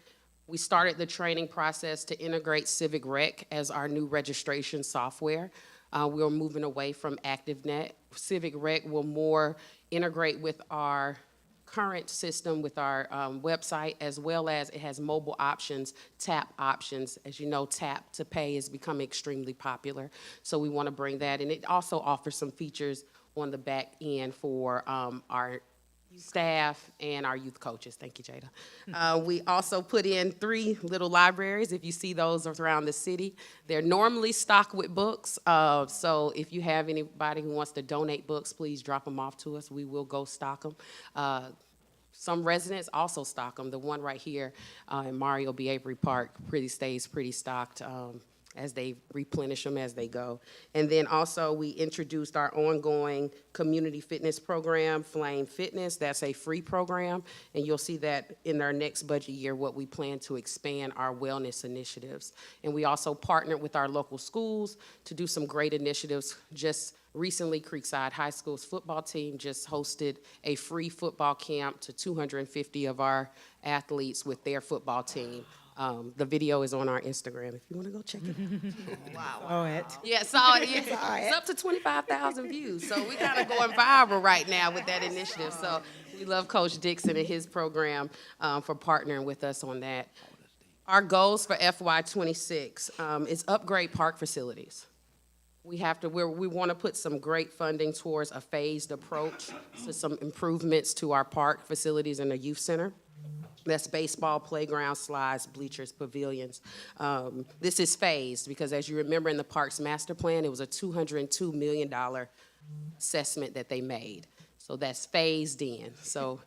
we started the training process to integrate Civic Rec as our new registration software. We're moving away from ActiveNet. Civic Rec will more integrate with our current system, with our website, as well as it has mobile options, tap options. As you know, tap to pay is becoming extremely popular. So we want to bring that, and it also offers some features on the back end for our staff and our youth coaches. Thank you, Jada. We also put in 3 little libraries. If you see those around the city, they're normally stocked with books. So if you have anybody who wants to donate books, please drop them off to us. We will go stock them. Some residents also stock them. The one right here in Mario B. Avery Park stays pretty stocked as they replenish them as they go. And then also we introduced our ongoing community fitness program, Flame Fitness. That's a free program, and you'll see that in our next budget year what we plan to expand our wellness initiatives. And we also partnered with our local schools to do some great initiatives. Just recently, Creekside High School's football team just hosted a free football camp to 250 of our athletes with their football team. The video is on our Instagram if you want to go check it out. Wow. Yeah, saw it. Yeah. It's up to 25,000 views. So we're kind of going viral right now with that initiative. So we love Coach Dixon and his program for partnering with us on that. Our goals for FY26 is upgrade park facilities. We want to put some great funding towards a phased approach to some improvements to our park facilities and the youth center. That's baseball, playground, slides, bleachers, pavilions. This is phased because, as you remember in the Parks Master Plan, it was a $202 million assessment that they made. So that's phased in. So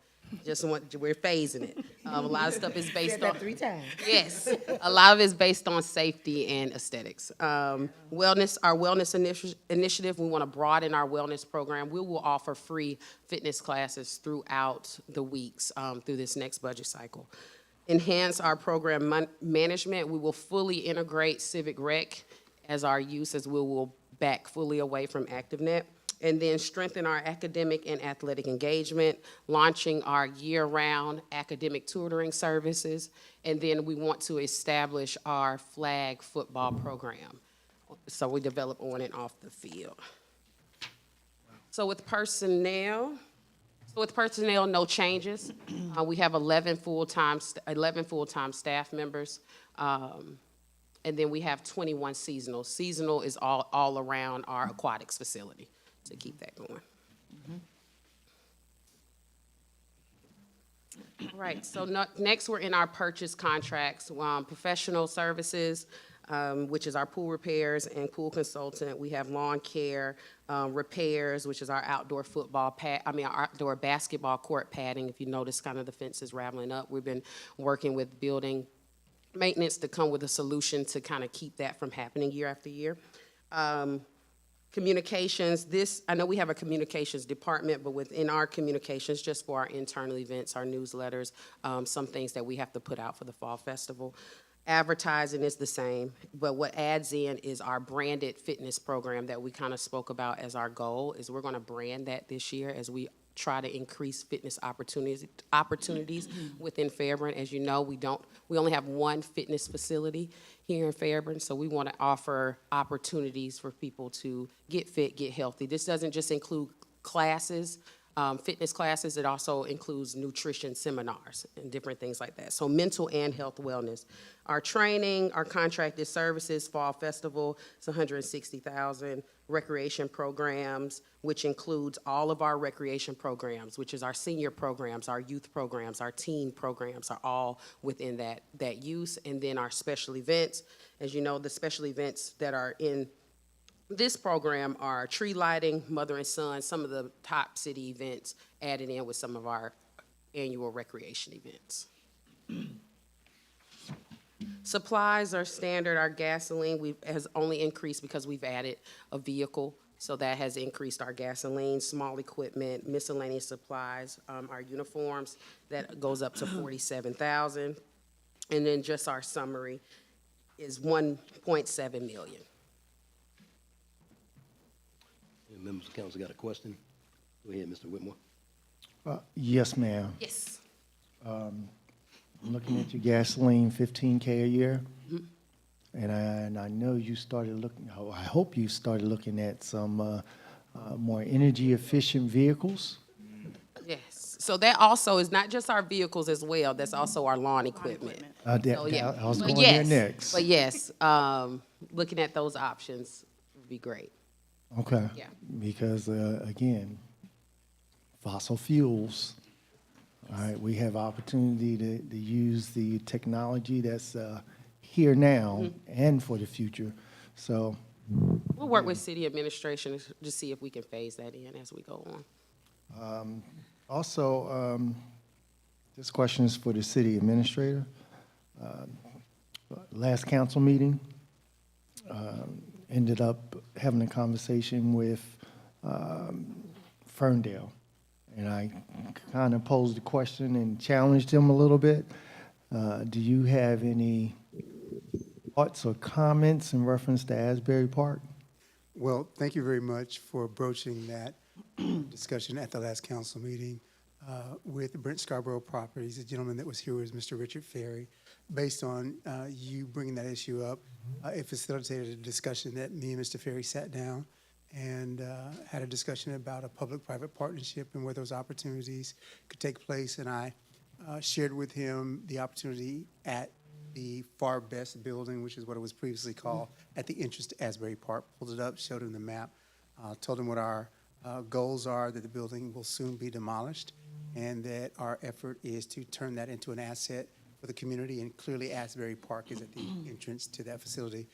we're phasing it. A lot of stuff is based on 3 times. Yes, a lot of it is based on safety and aesthetics. Wellness, our wellness initiative, we want to broaden our wellness program. We will offer free fitness classes throughout the weeks through this next budget cycle. enhance our program management. We will fully integrate Civic Rec as our use, as we will back fully away from ActiveNet. And then strengthen our academic and athletic engagement, launching our year-round academic tutoring services. And then we want to establish our flag football program. So we develop on and off the field. So with personnel, no changes. We have 11 full-time staff members. And then we have 21 seasonal. Seasonal is all around our aquatics facility to keep that going. Right, so next we're in our purchase contracts. Professional services, which is our pool repairs and pool consultant. We have lawn care, repairs, which is our outdoor our outdoor basketball court padding. If you notice kind of the fences rattling up, we've been working with building maintenance to come with a solution to kind of keep that from happening year after year. Communications, I know we have a communications department, but within our communications, just for our internal events, our newsletters, some things that we have to put out for the Fall Festival. Advertising is the same, but what adds in is our branded fitness program that we kind of spoke about as our goal, is we're gonna brand that this year as we try to increase fitness opportunities within Fairburn. As you know, we only have one fitness facility here in Fairburn, so we want to offer opportunities for people to get fit, get healthy. This doesn't just include classes, fitness classes, it also includes nutrition seminars and different things like that. So mental and health wellness. Our training, our contracted services, Fall Festival, it's $160,000. Recreation programs, which includes all of our recreation programs, which is our senior programs, our youth programs, our teen programs are all within that use. And then our special events. As you know, the special events that are in this program are tree lighting, mother and son, some of the top city events added in with some of our annual recreation events. Supplies are standard. Our gasoline has only increased because we've added a vehicle, so that has increased our gasoline, small equipment, miscellaneous supplies, our uniforms, that goes up to $47,000. And then just our summary is $1.7 million. Any members of council got a question? Go ahead, Mr. Whitmore. Yes, ma'am. Yes. I'm looking at your gasoline, 15K a year. Mm-hmm. And I know you started looking, I hope you started looking at some more energy efficient vehicles. Yes. So that also is not just our vehicles as well, that's also our lawn equipment. I was going there next. But yes, looking at those options would be great. Okay. Yeah. Because, again, fossil fuels, all right, we have opportunity to use the technology that's here now and for the future. So we'll work with city administration to see if we can phase that in as we go on. Also, this question is for the city administrator. Last council meeting, ended up having a conversation with Ferndale. And I kind of posed the question and challenged him a little bit. Do you have any thoughts or comments in reference to Asbury Park? Well, thank you very much for broaching that discussion at the last council meeting with Brent Scarborough Properties. The gentleman that was here was Mr. Richard Ferry. Based on you bringing that issue up, it facilitated a discussion that me and Mr. Ferry sat down and had a discussion about a public-private partnership and where those opportunities could take place. And I shared with him the opportunity at the Far Best building, which is what it was previously called, at the entrance to Asbury Park. Pulled it up, showed him the map, told him what our goals are, that the building will soon be demolished, and that our effort is to turn that into an asset for the community, and clearly Asbury Park is at the entrance to that facility.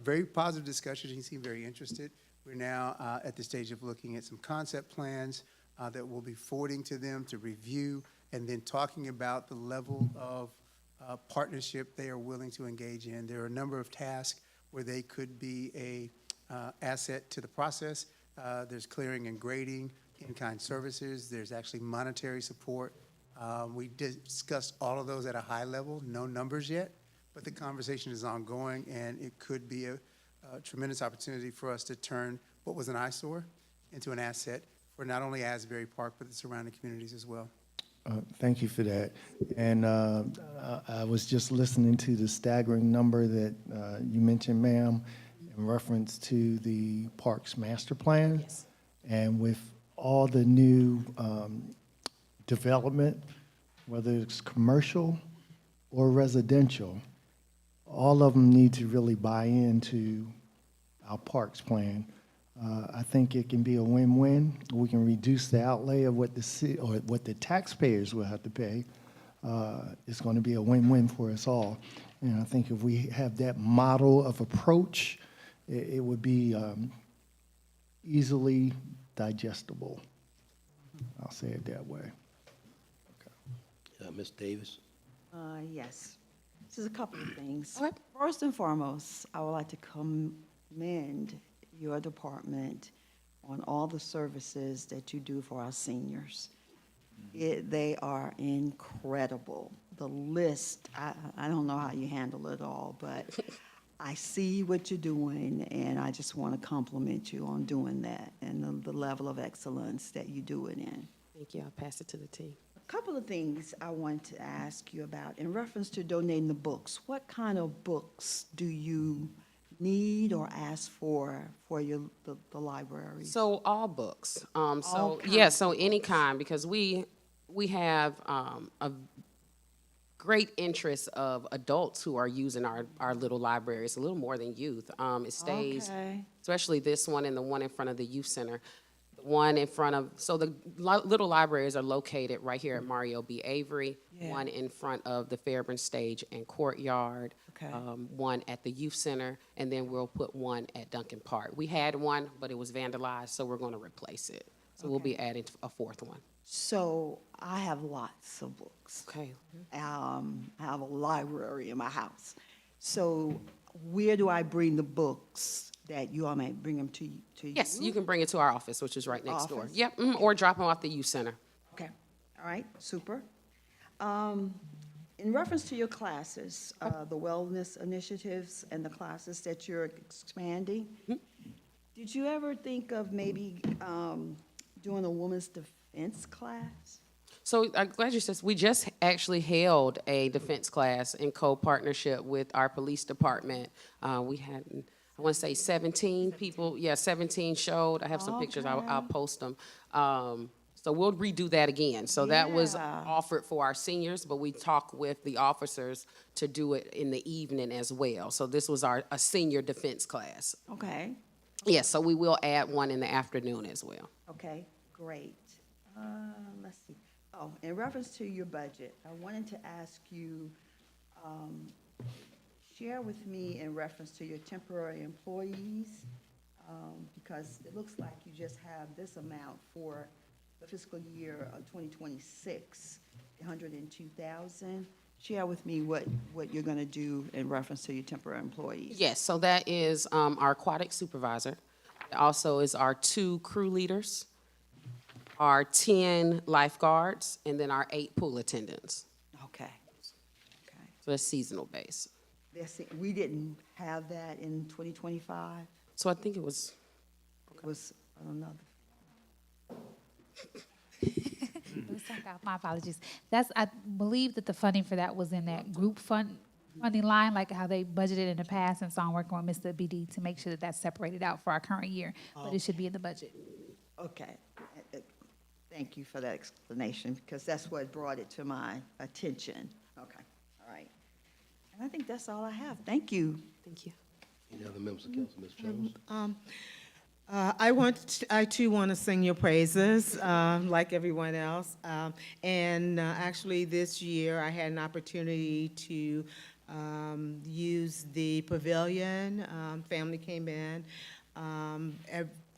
Very positive discussion. He seemed very interested. We're now at the stage of looking at some concept plans that we'll be forwarding to them to review, and then talking about the level of partnership they are willing to engage in. There are a number of tasks where they could be a asset to the process. There's clearing and grading, in-kind services. There's actually monetary support We discussed all of those at a high level, no numbers yet, but the conversation is ongoing, and it could be a tremendous opportunity for us to turn what was an eyesore into an asset for not only Asbury Park, but the surrounding communities as well. Thank you for that. And I was just listening to the staggering number that you mentioned, ma'am, in reference to the Parks Master Plan. Yes. And with all the new development, whether it's commercial or residential, all of them need to really buy into our parks plan. I think it can be a win-win. We can reduce the outlay of what the city, or what the taxpayers will have to pay. It's going to be a win-win for us all. And I think if we have that model of approach, it would be easily digestible. I'll say it that way. Ms. Davis? Yes. This is a couple of things. Okay. First and foremost, I would like to commend your department on all the services that you do for our seniors. They are incredible. The list, I don't know how you handle it all, but I see what you're doing, and I just want to compliment you on doing that and the level of excellence that you do it in. Thank you. I'll pass it to the team. A couple of things I want to ask you about in reference to donating the books. What kind of books do you need or ask for the library? So all books. All So kinds yeah, of so any books. kind, because we have a great interest of adults who are using our little libraries, a little more than youth. It stays, Okay. especially this one and the one in front of the youth center. The one in front of, so the little libraries are located right here at Mario B. Avery. Yeah. One in front of the Fairburn Stage and Courtyard. Okay. One at the youth center, and then we'll put one at Duncan Park. We had one, but it was vandalized, so we're going to replace it. So we'll be adding a fourth one. So I have lots of books. Okay. I have a library in my house. So where do I bring the books that you all may bring them to you? Yes, you can bring it to our office, which is right next door. Office? Yep, or drop them off the youth center. Okay, all right, super. In reference to your classes, the wellness initiatives and the classes that you're expanding, did you ever think of maybe doing a women's defense class? So I'm glad you said, we just actually held a defense class in co-partnership with our police department. We had, I want to say 17 people, 17 showed. I have some pictures, I'll post them. So we'll redo that again. So that was Yeah. offered for our seniors, but we talked with the officers to do it in the evening as well. So this was a senior defense class. Okay, Yes, so we will add one in the afternoon as well. okay, great. Let's see. Oh, in reference to your budget, I wanted to ask you, share with me in reference to your temporary employees, because it looks like you just have this amount for the fiscal year of 2026, 102,000. Share with me what you're going to do in reference to your temporary employees. Yes, so that is our aquatic supervisor. It also is our 2 crew leaders, our 10 lifeguards, and then our 8 pool attendants. Okay. Okay. So that's seasonal base. We didn't have that in 2025. So I think it was, It was another. My apologies. I believe that the funding for that was in that group funding line, like how they budgeted in the past, and so I'm working with Mr. BD to make sure that that's separated out for our current year, but it should be in the budget. Okay. Thank you for that explanation, because that's what brought it to my attention. Okay, all right. And I think that's all I have. Thank you. thank you. Any other members of council? Ms. Jones? I too want to sing your praises, like everyone else. Actually, this year, I had an opportunity to use the pavilion. Family came in,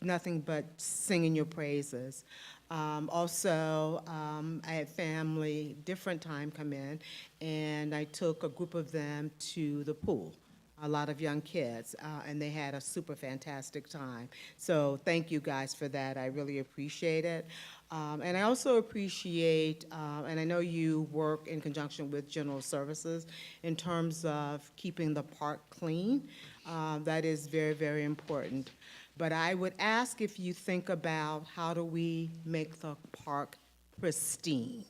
nothing but singing your praises. Also, I had family, different time come in, and I took a group of them to the pool. A lot of young kids, and they had a super fantastic time. So thank you guys for that. I really appreciate it. And I also appreciate, and I know you work in conjunction with General Services in terms of keeping the park clean. That is very, very important. But I would ask if you think about how do we make the park pristine,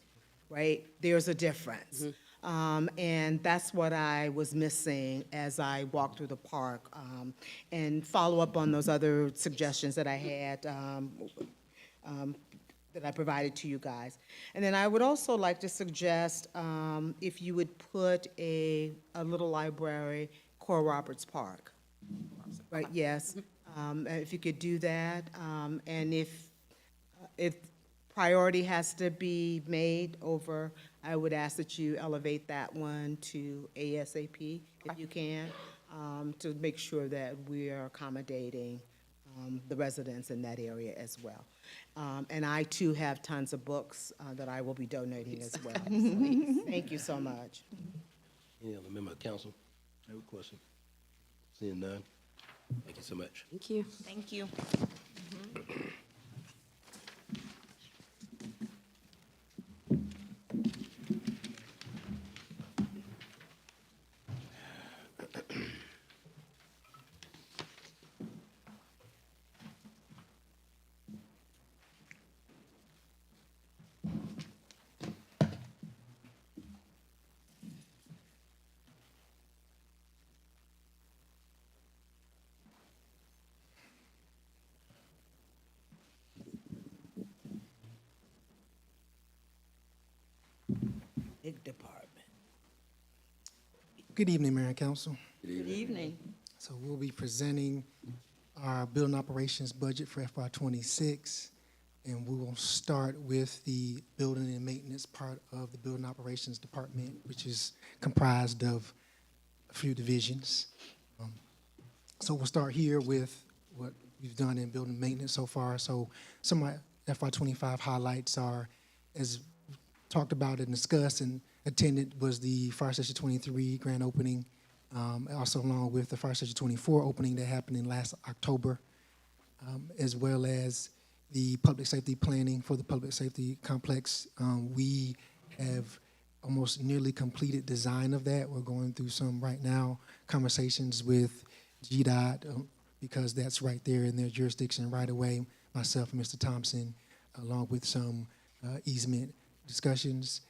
right? There's a difference. And that's what I was missing as I walked through the park, and follow up on those other suggestions that I had, that I provided to you guys. And then I would also like to suggest, if you would put a little library, Cora Roberts Park. Right, yes. If you could do that, and if priority has to be made over, I would ask that you elevate that one to ASAP, if you can, to make sure that we are accommodating the residents in that area as well. And I too have tons of books that I will be donating as well. Thank you so much. Any other member of council have a question? Seeing none, thank you so much. Thank you. Thank you. Big department. Good evening, Mayor and Council. Good evening. So we'll be presenting our building operations budget for FY26, and we will start with the building and maintenance part of the building operations department, which is comprised of a few divisions. So we'll start here with what we've done in building maintenance so far. So some of my FY25 highlights are, as talked about and discussed and attended, was the Fire Station 23 grand opening, also along with the Fire Station 24 opening that happened in last October, as well as the public safety planning for the public safety complex. We have almost nearly completed design of that. We're going through some right now conversations with GDOT, because that's right there in their jurisdiction right away. Myself and Mr. Thompson, along with some easement discussions,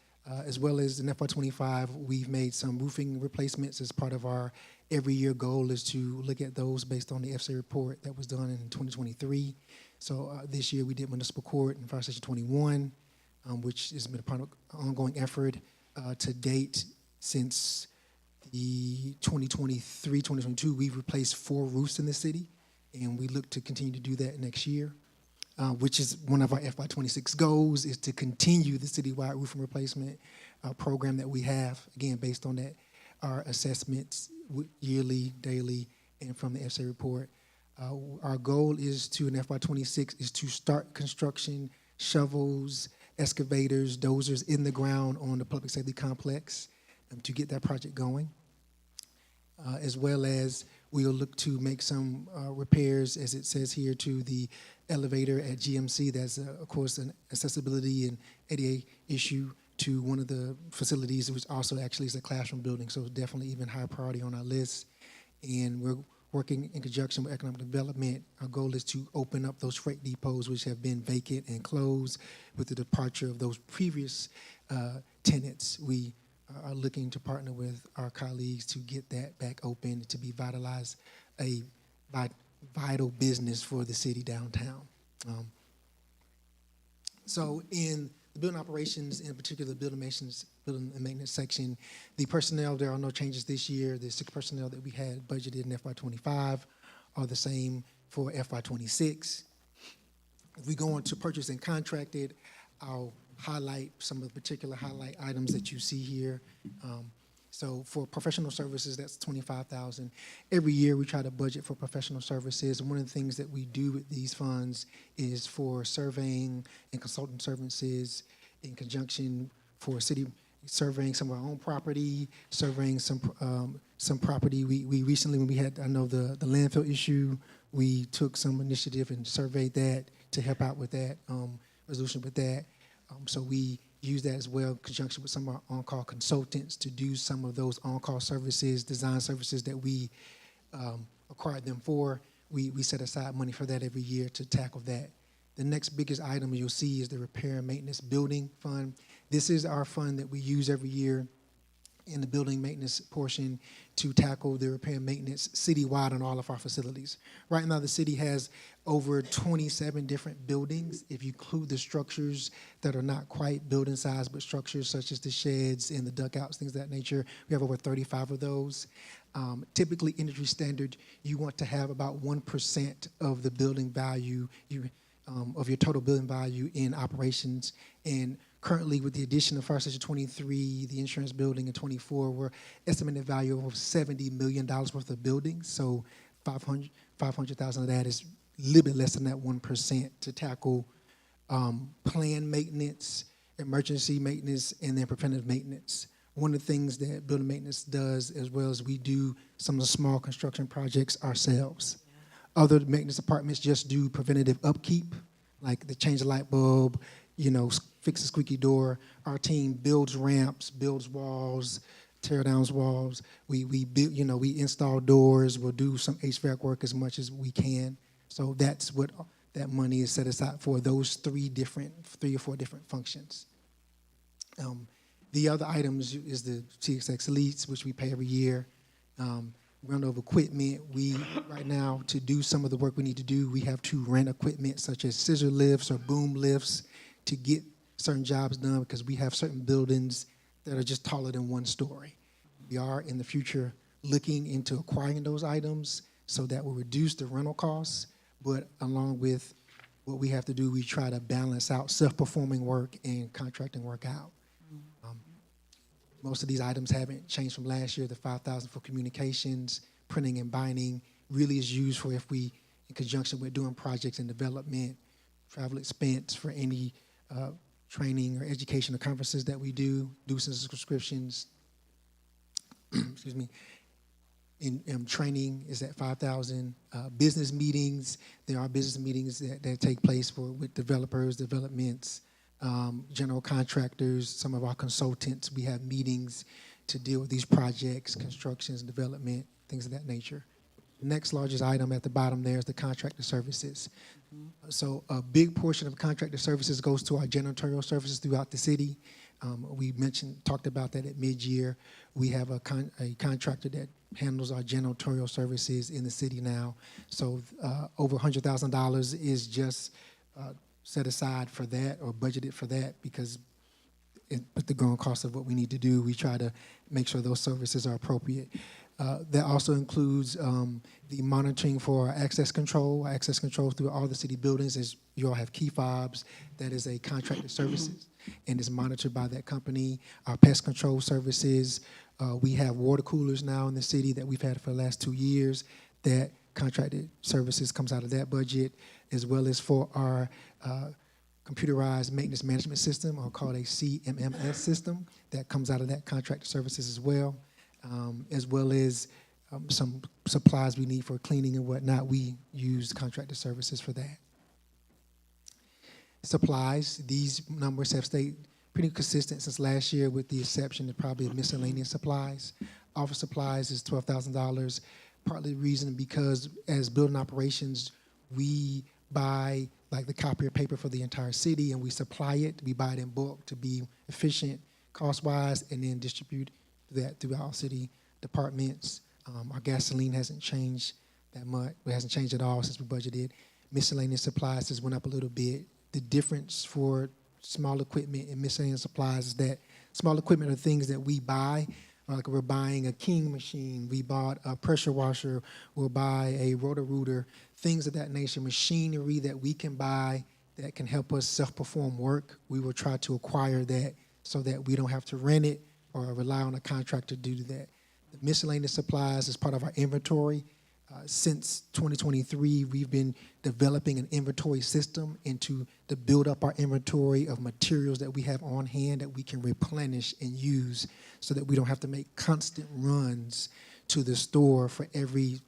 as well as in FY25, we've made some roofing replacements as part of our every year goal is to look at those based on the FCA report that was done in 2023. So this year we did municipal court and Fire Station 21, which has been an ongoing effort to date. Since the 2023, 2022, we've replaced 4 roofs in the city, and we look to continue to do that next year. Which is one of our FY26 goals, is to continue the citywide roofing replacement program that we have, again, based on that, our assessments yearly, daily, and from the FCA report. Our goal is to, in FY26, is to start construction, shovels, excavators, dozers in the ground on the public safety complex to get that project going. As well as we'll look to make some repairs, as it says here, to the elevator at GMC. That's, of course, an accessibility and ADA issue to one of the facilities, which also actually is a classroom building, so definitely even higher priority on our list. And we're working in conjunction with economic development. Our goal is to open up those freight depots, which have been vacant and closed with the departure of those previous tenants. We are looking to partner with our colleagues to get that back open, to be vitalized, a vital business for the city downtown. So in the building operations, in particular the building and maintenance section, the personnel, there are no changes this year. The 6 personnel that we had budgeted in FY25 are the same for FY26. If we go on to purchase and contracted, I'll highlight some of the particular highlight items that you see here. So for professional services, that's $25,000. Every year we try to budget for professional services, and one of the things that we do with these funds is for surveying and consultant services in conjunction for city, surveying some of our own property, surveying some property. We recently, when we had, I know the landfill issue, we took some initiative and surveyed that to help out with that. resolution with that. So we use that as well in conjunction with some of our on-call consultants to do some of those on-call services, design services that we acquired them for. We set aside money for that every year to tackle that. The next biggest item you'll see is the repair and maintenance building fund. This is our fund that we use every year in the building maintenance portion to tackle the repair and maintenance citywide on all of our facilities. Right now, the city has over 27 different buildings. If you include the structures that are not quite building size, but structures such as the sheds and the duckouts, things of that nature, we have over 35 of those. Typically, industry standard, you want to have about 1% of the building value, of your total building value in operations. And currently, with the addition of Fire Station 23, the insurance building in 24, we're estimated value of over $70 million worth of buildings. So 500,000 of that is a little bit less than that 1% to tackle planned maintenance, emergency maintenance, and then preventive maintenance. One of the things that building maintenance does, as well as we do some of the small construction projects ourselves. Other maintenance departments just do preventative upkeep, like the change the light bulb, fix a squeaky door. Our team builds ramps, builds walls, tear down walls. We build, we install doors. We'll do some HVAC work as much as we can. So that's what that money is set aside for, those three or four different functions. The other items is the TXX Elites, which we pay every year. Rental of equipment. Right now, to do some of the work we need to do, we have to rent equipment such as scissor lifts or boom lifts to get certain jobs done because we have certain buildings that are just taller than one story. We are in the future looking into acquiring those items so that will reduce the rental costs, but along with what we have to do, we try to balance out self-performing work and contracting work out. Most of these items haven't changed from last year. The $5,000 for communications, printing and binding really is used for if we, in conjunction with doing projects and development, travel expense for any training or educational conferences that we do some subscriptions. Excuse me. In training is at $5,000. Business meetings, there are business meetings that take place with developers, developments, general contractors, some of our consultants. We have meetings to deal with these projects, constructions, development, things of that nature. The next largest item at the bottom there is the contractor services. So a big portion of contractor services goes to our janitorial services throughout the city. We talked about that at mid-year. We have a contractor that handles our janitorial services in the city now. So over $100,000 is just set aside for that or budgeted for that because with the growing cost of what we need to do, we try to make sure those services are appropriate. That also includes the monitoring for access control through all the city buildings. As you all have key fobs, that is a contracted services and is monitored by that company. Our pest control services, we have water coolers now in the city that we've had for the last 2 years. That contracted services comes out of that budget, as well as for our computerized maintenance management system, or called a CMMS system, that comes out of that contracted services as well as some supplies we need for cleaning and whatnot. We use contracted services for that. Supplies, these numbers have stayed pretty consistent since last year with the exception of probably miscellaneous supplies. Office supplies is $12,000, partly the reason because as building operations, we buy like the copier paper for the entire city and we supply it. We buy it in bulk to be efficient cost-wise and then distribute that throughout city departments. Our gasoline hasn't changed that much. It hasn't changed at all since we budgeted. Miscellaneous supplies just went up a little bit. The difference for small equipment and miscellaneous supplies is that small equipment are things that we buy. Like we're buying a King machine, we bought a pressure washer, we'll buy a rotor-rooter, things of that nature, machinery that we can buy that can help us self-perform work. We will try to acquire that so that we don't have to rent it or rely on a contractor to do that. The miscellaneous supplies is part of our inventory. Since 2023, we've been developing an inventory system to build up our inventory of materials that we have on hand that we can replenish and use so that we don't have to make constant runs to the store for every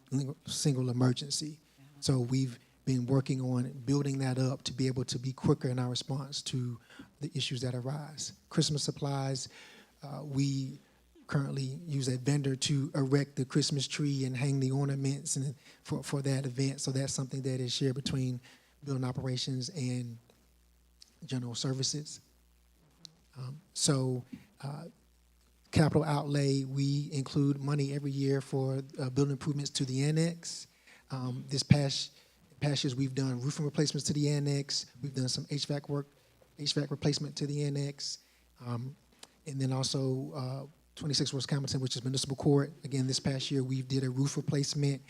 single emergency. So we've been working on building that up to be able to be quicker in our response to the issues that arise. Christmas supplies, we currently use a vendor to erect the Christmas tree and hang the ornaments and for that event. So that's something that is shared between building operations and general services. Capital outlay, we include money every year for building improvements to the annex. This past years, we've done roofing replacements to the annex. We've done some HVAC replacement to the annex. And then also 26 West Campbellton, which is municipal court. Again, this past year, we did a roof replacement.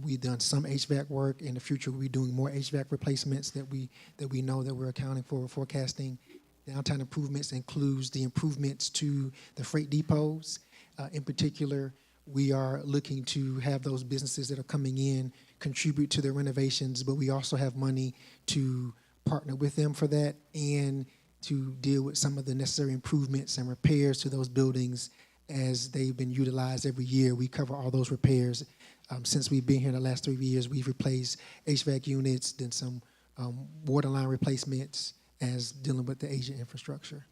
We've done some HVAC work. In the future, we'll be doing more HVAC replacements that we know that we're accounting for, forecasting. Downtown improvements includes the improvements to the freight depots. In particular, we are looking to have those businesses that are coming in contribute to the renovations, but we also have money to partner with them for that and to deal with some of the necessary improvements and repairs to those buildings as they've been utilized every year. We cover all those repairs. Since we've been here in the last 3 years, we've replaced HVAC units, then some water line replacements as dealing with the aging infrastructure.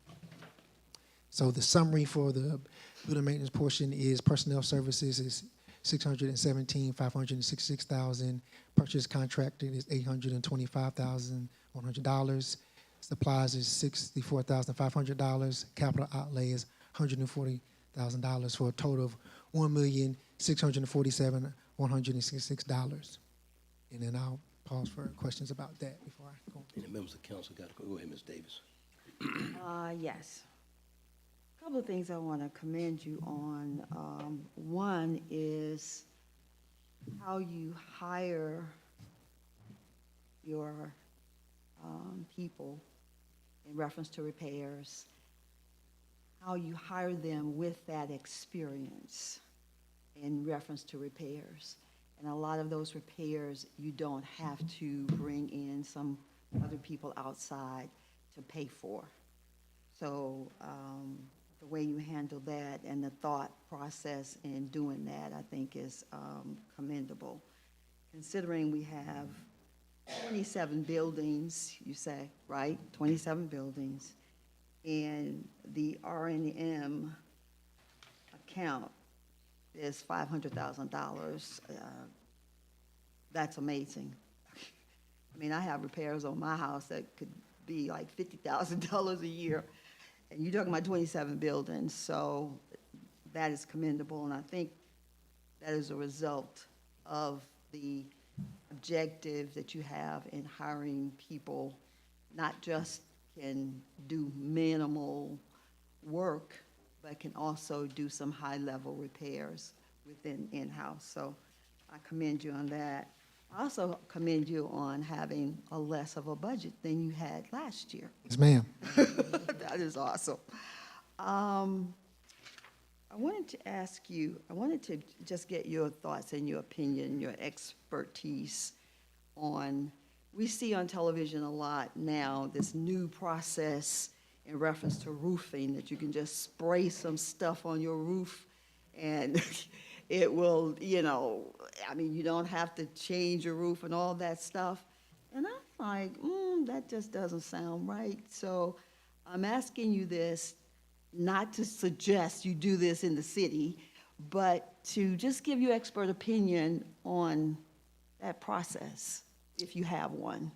So the summary for the building maintenance portion is personnel services is $617,566,000. Purchase contracted is $825,100. Supplies is $64,500. Capital outlay is $140,000 for a total of $1,647,166. And then I'll pause for questions about that before I go. And the members of council got to go ahead, Ms. Davis. Yes. A couple of things I want to commend you on. One is how you hire your people in reference to repairs, how you hire them with that experience in reference to repairs. And a lot of those repairs, you don't have to bring in some other people outside to pay for. So the way you handle that and the thought process in doing that, I think is commendable. Considering we have 27 buildings, you say, right? 27 buildings. And the R&M account is $500,000. That's amazing. I mean, I have repairs on my house that could be like $50,000 a year, and you're talking about 27 buildings, so that is commendable, and I think that is a result of the objective that you have in hiring people, not just can do minimal work, but can also do some high-level repairs within in-house. So I commend you on that. I also commend you on having a less of a budget than you had last year. Yes, ma'am. That is awesome. I wanted to ask you, I wanted to just get your thoughts and your opinion, your expertise on, we see on television a lot now, this new process in reference to roofing, that you can just spray some stuff on your roof and it will, you know, I mean, you don't have to change your roof and all that stuff. And I'm like, that just doesn't sound right. So I'm asking you this, not to suggest you do this in the city, but to just give you expert opinion on that process, if you have one.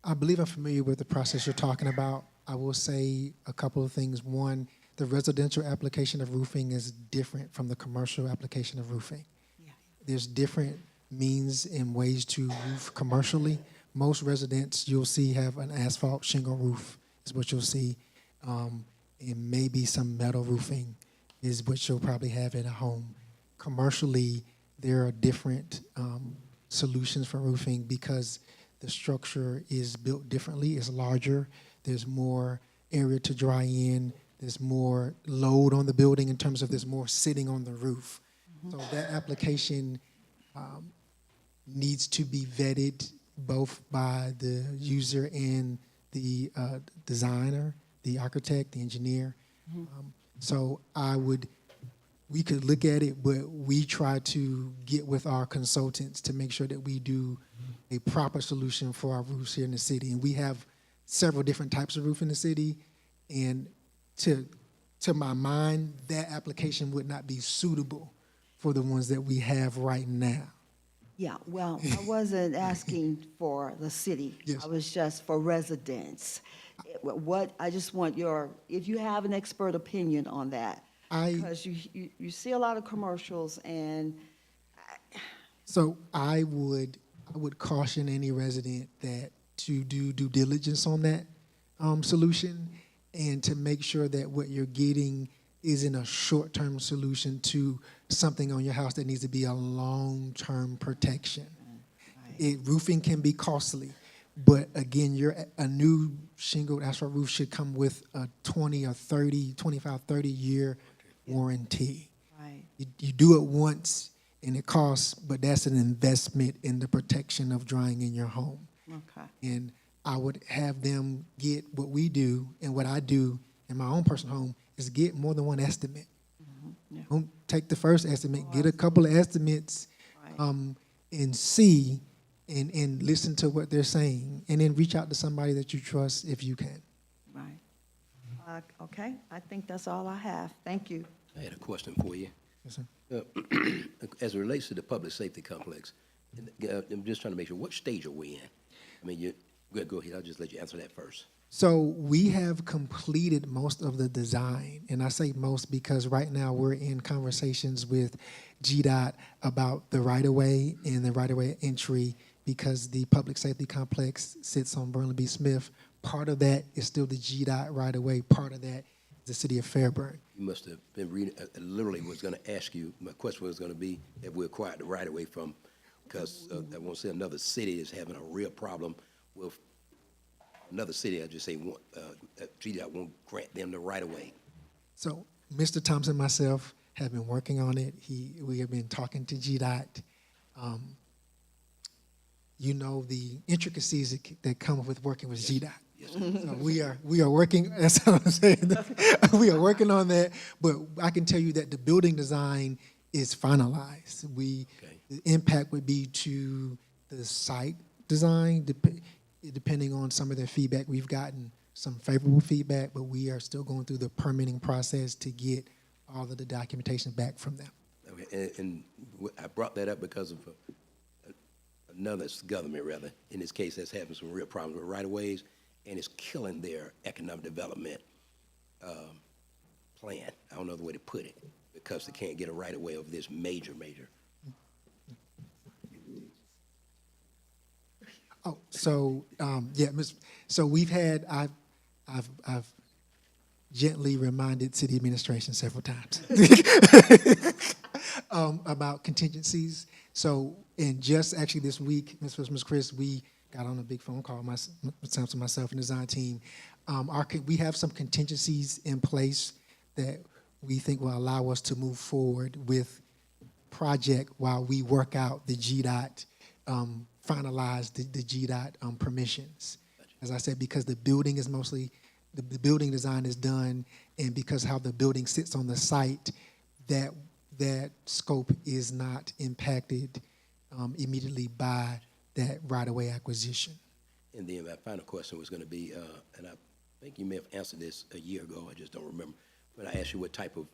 I believe I'm familiar with the process you're talking about. I will say a couple of things. One, the residential application of roofing is different from the commercial application of roofing. Yeah. There's different means and ways to roof commercially. Most residents you'll see have an asphalt shingle roof is what you'll see. And maybe some metal roofing is what you'll probably have at a home. Commercially, there are different solutions for roofing because the structure is built differently, it's larger, there's more area to dry in, there's more load on the building in terms of there's more sitting on the roof. Mm-hmm. So that application needs to be vetted both by the user and the designer, the architect, the engineer. Mm-hmm. So we could look at it, but we try to get with our consultants to make sure that we do a proper solution for our roofs here in the city. And we have several different types of roof in the city, and to my mind, that application would not be suitable for the ones that we have right now. Yeah, well, I wasn't asking for the city. Yes. I was just for residents. I just want if you have an expert opinion on that. Because you see a lot of commercials and. So I would caution any resident that to do due diligence on that solution, and to make sure that what you're getting isn't a short-term solution to something on your house that needs to be a long-term protection. Roofing can be costly, but again, a new shingled asphalt roof should come with a 25, 30 year warranty. Right. You do it once and it costs, but that's an investment in the protection of drying in your home. Okay. And I would have them get what we do and what I do in my own personal home is get more than one estimate. Yeah. Don't take the first estimate, get a couple of estimates, and see and listen to what they're saying, and then reach out to somebody that you trust if you can. Right. Okay, I think that's all I have. Thank you. I had a question for you. Yes, sir. As it relates to the public safety complex, I'm just trying to make sure, what stage are we in? I mean, go ahead, I'll just let you answer that first. So we have completed most of the design, and I say most because right now we're in conversations with GDOT about the right-of-way and the right-of-way entry, because the public safety complex sits on Burnley B. Smith. Part of that is still the GDOT right-of-way. Part of that is the city of Fairburn. You must have been reading, literally was going to ask you, my question was going to be if we acquired the right-of-way from, because I won't say another city is having a real problem with another city, I just say, GDOT won't grant them the right-of-way. So Mr. Thompson and myself have been working on it. We have been talking to GDOT. You know the intricacies that come with working with GDOT. Yes, So we are working, that's what I'm saying. We are working on that, but I can tell you that the building design is finalized. The impact would be to the site design, depending on some of their feedback. We've gotten some favorable feedback, but we are still going through the permitting process to get all of the documentation back from them. Okay, and I brought that up because of another government, rather, in this case, that's having some real problems with right-of-ways, and it's killing their economic development plan. I don't know the way to put it, because they can't get a right-of-way of this major. Oh, so so we've had I've gently reminded city administration several times about contingencies. So, and just actually this week, Ms. Chris, we got on a big phone call, myself and the design team. We have some contingencies in place that we think will allow us to move forward with project while we work out the GDOT, finalize the GDOT permissions. As I said, because the building is mostly, the building design is done, and because how the building sits on the site, that scope is not impacted immediately by that right-of-way acquisition. And then my final question was going to be, and I think you may have answered this a year ago, I just don't remember, but I asked you what type of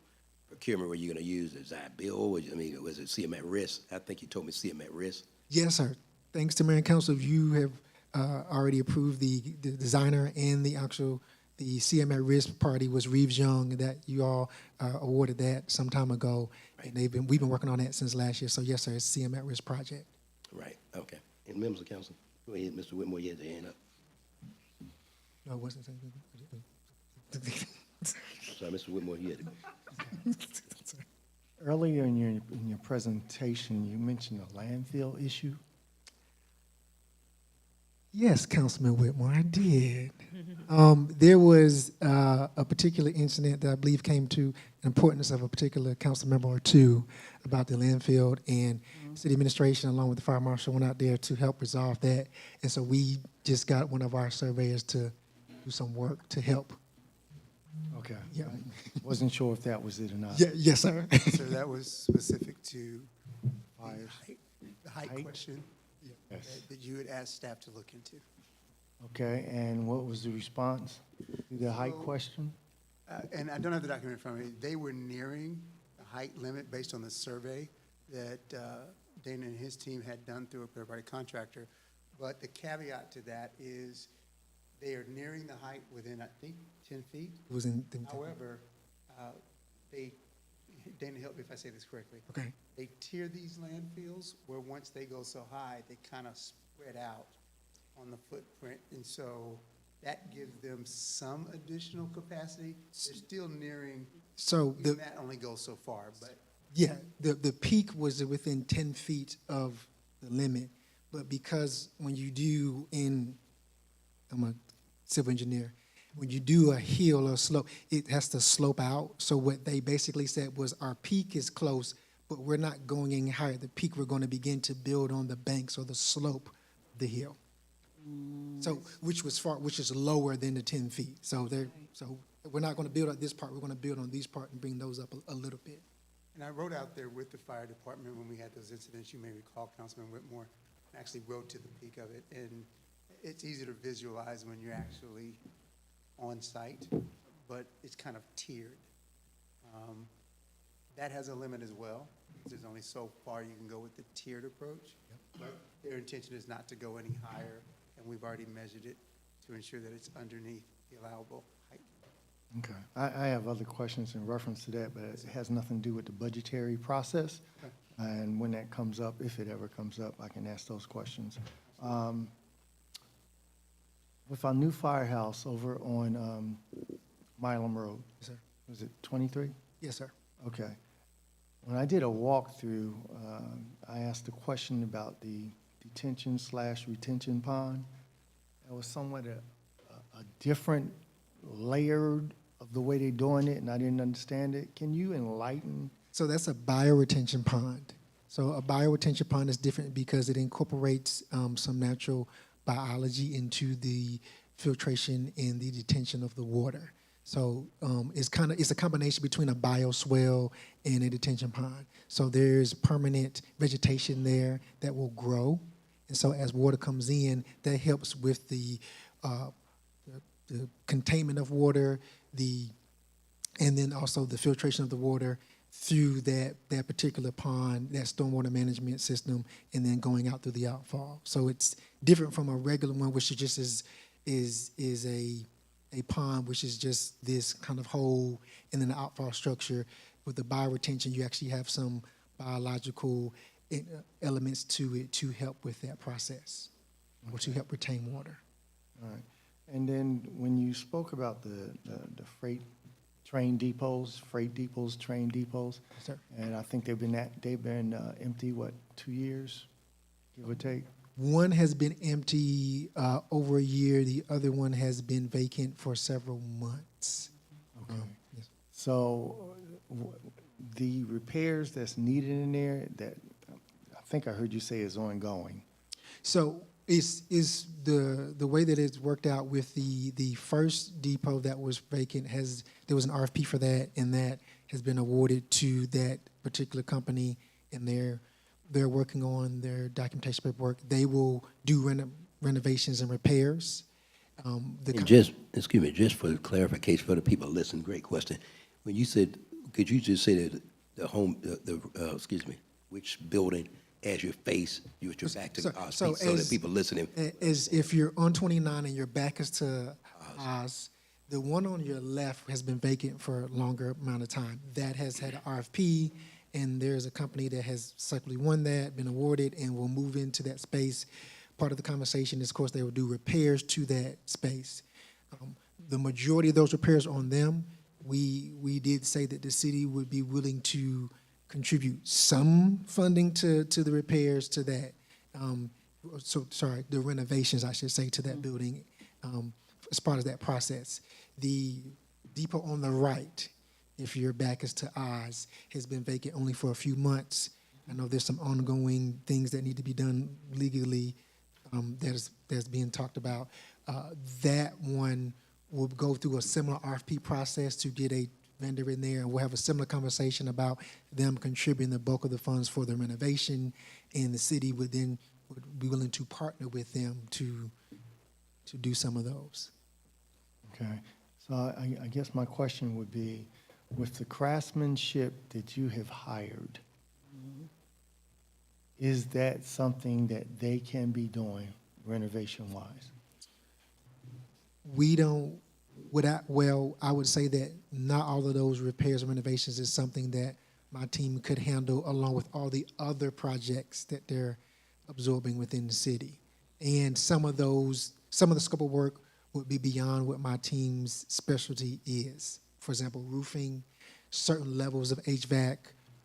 procurement were you going to use? Is that bill? Was it CM at risk? I think you told me CM at risk. Yes, sir. Thanks to Mayor and Council, you have already approved the designer and the CM at risk party was Reeves Young, that you all awarded that some time ago, right. And we've been working on that since last year. So yes, sir, it's CM at risk project. Right. Okay. And members of council, go ahead, Mr. Whitmore, you had your hand up. No, it wasn't. Sorry, Mr. Whitmore, you had to go. Earlier in your presentation, you mentioned a landfill issue. Yes, Councilman Whitmore, I did. There was a particular incident that I believe came to the importance of a particular council member or two about the landfill, and city administration, along with the fire marshal, went out there to help resolve that. And so we just got one of our surveyors to do some work to help. Okay. Yeah. Wasn't sure if that was it or not. Yeah, yes, sir. So that was specific to fires. The height question. Yeah. Yes. that you had asked staff to look into. Okay, and what was the response to the height So- question? And I don't have the document in front of me. They were nearing the height limit based on the survey that Dana and his team had done through a third-party contractor. But the caveat to that is they are nearing the height within, I think, 10 feet. It was in, However, they, Dana, help me if I say this correctly. okay. They tier these landfills where once they go so high, they kind of spread out on the footprint. And so that gives them some additional capacity. They're still nearing, So even the, that only goes so far, but yeah, the peak was within 10 feet of the limit. But because when you do I'm a civil engineer, when you do a hill or slope, it has to slope out. So what they basically said was our peak is close, but we're not going any higher. The peak, we're going to begin to build on the banks or the slope of the hill. So, which is lower than the 10 feet. So we're not going to build on this part, we're going to build on these part and bring those up a little bit. and I rode out there with the fire department when we had those incidents. You may recall, Councilman Whitmore, actually rode to the peak of it. And it's easy to visualize when you're actually on site, but it's kind of tiered. That has a limit as well. There's only so far you can go with the tiered approach. But their intention is not to go any higher, and we've already measured it to ensure that it's underneath the allowable height. Okay, I have other questions in reference to that, but it has nothing to do with the budgetary process. Okay. And when that comes up, if it ever comes up, I can ask those questions. With our new firehouse over on Milam Road, Yes, sir. was it 23? Yes, sir. Okay. When I did a walkthrough, I asked a question about the detention/retention pond. It was somewhat a different layered of the way they're doing it, and I didn't understand it. Can you enlighten? So that's a bioretention pond. So a bioretention pond is different because it incorporates some natural biology into the filtration and the detention of the water. So it's a combination between a bioswale and a detention pond. So there's permanent vegetation there that will grow, and so as water comes in, that helps with the containment of water, and then also the filtration of the water through that particular pond, that stormwater management system, and then going out through the outfall. So it's different from a regular one, which is a pond, which is just this kind of hole and then the outfall structure. With the bioretention, you actually have some biological elements to it to help with that process, or to help retain water. All right. And then when you spoke about the freight train depots, train depots, Yes, sir. and I think they've been empty, what, 2 years, give or take? One has been empty over a year. The other one has been vacant for several months. Okay. Yes. So the repairs that's needed in there, that I think I heard you say is ongoing. So is the way that it's worked out with the first depot that was vacant, there was an RFP for that, and that has been awarded to that particular company, and they're working on their documentation paperwork. They will do renovations and repairs. And just for clarification for the people listening, great question. When you said, could you just say that which building as you face, you with your back to the so that people listening? As if you're on 29 and your back is to Oz, the one on your left has been vacant for a longer amount of time. That has had an RFP, and there's a company that has successfully won that, been awarded, and will move into that space. Part of the conversation is, of course, they will do repairs to that space. The majority of those repairs on them, we did say that the city would be willing to contribute some funding to the repairs to that. The renovations, I should say, to that building as part of that process. The depot on the right, if your back is to Oz, has been vacant only for a few months. I know there's some ongoing things that need to be done legally that's being talked about. That one will go through a similar RFP process to get a vendor in there, and we'll have a similar conversation about them contributing the bulk of the funds for the renovation, and the city would then would be willing to partner with them to do some of those. Okay, so I guess my question would be, with the craftsmanship that you have hired, is that something that they can be doing renovation-wise? We don't, I would say that not all of those repairs and renovations is something that my team could handle along with all the other projects that they're absorbing within the city. And some of the scope of work would be beyond what my team's specialty is. For example, roofing, certain levels of HVAC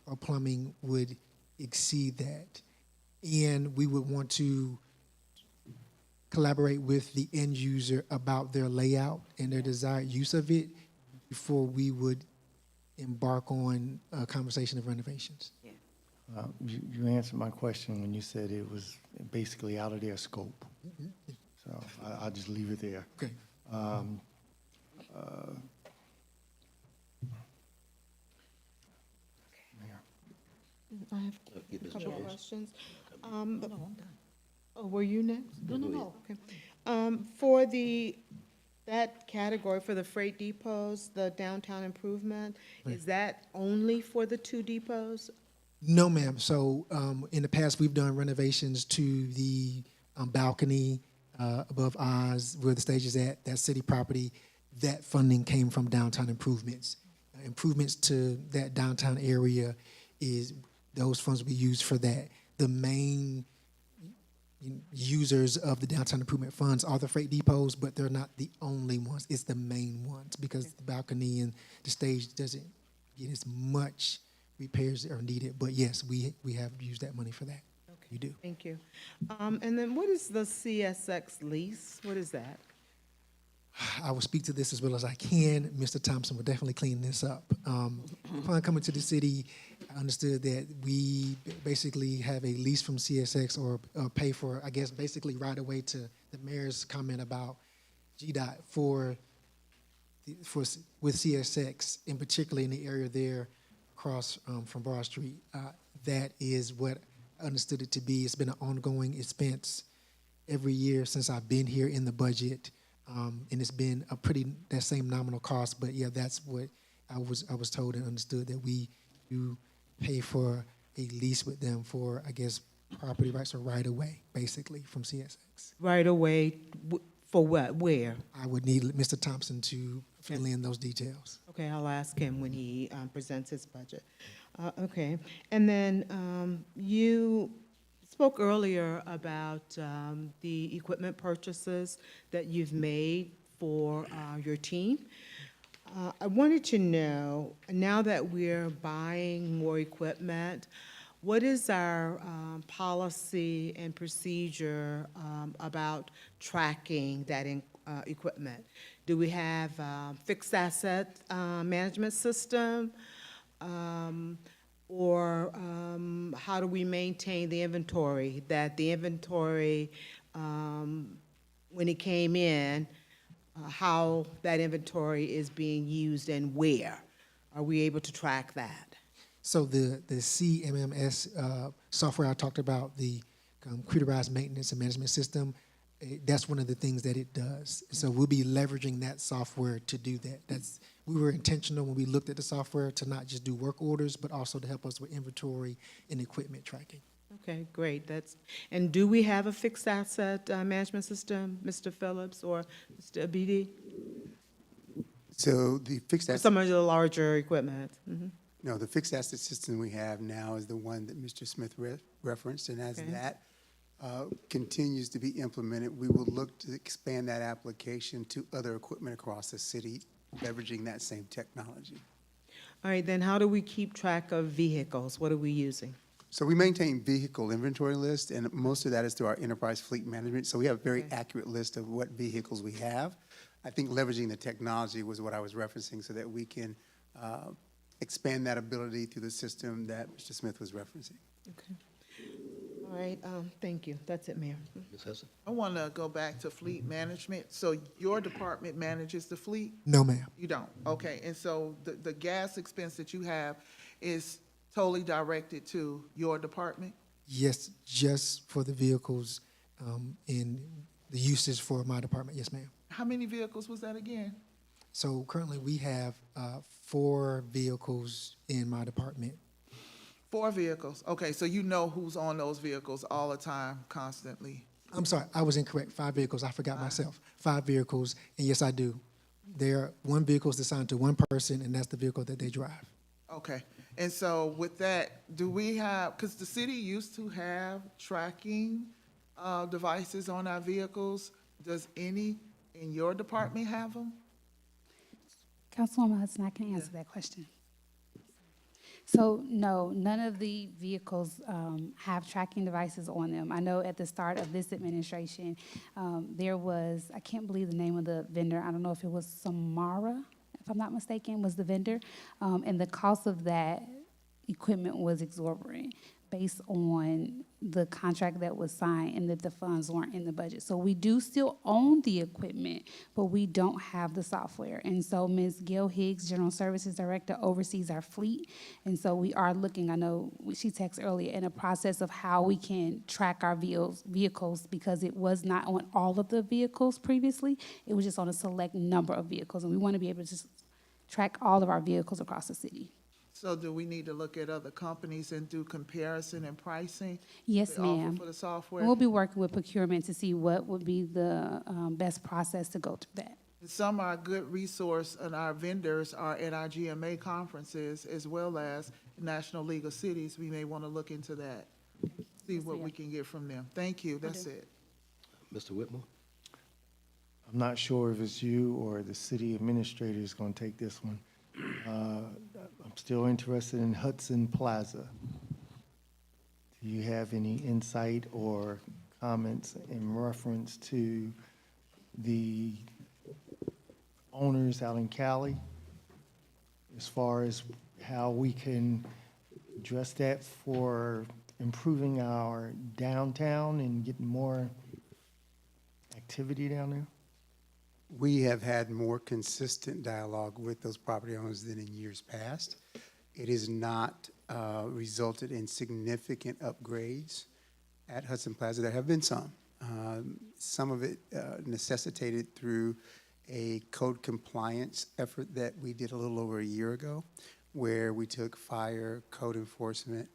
or plumbing would exceed that. And we would want to collaborate with the end user about their layout and their desired use of it before we would embark on a conversation of renovations. You answered my question when you said it was basically out of their scope. So I'll just leave it there. Okay. I have a couple of questions. Oh, were you next? No. Okay. For that category, for the freight depots, the downtown improvement, is that only for the 2 depots? No, ma'am. So in the past, we've done renovations to the balcony above Oz, where the stage is at, that city property. That funding came from downtown improvements. Improvements to that downtown area those funds will be used for that. The main users of the downtown improvement funds are the freight depots, but they're not the only ones. It's the main ones because the balcony and the stage doesn't get as much repairs that are needed. But yes, we have used that money for that. Okay. We do. Thank you. And then what is the CSX lease? What is that? I will speak to this as well as I can. Mr. Thompson will definitely clean this up. Upon coming to the city, I understood that we basically have a lease from CSX or pay for, I guess, basically right away to the mayor's comment about GDOT with CSX, and particularly in the area there across from Broad Street. That is what I understood it to be. It's been an ongoing expense every year since I've been here in the budget. And it's been that same nominal cost, but yeah, that's what I was told and understood, that we do pay for a lease with them for, I guess, property rights or right away, basically, from CSX. Right away, for what, where? I would need Mr. Thompson to fill in those details. Okay, I'll ask him when he presents his budget. Okay, and then you spoke earlier about the equipment purchases that you've made for your team. I wanted to know, now that we're buying more equipment, what is our policy and procedure about tracking that equipment? Do we have fixed asset management system? Or how do we maintain the inventory, that the inventory, when it came in, how that inventory is being used and where? Are we able to track that? So the CMMS software I talked about, the computerized maintenance and management system, that's one of the things that it does. So we'll be leveraging that software to do that. We were intentional when we looked at the software to not just do work orders, but also to help us with inventory and equipment tracking. Okay, great. And do we have a fixed asset management system, Mr. Phillips or Mr. BD? So the fixed asset. Some of the larger equipment. Mm-hmm. No, the fixed asset system we have now is the one that Mr. Smith referenced, and as that continues to be implemented, we will look to expand that application to other equipment across the city, leveraging that same technology. All right, then how do we keep track of vehicles? What are we using? So we maintain vehicle inventory lists, and most of that is through our enterprise fleet management. So we have a very accurate list of what vehicles we have. I think leveraging the technology was what I was referencing, so that we can expand that ability through the system that Mr. Smith was referencing. Okay. All right, thank you. That's it, Mayor. Ms. Hudson? I want to go back to fleet management. So your department manages the fleet? No, ma'am. You don't? Okay, and so the gas expense that you have is totally directed to your department? Yes, just for the vehicles and the usage for my department. Yes, ma'am. How many vehicles was that again? So currently we have 4 vehicles in my department. 4 vehicles. Okay, so you know who's on those vehicles all the time, constantly. I'm sorry, I was incorrect. 5 vehicles. I forgot myself. 5 vehicles, and yes, I do. One vehicle is assigned to one person, and that's the vehicle that they drive. Okay, and so with that, do we have, because the city used to have tracking devices on our vehicles. Does any in your department have them? Councilwoman Hudson, I can answer that question. So, no, none of the vehicles have tracking devices on them. I know at the start of this administration, there was, I can't believe the name of the vendor, I don't know if it was Samara, if I'm not mistaken, was the vendor, and the cost of that equipment was exorbitant based on the contract that was signed and that the funds weren't in the budget. So we do still own the equipment, but we don't have the software. And so Ms. Gail Higgs, General Services Director, oversees our fleet. And so we are looking, I know she texted earlier, in a process of how we can track our vehicles because it was not on all of the vehicles previously. It was just on a select number of vehicles. And we want to be able to just track all of our vehicles across the city. So do we need to look at other companies and do comparison and pricing? Yes, they offer ma'am. for the software? We'll be working with procurement to see what would be the best process to go through that. Some are a good resource, and our vendors are at our GMA conferences as well as National League of Cities. We may want to look into that, see what we can get from them. Thank you, that's it. Mr. Whitmore? I'm not sure if it's you or the city administrator is going to take this one. I'm still interested in Hudson Plaza. Do you have any insight or comments in reference to the owners out in Cali as far as how we can address that for improving our downtown and getting more activity down there? We have had more consistent dialogue with those property owners than in years past. It has not resulted in significant upgrades at Hudson Plaza. There have been some. Some of it necessitated through a code compliance effort that we did a little over a year ago, where we took fire, code enforcement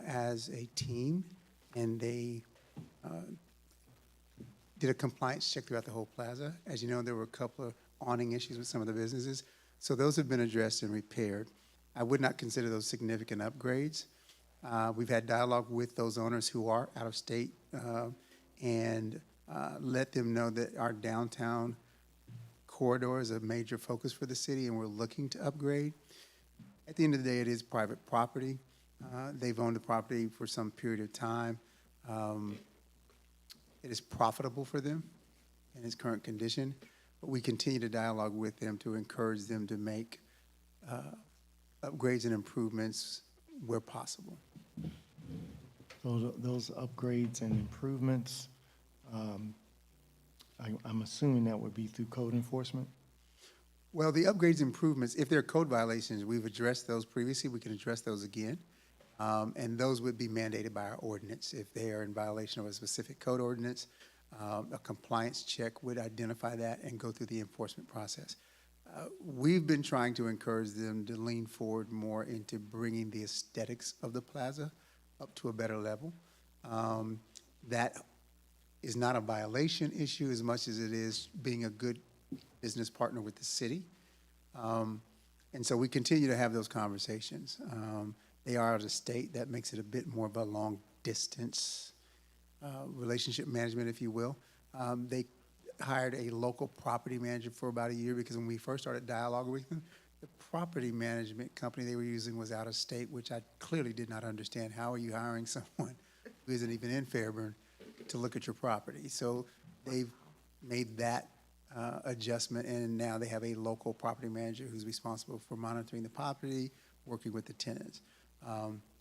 as a team, and they did a compliance check throughout the whole plaza. As you know, there were a couple of awning issues with some of the businesses. So those have been addressed and repaired. I would not consider those significant upgrades. We've had dialogue with those owners who are out of state and let them know that our downtown corridor is a major focus for the city and we're looking to upgrade. At the end of the day, it is private property. They've owned the property for some period of time. It is profitable for them in its current condition, but we continue to dialogue with them to encourage them to make upgrades and improvements where possible. So those upgrades and improvements, I'm assuming that would be through code enforcement? Well, the upgrades and improvements, if there are code violations, we've addressed those previously. We can address those again. And those would be mandated by our ordinance. If they are in violation of a specific code ordinance, a compliance check would identify that and go through the enforcement process. We've been trying to encourage them to lean forward more into bringing the aesthetics of the plaza up to a better level. That is not a violation issue as much as it is being a good business partner with the city. And so we continue to have those conversations. They are out of state. That makes it a bit more of a long distance relationship management, if you will. They hired a local property manager for about a year because when we first started dialogue with them, the property management company they were using was out of state, which I clearly did not understand. How are you hiring someone who isn't even in Fairburn to look at your property? So they've made that adjustment, and now they have a local property manager who's responsible for monitoring the property, working with the tenants.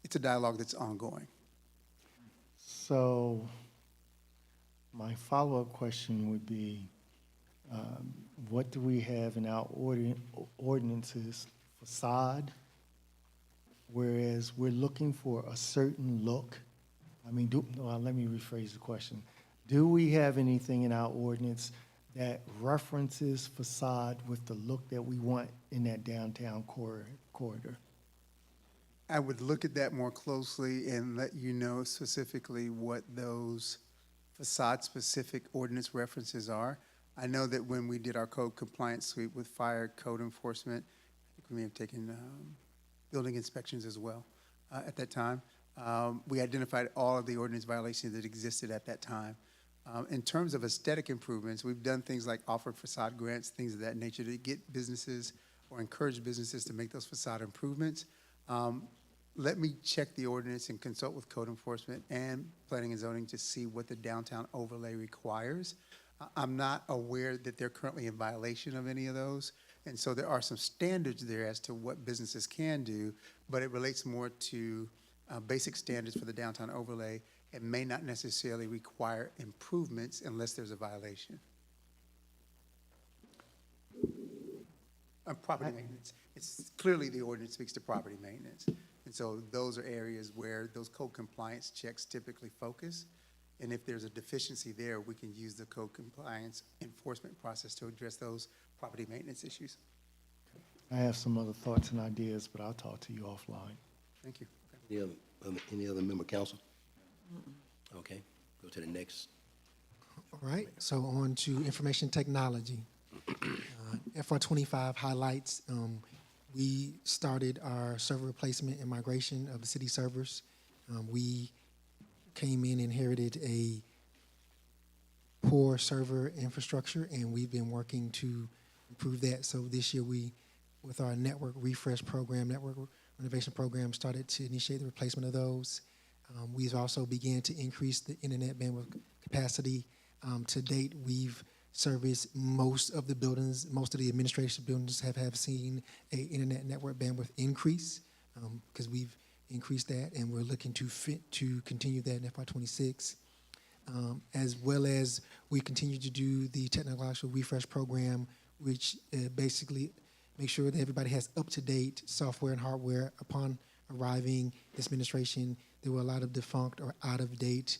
It's a dialogue that's ongoing. So my follow-up question would be, what do we have in our ordinances facade, whereas we're looking for a certain look I mean, well, let me rephrase the question. Do we have anything in our ordinance that references facade with the look that we want in that downtown corridor? I would look at that more closely and let you know specifically what those facade-specific ordinance references are. I know that when we did our code compliance suite with fire code enforcement, I think we may have taken building inspections as well at that time. We identified all of the ordinance violations that existed at that time. In terms of aesthetic improvements, we've done things like offered facade grants, things of that nature to get businesses or encourage businesses to make those facade improvements. Let me check the ordinance and consult with code enforcement and planning and zoning to see what the downtown overlay requires. I'm not aware that they're currently in violation of any of those. And so there are some standards there as to what businesses can do, but it relates more to basic standards for the downtown overlay. It may not necessarily require improvements unless there's a violation. Property maintenance. It's clearly the ordinance speaks to property maintenance. And so those are areas where those code compliance checks typically focus. And if there's a deficiency there, we can use the code compliance enforcement process to address those property maintenance issues. I have some other thoughts and ideas, but I'll talk to you offline. Thank you. Any other member council? Okay, go to the next. All right, so on to information technology. FY25 highlights, we started our server replacement and migration of the city servers. We came in, inherited a poor server infrastructure, and we've been working to improve that. So this year with our network refresh program, network renovation program, started to initiate the replacement of those. We've also began to increase the internet bandwidth capacity. To date, we've serviced most of the buildings, most of the administration buildings have seen a internet network bandwidth increase because we've increased that, and we're looking to continue that in FY26. As well as we continue to do the technological refresh program, which basically makes sure that everybody has up-to-date software and hardware. Upon arriving this administration, there were a lot of defunct or out-of-date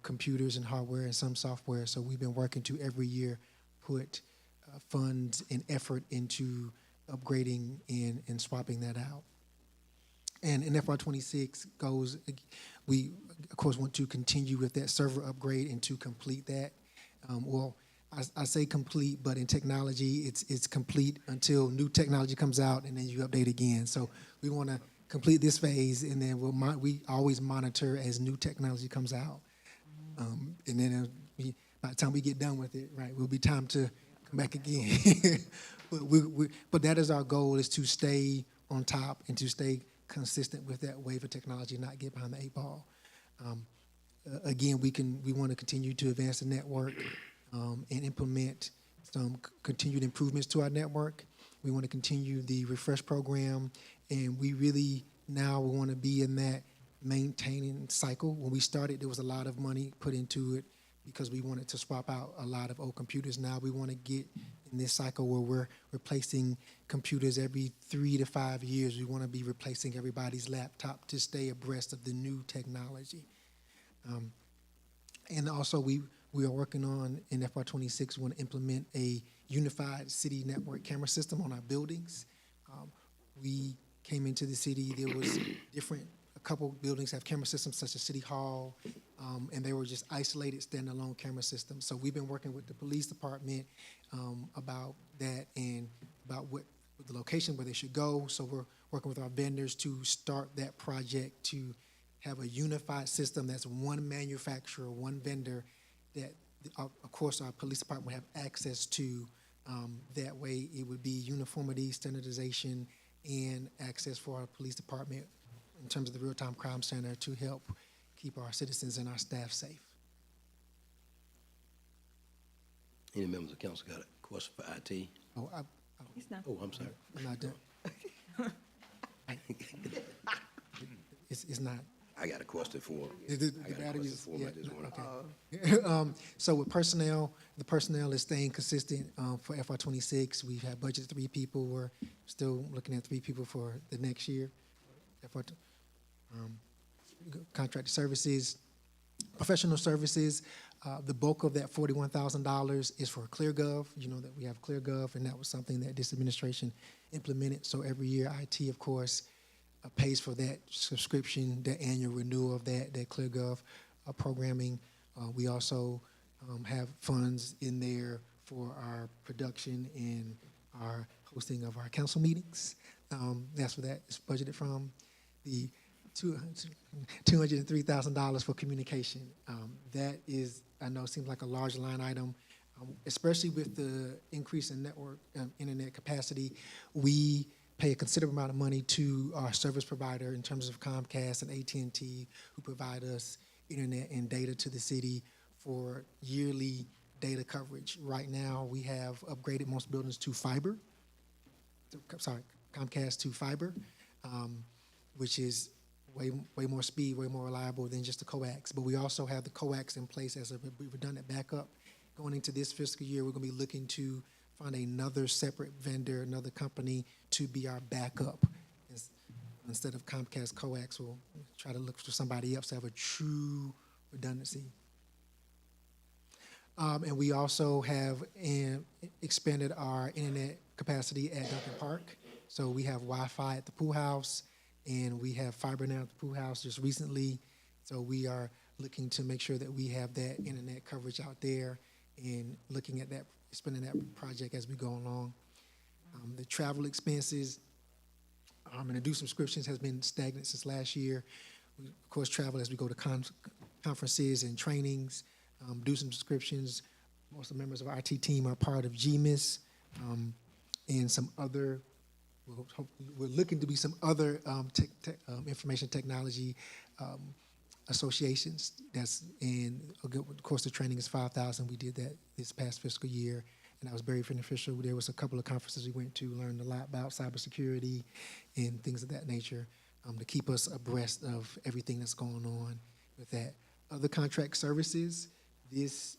computers and hardware and some software. So we've been working to every year put funds and effort into upgrading and swapping that out. And in FY26 goes, we of course want to continue with that server upgrade and to complete that. I say complete, but in technology, it's complete until new technology comes out and then you update again. So we want to complete this phase, and then we always monitor as new technology comes out. And then by the time we get done with it, right, will be time to come back again. But that is our goal, is to stay on top and to stay consistent with that wave of technology, not get behind the 8 ball. Again, we want to continue to advance the network and implement some continued improvements to our network. We want to continue the refresh program, and we really now want to be in that maintaining cycle. When we started, there was a lot of money put into it because we wanted to swap out a lot of old computers. Now we want to get in this cycle where we're replacing computers every 3 to 5 years. We want to be replacing everybody's laptop to stay abreast of the new technology. And also we are working on, in FY26, we want to implement a unified city network camera system on our buildings. We came into the city, there was a couple buildings have camera systems such as City Hall, and they were just isolated standalone camera systems. So we've been working with the police department about that and about what the location where they should go. So we're working with our vendors to start that project to have a unified system that's one manufacturer, one vendor that, of course, our police department would have access to. That way it would be uniformity, standardization, and access for our police department in terms of the real-time crime center to help keep our citizens and our staff safe. Any members of council got a question for IT? He's not. Oh, I'm sorry. I'm not done. It's not. I got a question for him. The batteries, so with personnel, the personnel is staying consistent for FY26. We have budgeted 3 people. We're still looking at 3 people for the next year. Contracted services, Professional services, the bulk of that $41,000 is for ClearGov. You know that we have ClearGov, and that was something that this administration implemented. So every year, IT, of course, pays for that subscription, that annual renewal of that ClearGov programming. We also have funds in there for our production and our hosting of our council meetings. That's where that is budgeted from. The $203,000 for communication. That is, I know, seems like a large line item, especially with the increase in network internet capacity. We pay a considerable amount of money to our service provider in terms of Comcast and AT&T, who provide us internet and data to the city for yearly data coverage. Right now, we have upgraded most buildings to fiber. Sorry, Comcast to fiber, which is way more speed, way more reliable than just the coax. But we also have the coax in place as a redundant backup. Going into this fiscal year, we're going to be looking to find another separate vendor, another company to be our backup. Instead of Comcast coax, we'll try to look for somebody else to have a true redundancy. And we also have expanded our internet capacity at Duncan Park. So we have Wi-Fi at the pool house, and we have fiber now at the pool house just recently. So we are looking to make sure that we have that internet coverage out there and looking at that, spending that project as we go along. The travel expenses and the due subscriptions has been stagnant since last year. We, of course, travel as we go to conferences and trainings, due subscriptions. Most of the members of our IT team are part of GMIS and some other, we're looking to be some other information technology associations. And of course, the training is $5,000. We did that this past fiscal year, and that was very beneficial. There was a couple of conferences we went to, learned a lot about cybersecurity and things of that nature to keep us abreast of everything that's going on with that. Other contract services, this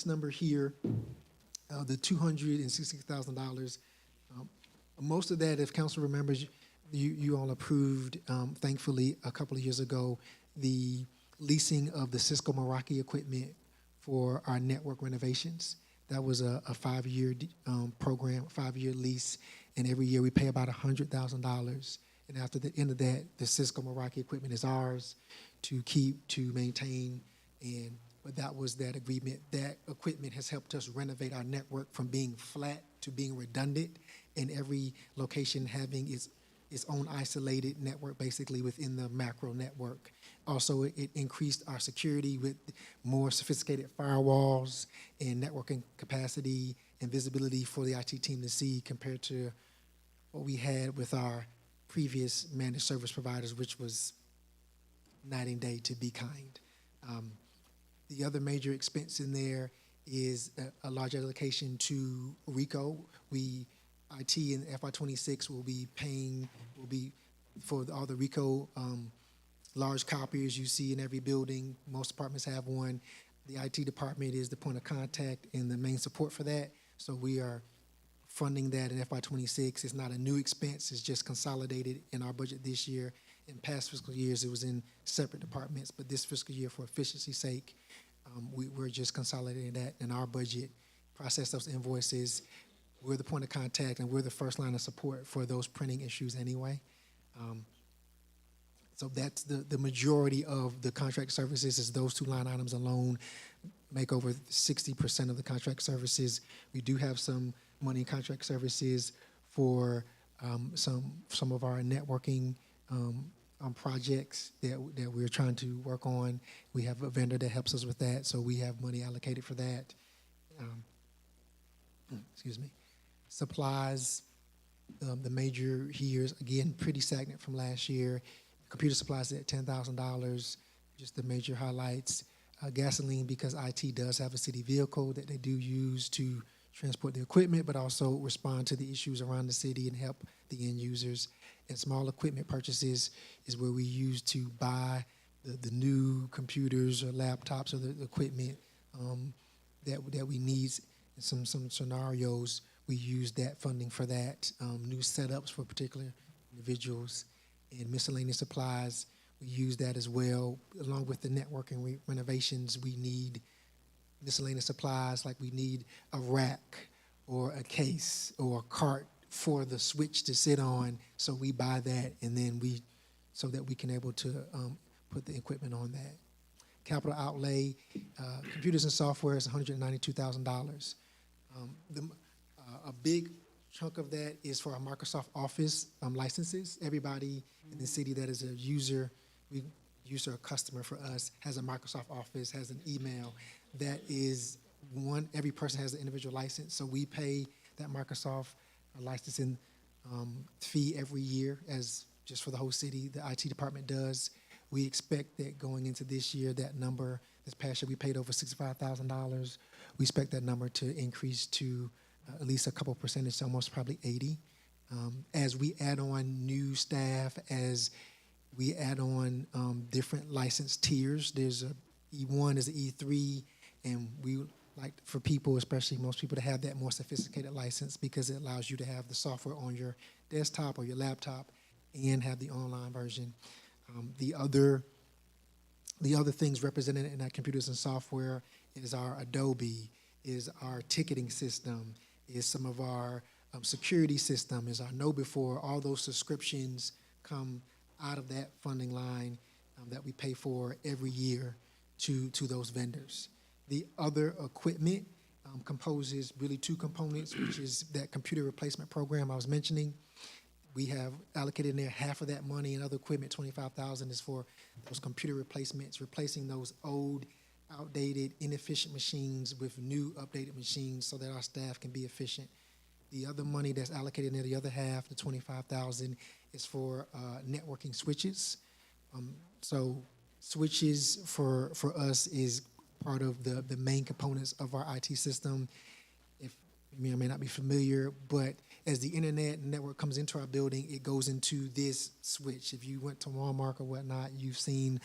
number here, the $260,000, most of that, if council remembers, you all approved, thankfully, a couple of years ago, the leasing of the Cisco Meraki equipment for our network renovations. That was a 5-year program, 5-year lease, and every year we pay about $100,000. And after the end of that, the Cisco Meraki equipment is ours to keep, to maintain, but that was that agreement. That equipment has helped us renovate our network from being flat to being redundant, and every location having its own isolated network basically within the macro network. Also, it increased our security with more sophisticated firewalls and networking capacity and visibility for the IT team to see compared to what we had with our previous managed service providers, which was night and day, to be kind. The other major expense in there is a large allocation to RICO. IT in FY26 will be for all the RICO large copiers you see in every building. Most departments have one. The IT department is the point of contact and the main support for that. So we are funding that in FY26. It's not a new expense. It's just consolidated in our budget this year. In past fiscal years, it was in separate departments, but this fiscal year, for efficiency's sake, we're just consolidating that in our budget, process those invoices. We're the point of contact, and we're the first line of support for those printing issues anyway. So that's the majority of the contract services is those two line items alone make over 60% of the contract services. We do have some money in contract services for some of our networking projects that we're trying to work on. We have a vendor that helps us with that, so we have money allocated for that. Excuse me. Supplies, the major here is, again, pretty stagnant from last year. Computer supplies at $10,000, just the major highlights. Gasoline, because IT does have a city vehicle that they do use to transport the equipment, but also respond to the issues around the city and help the end users. And small equipment purchases is where we use to buy the new computers or laptops or the equipment that we need. In some scenarios, we use that funding for that. New setups for particular individuals. And miscellaneous supplies, We use that as well. Along with the networking renovations, we need miscellaneous supplies, like we need a rack or a case or a cart for the switch to sit on. So we buy that, and then so that we can able to put the equipment on that. Capital outlay, computers and software is $192,000. A big chunk of that is for our Microsoft Office licenses. Everybody in the city that is a user or customer for us has a Microsoft Office, has an email. That is every person has an individual license, so we pay that Microsoft licensing fee every year, as just for the whole city, the IT department does. We expect that going into this year, that number, this past year, we paid over $65,000. We expect that number to increase to at least a couple percentage, almost probably 80. As we add on new staff, as we add on different license tiers, there's a E1, there's an E3, and we like for people, especially most people, to have that more sophisticated license because it allows you to have the software on your desktop or your laptop and have the online version. The other things represented in our computers and software is our Adobe, is our ticketing system, is some of our security system, is our KnowBe4. All those subscriptions come out of that funding line that we pay for every year to those vendors. The other equipment composes really two components, which is that computer replacement program I was mentioning. We have allocated in there half of that money, and other equipment, $25,000, is for those computer replacements, replacing those old, outdated, inefficient machines with new, updated machines so that our staff can be efficient. The other money that's allocated in there, the other half, the $25,000, is for networking switches. So switches for us is part of the main components of our IT system. If you may or may not be familiar, but as the internet and network comes into our building, it goes into this switch. If you went to Walmart or whatnot, you've seen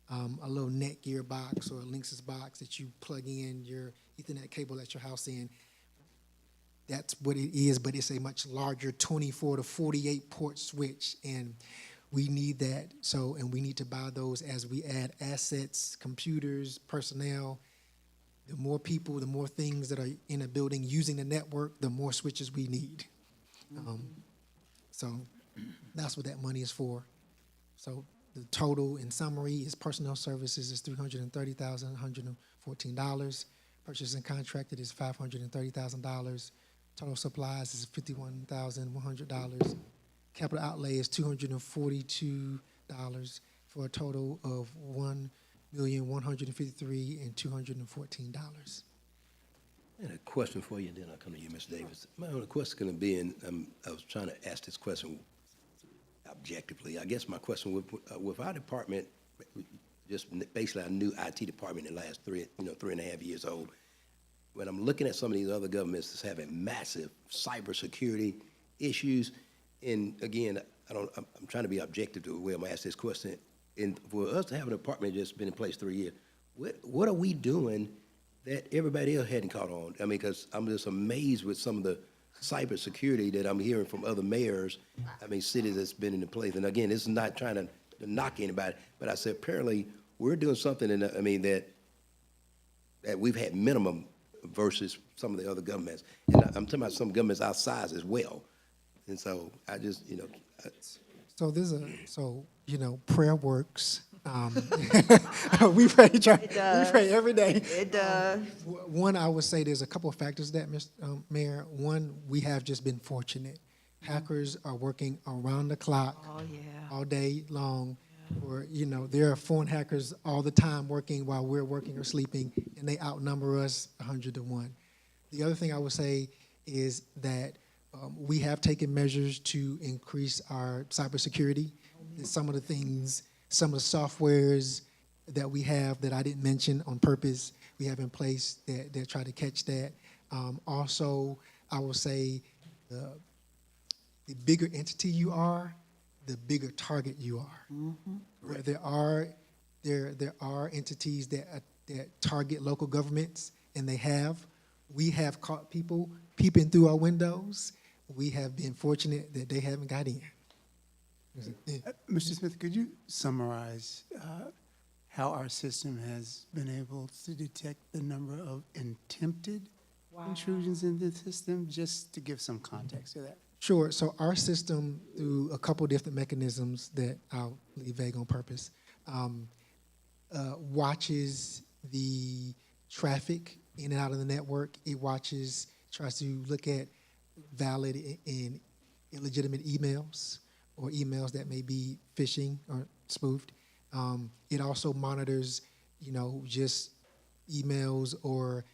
a little Netgear box or a Linksys box that you plug in your Ethernet cable at your house in. That's what it is, but it's a much larger 24 to 48 port switch, and we need that. So, and we need to buy those as we add assets, computers, personnel. The more people, the more things that are in a building using the network, the more switches we need. So that's what that money is for. So the total, in summary, is personnel services is $330,114. Purchase and contracted is $530,000. Total supplies is $51,100. Capital outlay is $242 for a total of $1,153,214. I had a question for you, and then I'll come to you, Ms. Davis. My only question is going to be, and I was trying to ask this question objectively. I guess my question with our department, just basically our new IT department in the last 3.5 years old, when I'm looking at some of these other governments that's having massive cybersecurity issues, and again, I'm trying to be objective to the way I'm going to ask this question. And for us to have a department that's been in place 3 years, what are we doing that everybody else hadn't caught on? I mean, because I'm just amazed with some of the cybersecurity that I'm hearing from other mayors, cities that's been in place. And again, this is not trying to knock anybody, but I said apparently we're doing something that we've had minimum versus some of the other governments. And I'm talking about some governments our size as well. And so I just, prayer works. We pray every day. It does. One, I would say there's a couple of factors that, Mr. Mayor. One, we have just been fortunate. Hackers are working around the clock, all day long. Or, there are foreign hackers all the time working while we're working or sleeping, and they outnumber us 100 to 1. The other thing I would say is that we have taken measures to increase our cybersecurity. And some of the softwares that we have that I didn't mention on purpose, we have in place that try to catch that. Also, I will say the bigger entity you are, the bigger target you are. Mm-hmm. Right. There are entities that target local governments, and we have caught people peeping through our windows. We have been fortunate that they haven't got in. Mr. Smith, could you summarize how our system has been able to detect the number of attempted intrusions in the system, just to give some context to that? Sure. So our system, through a couple different mechanisms that I'll leave vague on purpose, watches the traffic in and out of the network. It tries to look at valid and illegitimate emails or emails that may be phishing or spoofed. It also monitors, just emails or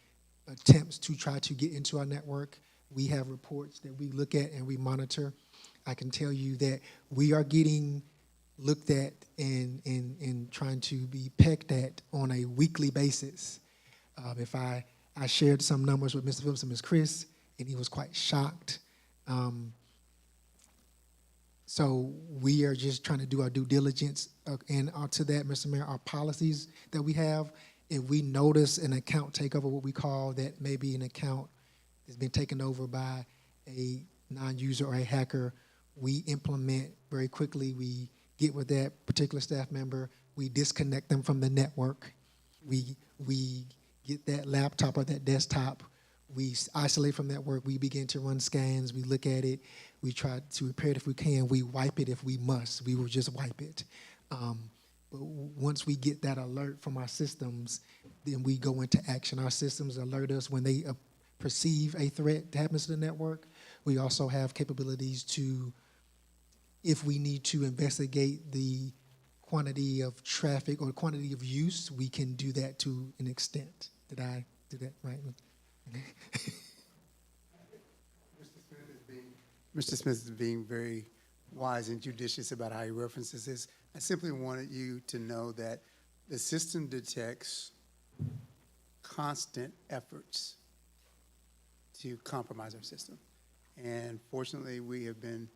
attempts to try to get into our network. We have reports that we look at and we monitor. I can tell you that we are getting looked at and trying to be pecked at on a weekly basis. If I shared some numbers with Mr. Phillips and Ms. Chris, and he was quite shocked. So we are just trying to do our due diligence. And to that, Mr. Mayor, our policies that we have, if we notice an account takeover, what we call that maybe an account has been taken over by a non-user or a hacker, we implement very quickly. We get with that particular staff member. We disconnect them from the network. We get that laptop or that desktop. We isolate from that work. We begin to run scans. We look at it. We try to repair it if we can. We wipe it if we must. We will just wipe it. But once we get that alert from our systems, then we go into action. Our systems alert us when they perceive a threat that happens to the network. We also have capabilities to, if we need to investigate the quantity of traffic or quantity of use, we can do that to an extent. Did I do that right? Mr. Smith is being very wise and judicious about how he references this. I simply wanted you to know that the system detects constant efforts to compromise our system. And fortunately, we have been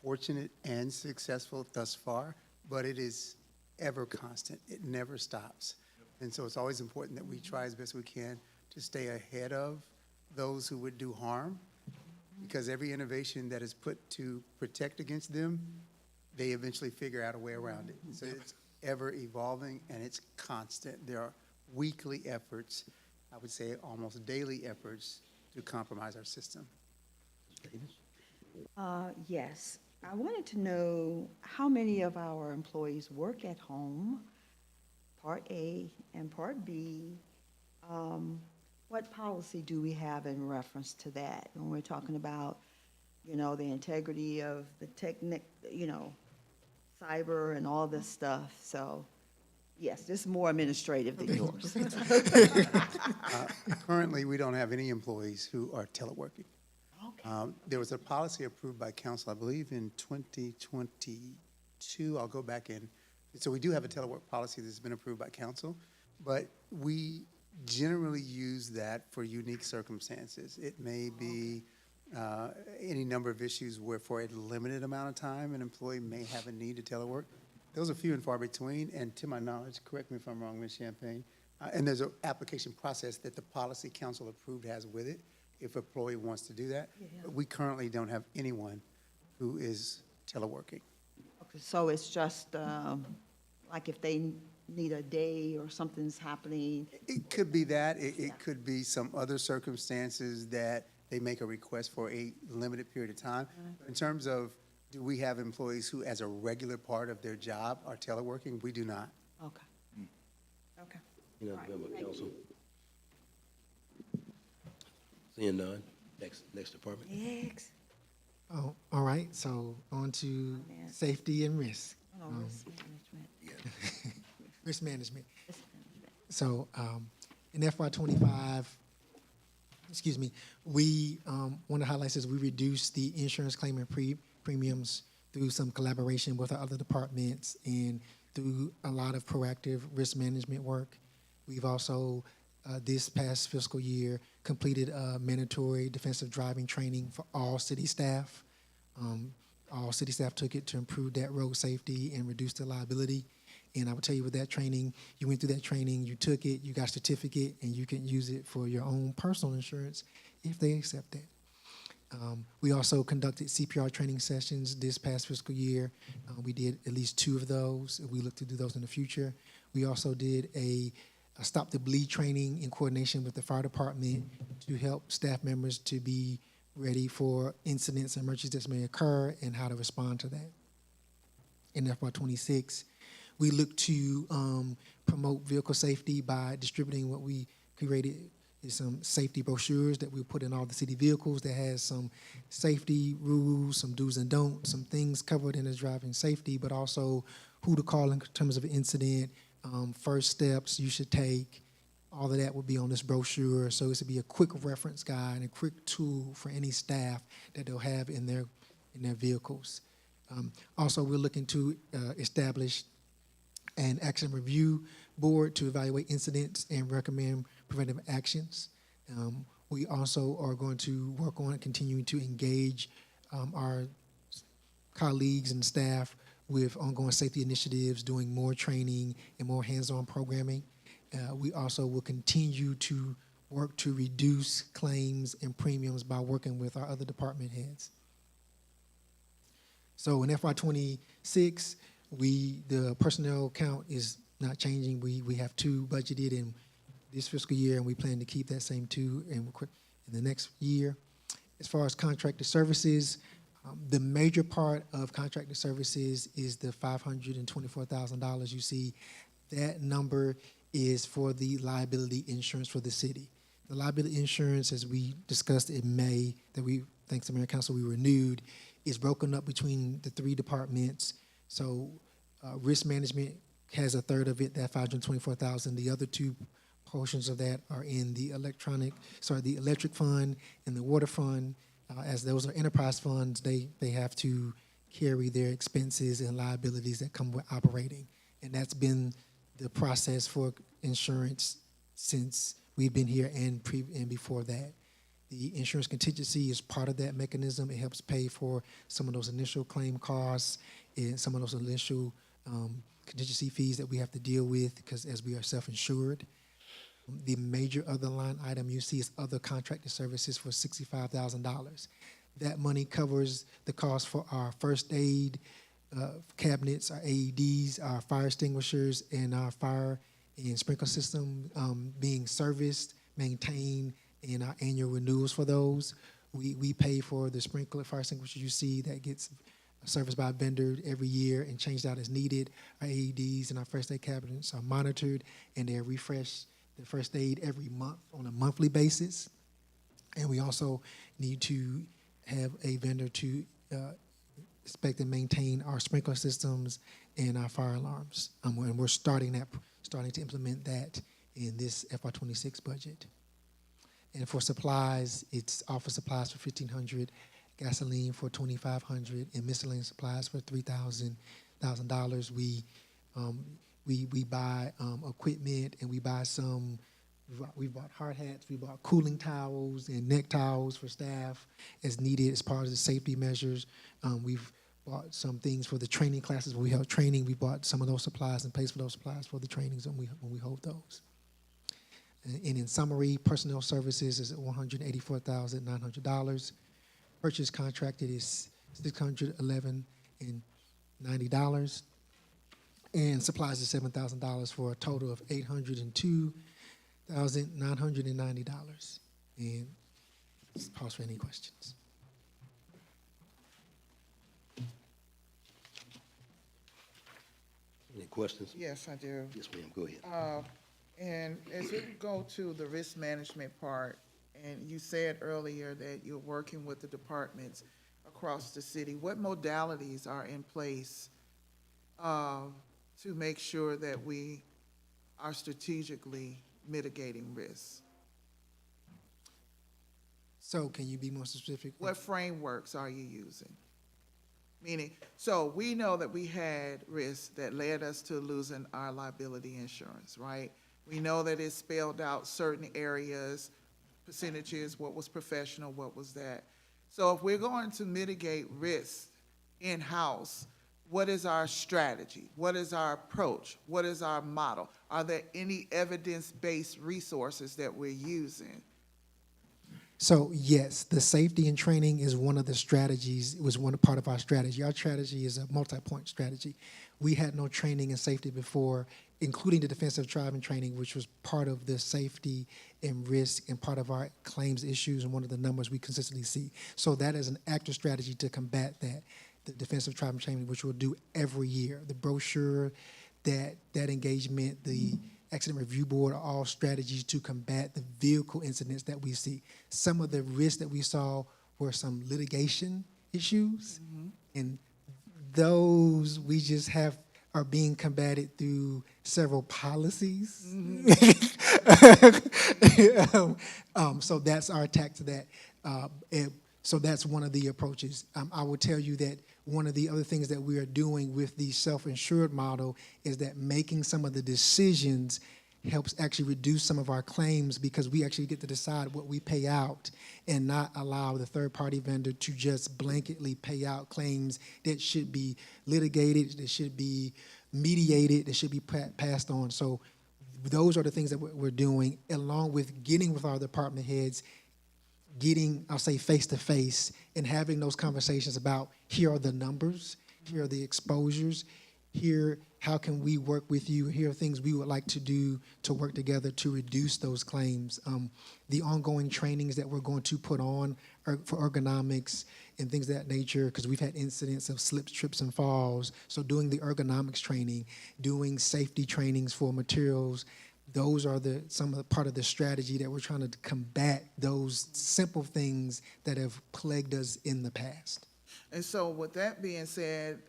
fortunate and successful thus far, but it is ever constant. It never stops. And so it's always important that we try as best we can to stay ahead of those who would do harm, because every innovation that is put to protect against them, they eventually figure out a way around it. So it's ever evolving and it's constant. There are weekly efforts, I would say almost daily efforts, to compromise our system. Yes. I wanted to know how many of our employees work at home, Part A and Part B. What policy do we have in reference to that when we're talking about, the integrity of the cyber and all this stuff? So, yes, this is more administrative than yours. Currently, we don't have any employees who are teleworking. Okay. There was a policy approved by council, I believe, in 2022. I'll go back in. So we do have a telework policy that's been approved by council, but we generally use that for unique circumstances. It may be any number of issues where for a limited amount of time, an employee may have a need to telework. Those are few and far between, and to my knowledge, correct me if I'm wrong, Ms. Champagne, and there's an application process that the policy council approved has with it if an employee wants to do that. Yeah. But we currently don't have anyone who is teleworking. Okay, so it's just like if they need a day or something's happening. It could be that. It could be some other circumstances that they make a request for a limited period of time. In terms of, do we have employees who, as a regular part of their job, are teleworking? We do not. Okay. Okay. Member council. Seeing none. Next department. Next. Oh, all right. So on to safety and risk. Risk management. Risk management. So in FY25, we, one of the highlights is we reduced the insurance claim and premiums through some collaboration with our other departments and through a lot of proactive risk management work. We've also, this past fiscal year, completed mandatory defensive driving training for all city staff. All city staff took it to improve that road safety and reduce the liability. And I will tell you, with that training, you went through that training, you took it, you got a certificate, and you can use it for your own personal insurance if they accept that. We also conducted CPR training sessions this past fiscal year. We did at least 2 of those. We look to do those in the future. We also did a stop the bleed training in coordination with the fire department to help staff members to be ready for incidents and emergencies that may occur and how to respond to that. In FY26, we look to promote vehicle safety by distributing what we created is some safety brochures that we put in all the city vehicles that has some safety rules, some do's and don'ts, some things covered in the driving safety, but also who to call in terms of an incident, first steps you should take. All of that will be on this brochure, so it's to be a quick reference guide and a quick tool for any staff that they'll have in their vehicles. Also, we're looking to establish an action review board to evaluate incidents and recommend preventive actions. We also are going to work on continuing to engage our colleagues and staff with ongoing safety initiatives, doing more training and more hands-on programming. We also will continue to work to reduce claims and premiums by working with our other department heads. So in FY26, the personnel count is not changing. We have 2 budgeted in this fiscal year, and we plan to keep that same 2 in the next year. As far as contracted services, the major part of contracted services is the $524,000 you see. That number is for the liability insurance for the city. The liability insurance, as we discussed in May, thanks to Mayor Council, we renewed, is broken up between the 3 departments. So risk management has a third of it, that $524,000. The other 2 portions of that are in the electric fund and the water fund. As those are enterprise funds, they have to carry their expenses and liabilities that come with operating. And that's been the process for insurance since we've been here and before that. The insurance contingency is part of that mechanism. It helps pay for some of those initial claim costs and some of those initial contingency fees that we have to deal with because as we are self-insured. The major other line item you see is other contracted services for $65,000. That money covers the cost for our first aid cabinets, our AEDs, our fire extinguishers, and our fire and sprinkler system being serviced, maintained, and our annual renewals for those. We pay for the sprinkler fire extinguisher you see that gets serviced by a vendor every year and changed out as needed. Our AEDs and our first aid cabinets are monitored and they're refreshed, the first aid every month on a monthly basis. And we also need to have a vendor to inspect and maintain our sprinkler systems and our fire alarms. And we're starting to implement that in this FY26 budget. And for supplies, it's office supplies for $1,500, gasoline for $2,500, and miscellaneous supplies for $3,000. We buy equipment, and we bought hard hats, we bought cooling towels and neck towels for staff as needed as part of the safety measures. We've bought some things for the training classes when we held training. We bought some of those supplies and pays for those supplies for the trainings when we hold those. And in summary, personnel services is at $184,900. Purchase contracted is $611.90. And supplies is $7,000 for a total of $802,990. And just pause for any questions. Any questions? Yes, I do. Yes, ma'am, go ahead. And as we go to the risk management part, and you said earlier that you're working with the departments across the city, what modalities are in place to make sure that we are strategically mitigating risks? So can you be more specific? What frameworks are you using? Meaning, so we know that we had risks that led us to losing our liability insurance, right? We know that it spelled out certain areas, percentages, what was professional, what was that. So if we're going to mitigate risk in-house, what is our strategy? What is our approach? What is our model? Are there any evidence-based resources that we're using? So yes, the safety and training is one of the strategies. It was one part of our strategy. Our strategy is a multi-point strategy. We had no training and safety before, including the defensive driving training, which was part of the safety and risk and part of our claims issues and one of the numbers we consistently see. So that is an active strategy to combat that, the defensive driving training, which we'll do every year. The brochure, that engagement, the accident review board are all strategies to combat the vehicle incidents that we see. Some of the risks that we saw were some litigation issues, and those we just are being combated through several policies. So that's our attack to that. So that's one of the approaches. I will tell you that one of the other things that we are doing with the self-insured model is that making some of the decisions helps actually reduce some of our claims, because we actually get to decide what we pay out and not allow the third-party vendor to just blanketly pay out claims that should be litigated, that should be mediated, that should be passed on. So those are the things that we're doing, along with getting with our department heads, getting, I'll say, face-to-face and having those conversations about, here are the numbers, here are the exposures, here, how can we work with you, here are things we would like to do to work together to reduce those claims. The ongoing trainings that we're going to put on for ergonomics and things of that nature, because we've had incidents of slips, trips, and falls. So doing the ergonomics training, doing safety trainings for materials, those are some of the part of the strategy that we're trying to combat those simple things that have plagued us in the past. And so with that being said,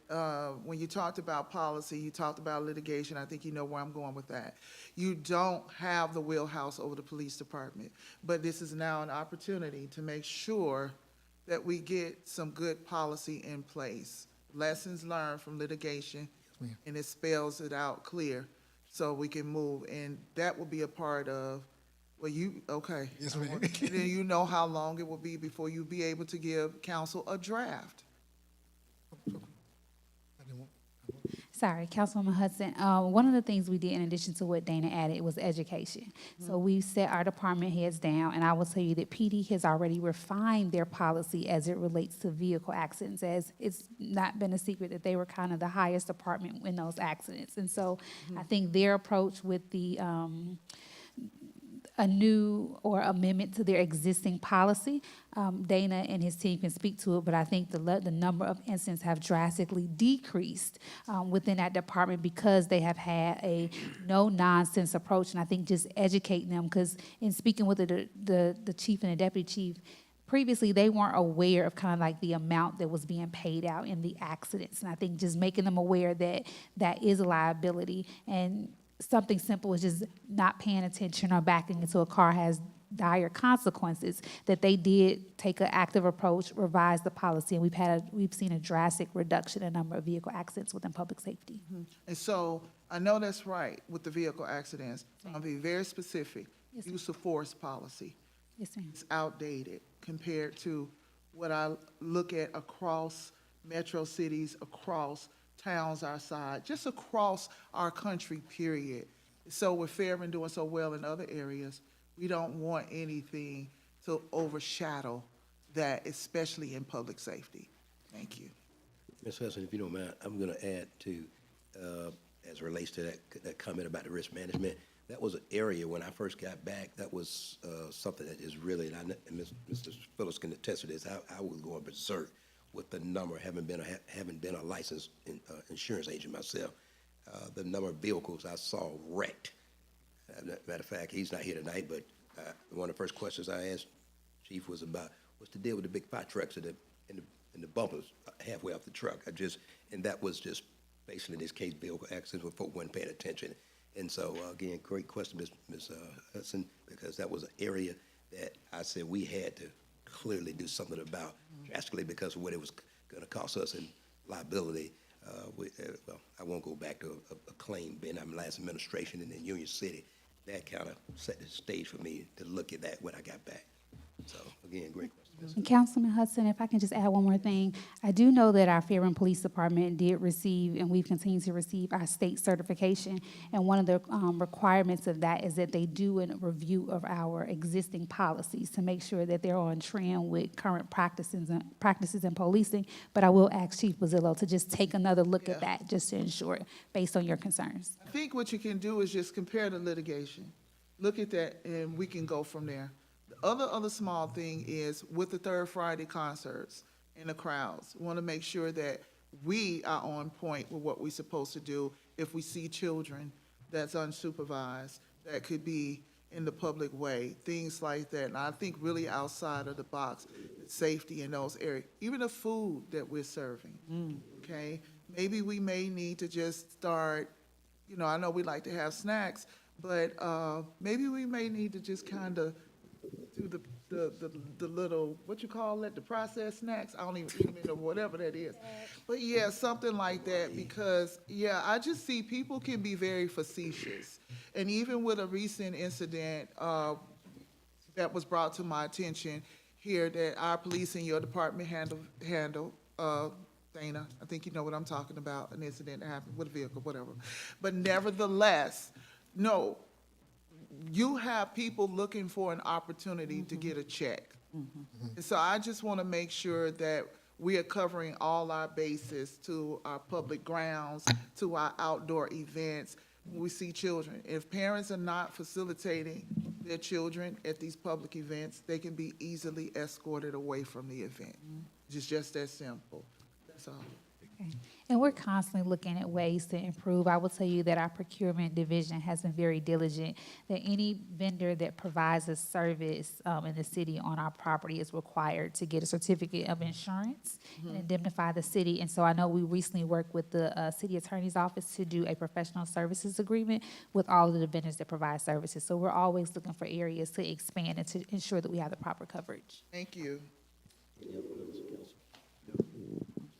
when you talked about policy, you talked about litigation, I think you know where I'm going with that. You don't have the wheelhouse over the police department, but this is now an opportunity to make sure that we get some good policy in place. Lessons learned from litigation, and it spells it out clear so we can move. And that will be a part of, well, okay. Yes, ma'am. And then you know how long it will be before you be able to give council a draft. Sorry, Councilwoman Hudson. One of the things we did in addition to what Dana added was education. So we set our department heads down, and I will tell you that PD has already refined their policy as it relates to vehicle accidents, as it's not been a secret that they were kind of the highest department in those accidents. And so I think their approach with the a new or amendment to their existing policy. Dana and his team can speak to it, but I think the number of incidents have drastically decreased within that department because they have had a no-nonsense approach. And I think just educating them, because in speaking with the chief and the deputy chief, previously they weren't aware of kind of like the amount that was being paid out in the accidents. And I think just making them aware that that is a liability, and something simple as just not paying attention or backing into a car has dire consequences, that they did take an active approach, revise the policy, and we've seen a drastic reduction in the number of vehicle accidents within public safety. And so I know that's right with the vehicle accidents. I'll be very specific. Yes, Use of force policy. Yes, ma'am. It's outdated compared to what I look at across metro cities, across towns our size, just across our country, period. So with Fairburn doing so well in other areas, we don't want anything to overshadow that, especially in public safety. Thank you. Ms. Hudson, if you don't mind, I'm going to add to, as it relates to that comment about the risk management, that was an area when I first got back, that was something that is really, and Mr. Phillips can attest to this, I was going berserk with the number, having been a licensed insurance agent myself, the number of vehicles I saw wrecked. Matter of fact, he's not here tonight, but one of the first questions I asked Chief was about what's the deal with the big fire trucks and the bumpers halfway off the truck. And that was just basically in this case vehicle accidents where folk weren't paying attention. And so again, great question, Ms. Hudson, because that was an area that I said we had to clearly do something about drastically because of what it was going to cost us in liability. Well, I won't go back to a claim being in my last administration in Union City. That kind of set the stage for me to look at that when I got back. So again, great question. And Councilman Hudson, if I can just add one more thing, I do know that our Fairburn Police Department did receive, and we've continued to receive, our state certification. And one of the requirements of that is that they do a review of our existing policies to make sure that they're on trend with current practices in policing. But I will ask Chief Bazillo to just take another look at that, just to ensure, based on your concerns. I think what you can do is just compare the litigation. Look at that, and we can go from there. The other small thing is with the Third Friday concerts and the crowds, we want to make sure that we are on point with what we're supposed to do if we see children that's unsupervised, that could be in the public way, things like that. And I think really outside of the box, safety in those areas, even the food that we're serving, okay? Maybe we may need to just start, you know, I know we like to have snacks, but maybe we may need to just kind of do the little, what you call it, the processed snacks? I don't even eat them in or whatever that is. But yeah, something like that, because, yeah, I just see people can be very facetious. And even with a recent incident that was brought to my attention here that our police in your department handled, Dana, I think you know what I'm talking about, an incident that happened with a vehicle, whatever. But nevertheless, no, you have people looking for an opportunity to get a check. And so I just want to make sure that we are covering all our bases to our public grounds, to our outdoor events. We see children. If parents are not facilitating their children at these public events, they can be easily escorted away from the event. It's just that simple. That's all. Okay. And we're constantly looking at ways to improve. I will tell you that our procurement division has been very diligent, that any vendor that provides a service in the city on our property is required to get a certificate of insurance and indemnify the city. And so I know we recently worked with the city attorney's office to do a professional services agreement with all of the vendors that provide services. So we're always looking for areas to expand and to ensure that we have the proper coverage. Thank you.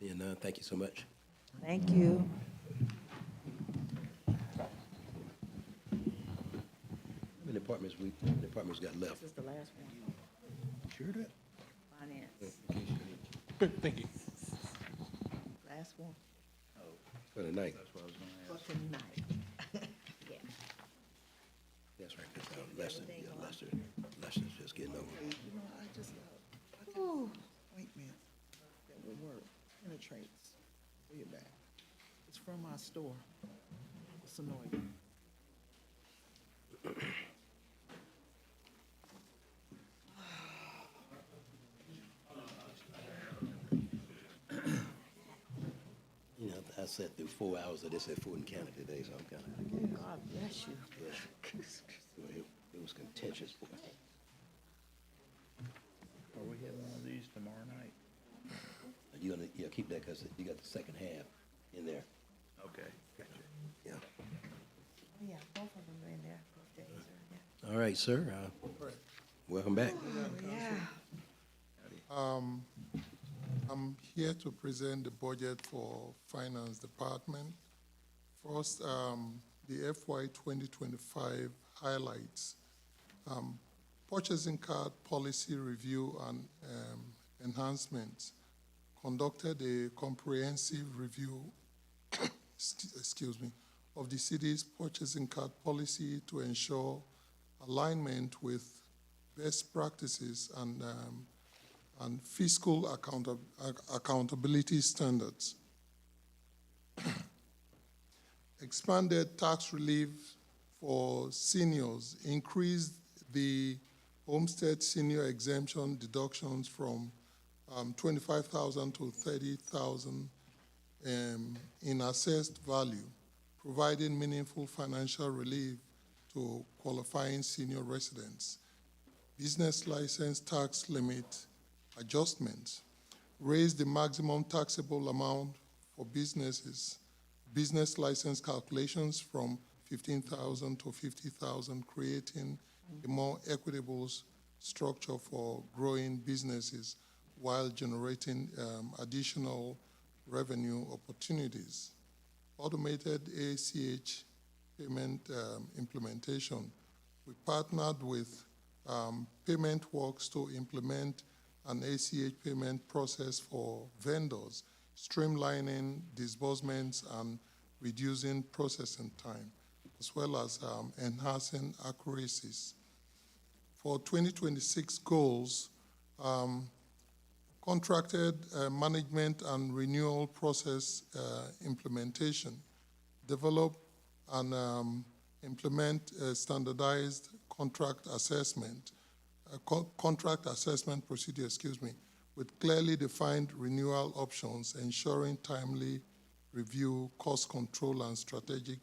And thank you so much. Thank you. How many departments got left? This is the last one, Sure that? finance. Good, thank you. Last one. For the night. For tonight. Yeah. That's right, because Lester's just getting over. You know, I just love ointment that will work, penetrates. Bring it back. It's from my store. It's annoying. You know, I sat through 4 hours of this at Fulton County today, so I'm kind of, God bless you. it was contentious. Are we having one of these tomorrow night? You gonna, yeah, keep that, because you got the second half in there. Okay. Yeah. Oh, yeah, both of them are in there. Both days are in there. All right, sir, welcome back. I'm here to present the budget for Finance Department. First, the FY 2025 highlights. Purchasing card policy review and enhancements. Conducted a comprehensive review, excuse me, of the city's purchasing card policy to ensure alignment with best practices and fiscal accountability standards. Expanded tax relief for seniors, increased the homestead senior exemption deductions from 25,000 to 30,000 in assessed value, providing meaningful financial relief to qualifying senior residents. Business license tax limit adjustments, raised the maximum taxable amount for businesses, business license calculations from 15,000 to 50,000, creating a more equitable structure for growing businesses while generating additional revenue opportunities. Automated ACH payment implementation. We partnered with Payment Works to implement and ACH payment process for vendors, streamlining disbursements and reducing processing time, as well as enhancing accuracies. For 2026 goals, contracted management and renewal process implementation, develop and implement a standardized contract assessment procedure, with clearly defined renewal options, ensuring timely review, cost control, and strategic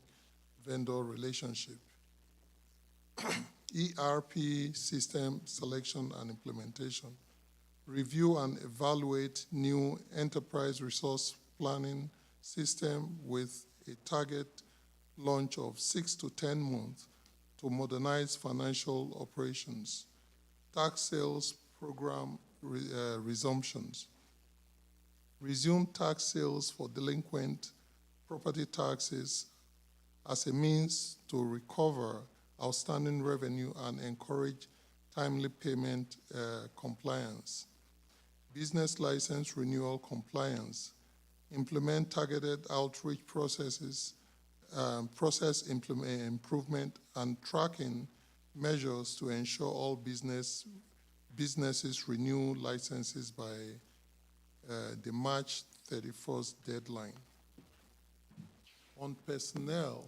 vendor relationship. ERP system selection and implementation. Review and evaluate new enterprise resource planning system with a target launch of 6 to 10 months to modernize financial operations. Tax sales program resumptions. Resume tax sales for delinquent property taxes as a means to recover outstanding revenue and encourage timely payment compliance. Business license renewal compliance. Implement targeted outreach processes, process improvement, and tracking measures to ensure all businesses renew licenses by the March 31st deadline. On personnel,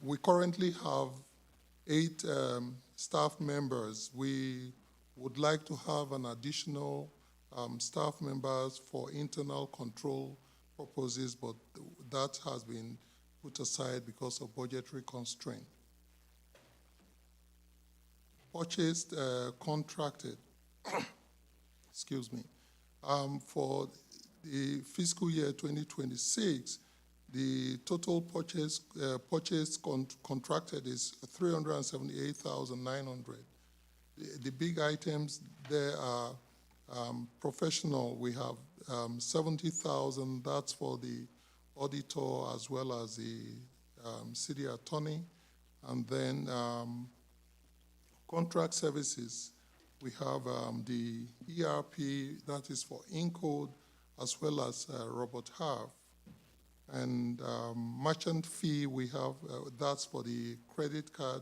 we currently have 8 staff members. We would like to have an additional staff members for internal control purposes, but that has been put aside because of budgetary constraint. Purchased, contracted, excuse me. For the fiscal year 2026, the total contracted is 378,900. The big items there are professional. We have 70,000. That's for the auditor as well as the city attorney, and then contract services. We have the ERP, that is for Encode, as well as Robert Half. And merchant fee, we have, that's for the credit card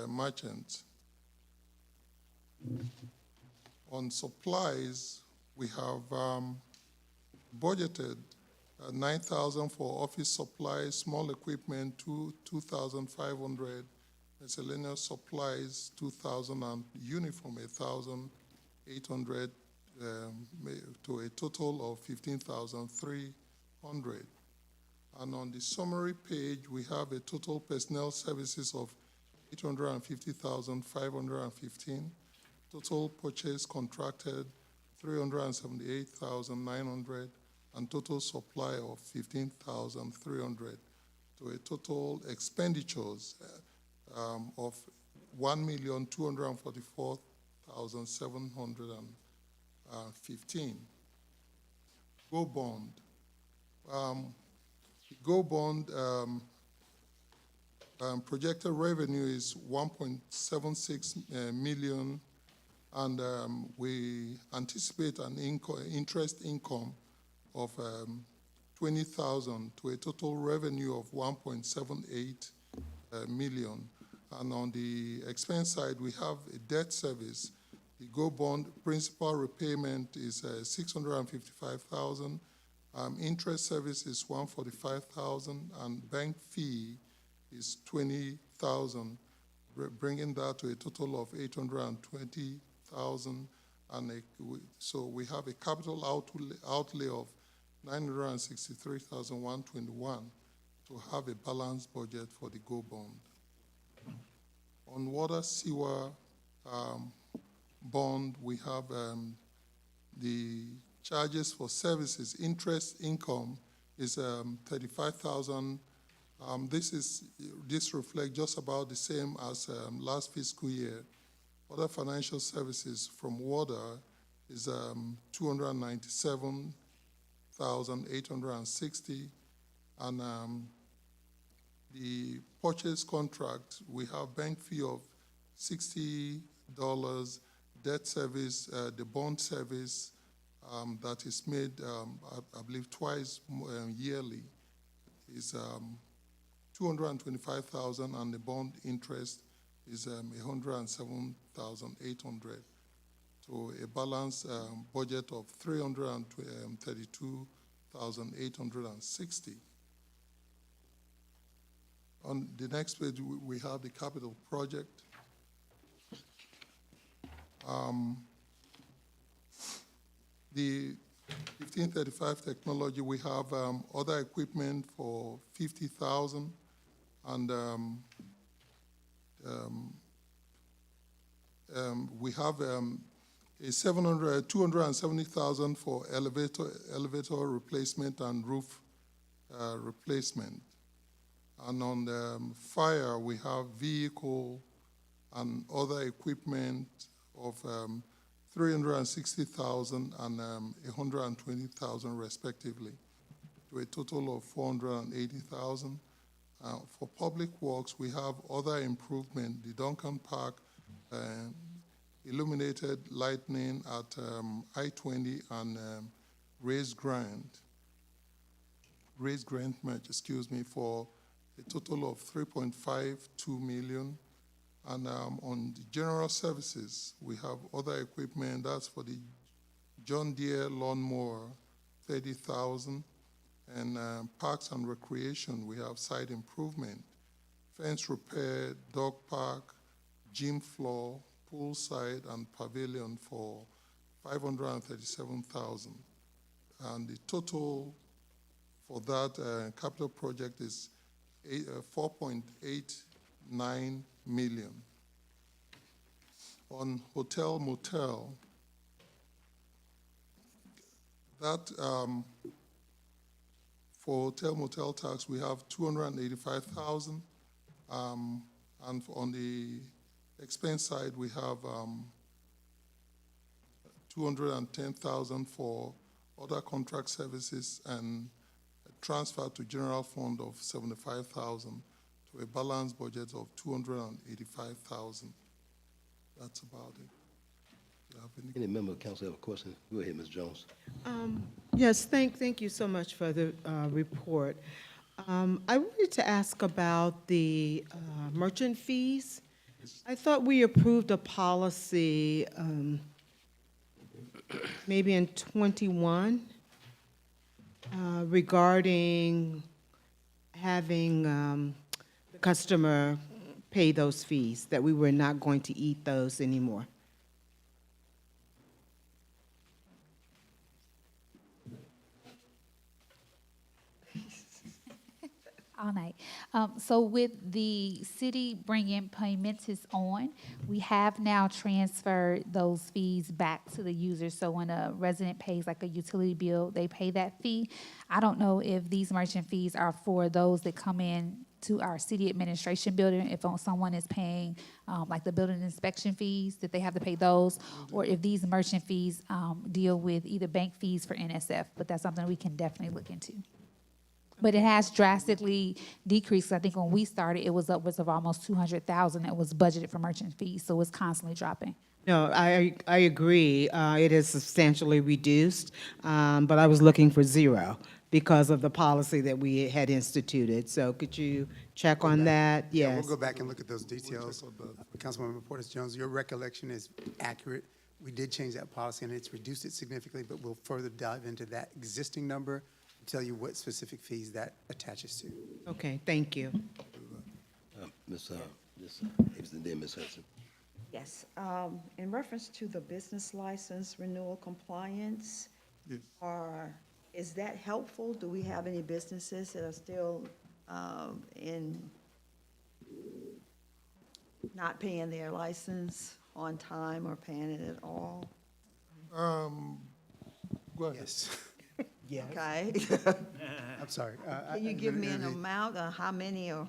merchant. On supplies, we have budgeted 9,000 for office supplies, small equipment, 2,500, miscellaneous supplies, 2,000, and uniform, 1,800, to a total of 15,300. And on the summary page, we have a total personnel services of 850,515, total purchase contracted 378,900, and total supply of 15,300, to a total expenditures of 1,244,715. Go bond. Go bond projected revenue is 1.76 million, and we anticipate an interest income of 20,000 to a total revenue of 1.78 million. And on the expense side, we have a debt service. The Go bond principal repayment is 655,000. Interest service is 145,000, and bank fee is 20,000, bringing that to a total of 820,000. And so we have a capital outlay of 963,121 to have a balanced budget for the Go bond. On water sewer bond, we have the charges for services. Interest income is 35,000. This reflects just about the same as last fiscal year. Other financial services from water is 297,860, and the purchase contract, we have bank fee of $60, debt service, the bond service that is made, I believe, twice yearly is 225,000, and the bond interest is 107,800. So a balanced budget of 332,860. On the next page, we have the capital project. The 1535 technology, we have other equipment for 50,000, and we have a 270,000 for elevator replacement and roof replacement. And on the fire, we have vehicle and other equipment of 360,000 and 120,000 respectively, to a total of 480,000. For public works, we have other improvement, the Duncan Park illuminated lightning at I-20 and raised grant match, for a total of 3.52 million. And on the general services, we have other equipment. That's for the John Deere lawnmower, 30,000. And parks and recreation, we have site improvement, fence repair, dog park, gym floor, poolside, and pavilion for 537,000. And the total for that capital project is 4.89 million. On hotel motel, that for hotel motel tax we have 285,000, and on the expense side we have 210,000 for other contract services and a transfer to general fund of 75,000. To a balanced budget of 285,000. That's about it. Do you have Any member of council have a question? Go ahead, Ms. Jones. Yes, thank you so much for the report. I wanted to ask about the merchant fees. I thought we approved a policy maybe in 21 regarding having the customer pay those fees, that we were not going to eat those anymore. All night. So with the city bringing payments on, we have now transferred those fees back to the user. So when a resident pays like a utility bill, they pay that fee. I don't know if these merchant fees are for those that come in to our city administration building, if someone is paying like the building inspection fees, that they have to pay those, or if these merchant fees deal with either bank fees for NSF, but that's something we can definitely look into. But it has drastically decreased. I think when we started, it was upwards of almost 200,000 that was budgeted for merchant fees, so it's constantly dropping. No, I agree. It is substantially reduced, but I was looking for zero because of the policy that we had instituted. So could you check on that? Yeah, Yes. we'll go back and look at those details. Councilwoman Portis-Jones, your recollection is accurate. We did change that policy, and it's reduced it significantly, but we'll further dive into that existing number and tell you what specific fees that attaches to. Okay, thank you. Ms. Hudson. Yes, in reference to the business license renewal compliance, Yes. is that helpful? Do we have any businesses that are still not paying their license on time or paying it at all? Go ahead. Yes. Yes. Okay. I'm sorry. Can you give me an amount, or how many, or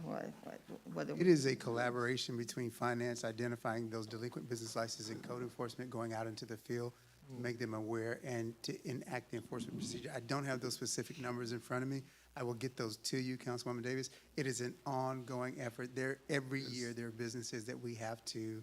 what? It is a collaboration between finance, identifying ththose delinquent business licenses, and code enforcement going out into the field to make them aware and to enact the enforcement procedure. I don't have those specific numbers in front of me. I will get those to you, Councilwoman Davis. It is an ongoing effort. Every year there are businesses that we have to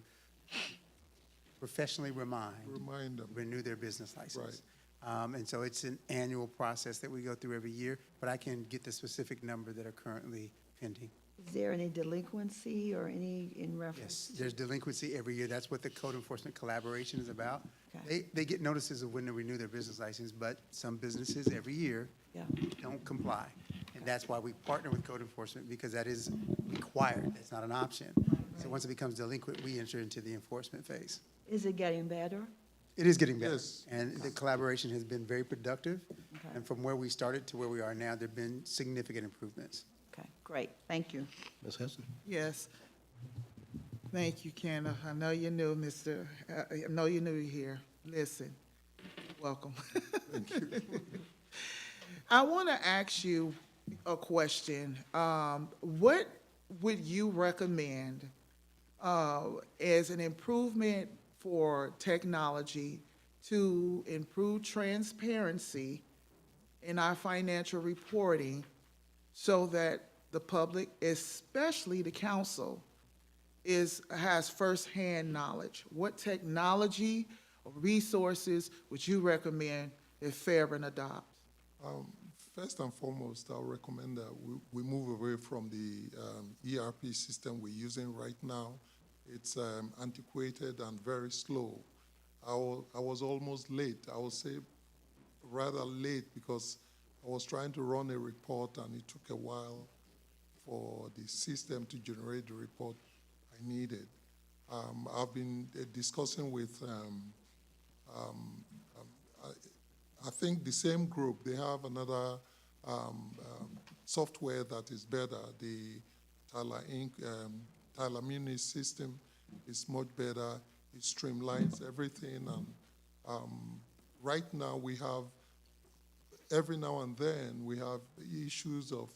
professionally remind Remind them. renew their business license. And so it's an annual process that we go through every year, but I can get the specific number that are currently pending. Is there any delinquency or any in reference? Yes, there's delinquency every year. That's what the code enforcement collaboration is about. They get notices of when to renew their business license, but some businesses every year don't comply. And that's why we partner with code enforcement, because that is required. That's not an option. So once it becomes delinquent, we enter into the enforcement phase. Is it getting better? It is getting better. Yes. And the collaboration has been very productive. And from where we started to where we are now, there have been significant improvements. Okay, great, thank you. Ms. Hudson? Yes. Thank you, Kenna. I know you're new, I know you're new here. Listen, welcome. I want to ask you a question. What would you recommend as an improvement for technology to improve transparency in our financial reporting so that the public, especially the council, has firsthand knowledge? What technology or resources would you recommend that Fairburn adopts? First and foremost, I'll recommend that we move away from the ERP system we're using right now. It's antiquated and very slow. I was almost late. I would say rather late because I was trying to run a report and it took a while for the system to generate the report I needed. I've been discussing with, I think the same group, they have another software that is better. The Tyler Inc., Tyler Muni system is much better. It streamlines everything. And right now we have, every now and then, we have issues of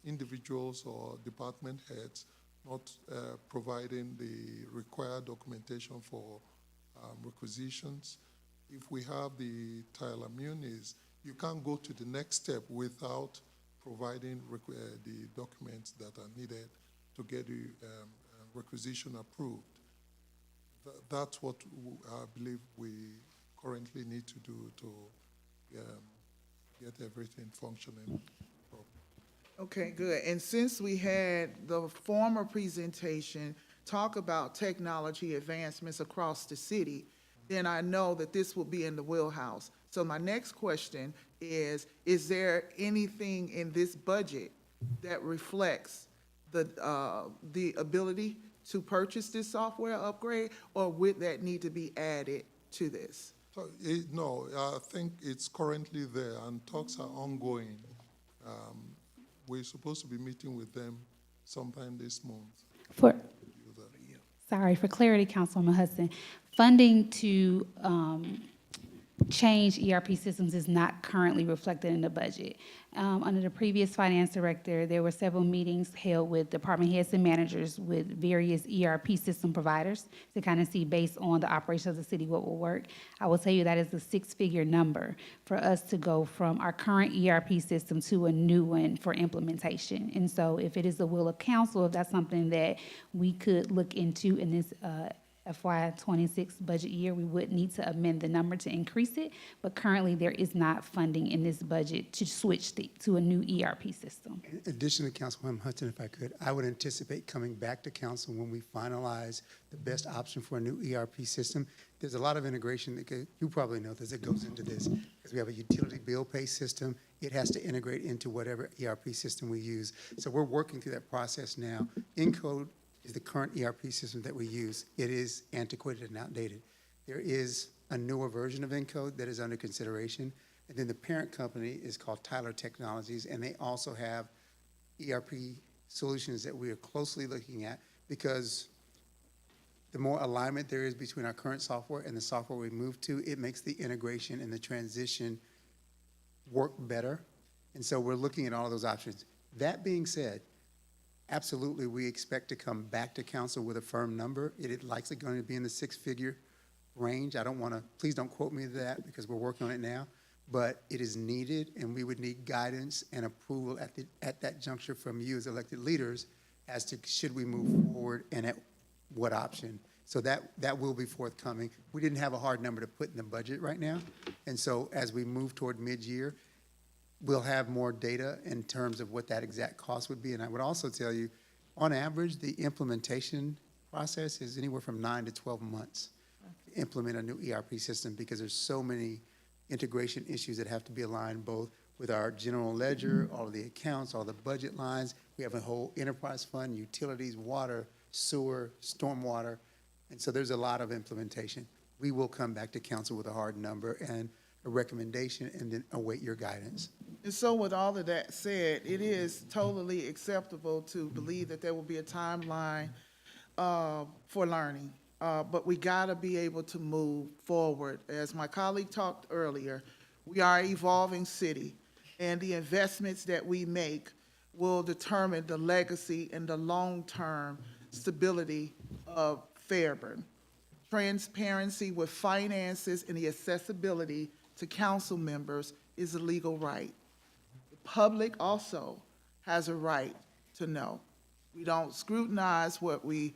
individuals or department heads not providing the required documentation for requisitions. If we have the Tyler Munis, you can't go to the next step without providing the documents that are needed to get the requisition approved. That's what I believe we currently need to do to get everything functioning properly. Okay, good. And since we had the former presentation talk about technology advancements across the city, then I know that this will be in the wheelhouse. So my next question is there anything in this budget that reflects the ability to purchase this software upgrade, or would that need to be added to this? So, no, I think it's currently there and talks are ongoing. We're supposed to be meeting with them sometime this month. Sorry, for clarity, Councilwoman Hudson, funding to change ERP systems is not currently reflected in the budget. Under the previous finance director, there were several meetings held with department heads and managers with various ERP system providers to kind of see, based on the operations of the city, what will work. I will tell you that is a six-figure number for us to go from our current ERP system to a new one for implementation. And so if it is the will of council, if that's something that we could look into in this FY26 budget year, we would need to amend the number to increase it, but currently there is not funding in this budget to switch to a new ERP system. Additionally, Councilwoman Hudson, if I could, I would anticipate coming back to council when we finalize the best option for a new ERP system. There's a lot of integration that you probably know that goes into this, because we have a utility bill pay system. It has to integrate into whatever ERP system we use. So we're working through that process now. Encode is the current ERP system that we use. It is antiquated and outdated. There is a newer version of Encode that is under consideration, and then the parent company is called Tyler Technologies, and they also have ERP solutions that we are closely looking at, because the more alignment there is between our current software and the software we move to, it makes the integration and the transition work better. And so we're looking at all of those options. That being said, absolutely, we expect to come back to council with a firm number. It is likely going to be in the six-figure range. I don't want to, please don't quote me to that, because we're working on it now, but it is needed, and we would need guidance and approval at that juncture from you as elected leaders as to should we move forward and at what option. So that will be forthcoming. We didn't have a hard number to put in the budget right now. And so as we move toward mid-year, we'll have more data in terms of what that exact cost would be. And I would also tell you, on average, the implementation process is anywhere from 9 to 12 months to implement a new ERP system, because there's so many integration issues that have to be aligned, both with our general ledger, all of the accounts, all the budget lines. We have a whole enterprise fund, utilities, water, sewer, stormwater. And so there's a lot of implementation. We will come back to council with a hard number and a recommendation, and then await your guidance. And so with all of that said, it is totally acceptable to believe that there will be a timeline for learning. But we gotta be able to move forward. As my colleague talked earlier, we are an evolving city, and the investments that we make will determine the legacy and the long-term stability of Fairburn. Transparency with finances and the accessibility to council members is a legal right. The public also has a right to know. We don't scrutinize what we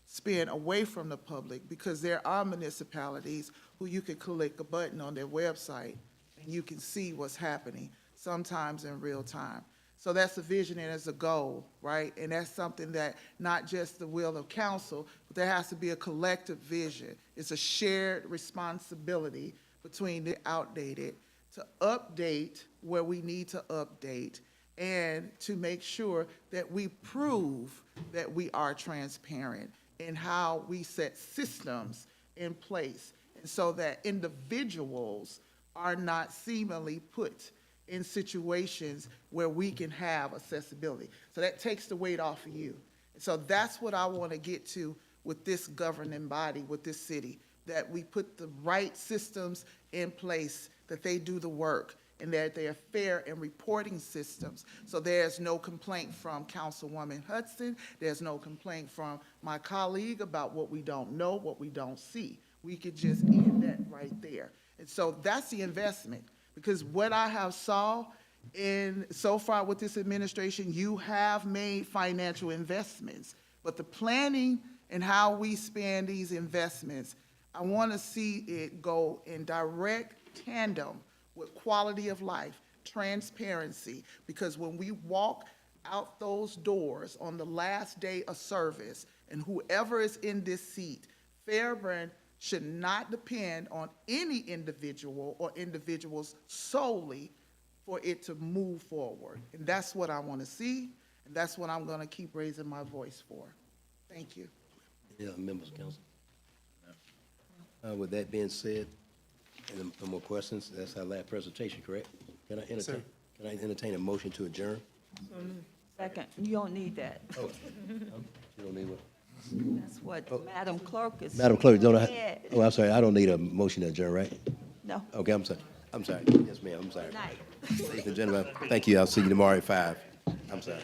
spend away from the public, because there are municipalities who you can click a button on their website and you can see what's happening, sometimes in real time. So that's a vision and it's a goal, right? And that's something that not just the will of council, but there has to be a collective vision. It's a shared responsibility between the outdated to update where we need to update, and to make sure that we prove that we are transparent in how we set systems in place, and so that individuals are not seemingly put in situations where we can have accessibility. So that takes the weight off of you. So that's what I want to get to with this governing body, with this city, that we put the right systems in place, that they do the work, and that they are fair in reporting systems. So there's no complaint from Councilwoman Hudson, there's no complaint from my colleague about what we don't know, what we don't see. We could just end that right there. And so that's the investment. Because what I have saw in so far with this administration, you have made financial investments, but the planning and how we spend these investments, I want to see it go in direct tandem with quality of life, transparency, because when we walk out those doors on the last day of service, and whoever is in this seat, Fairburn should not depend on any individual or individuals solely for it to move forward. And that's what I want to see, and that's what I'm going to keep raising my voice for. Thank you. Any other members of council? With that being said, no more questions. That's our last presentation, correct? Can I entertain a motion to adjourn? Second, you don't need that. Oh, you don't need one? That's what Madam Clerk is. Madam Clerk, don't I? said. Oh, I'm sorry. I don't need a motion to adjourn, right? No. Okay, I'm sorry. I'm sorry. Yes, ma'am. I'm sorry. Good night. Ladies and gentlemen, thank you. I'll see you tomorrow at 5. I'm sorry.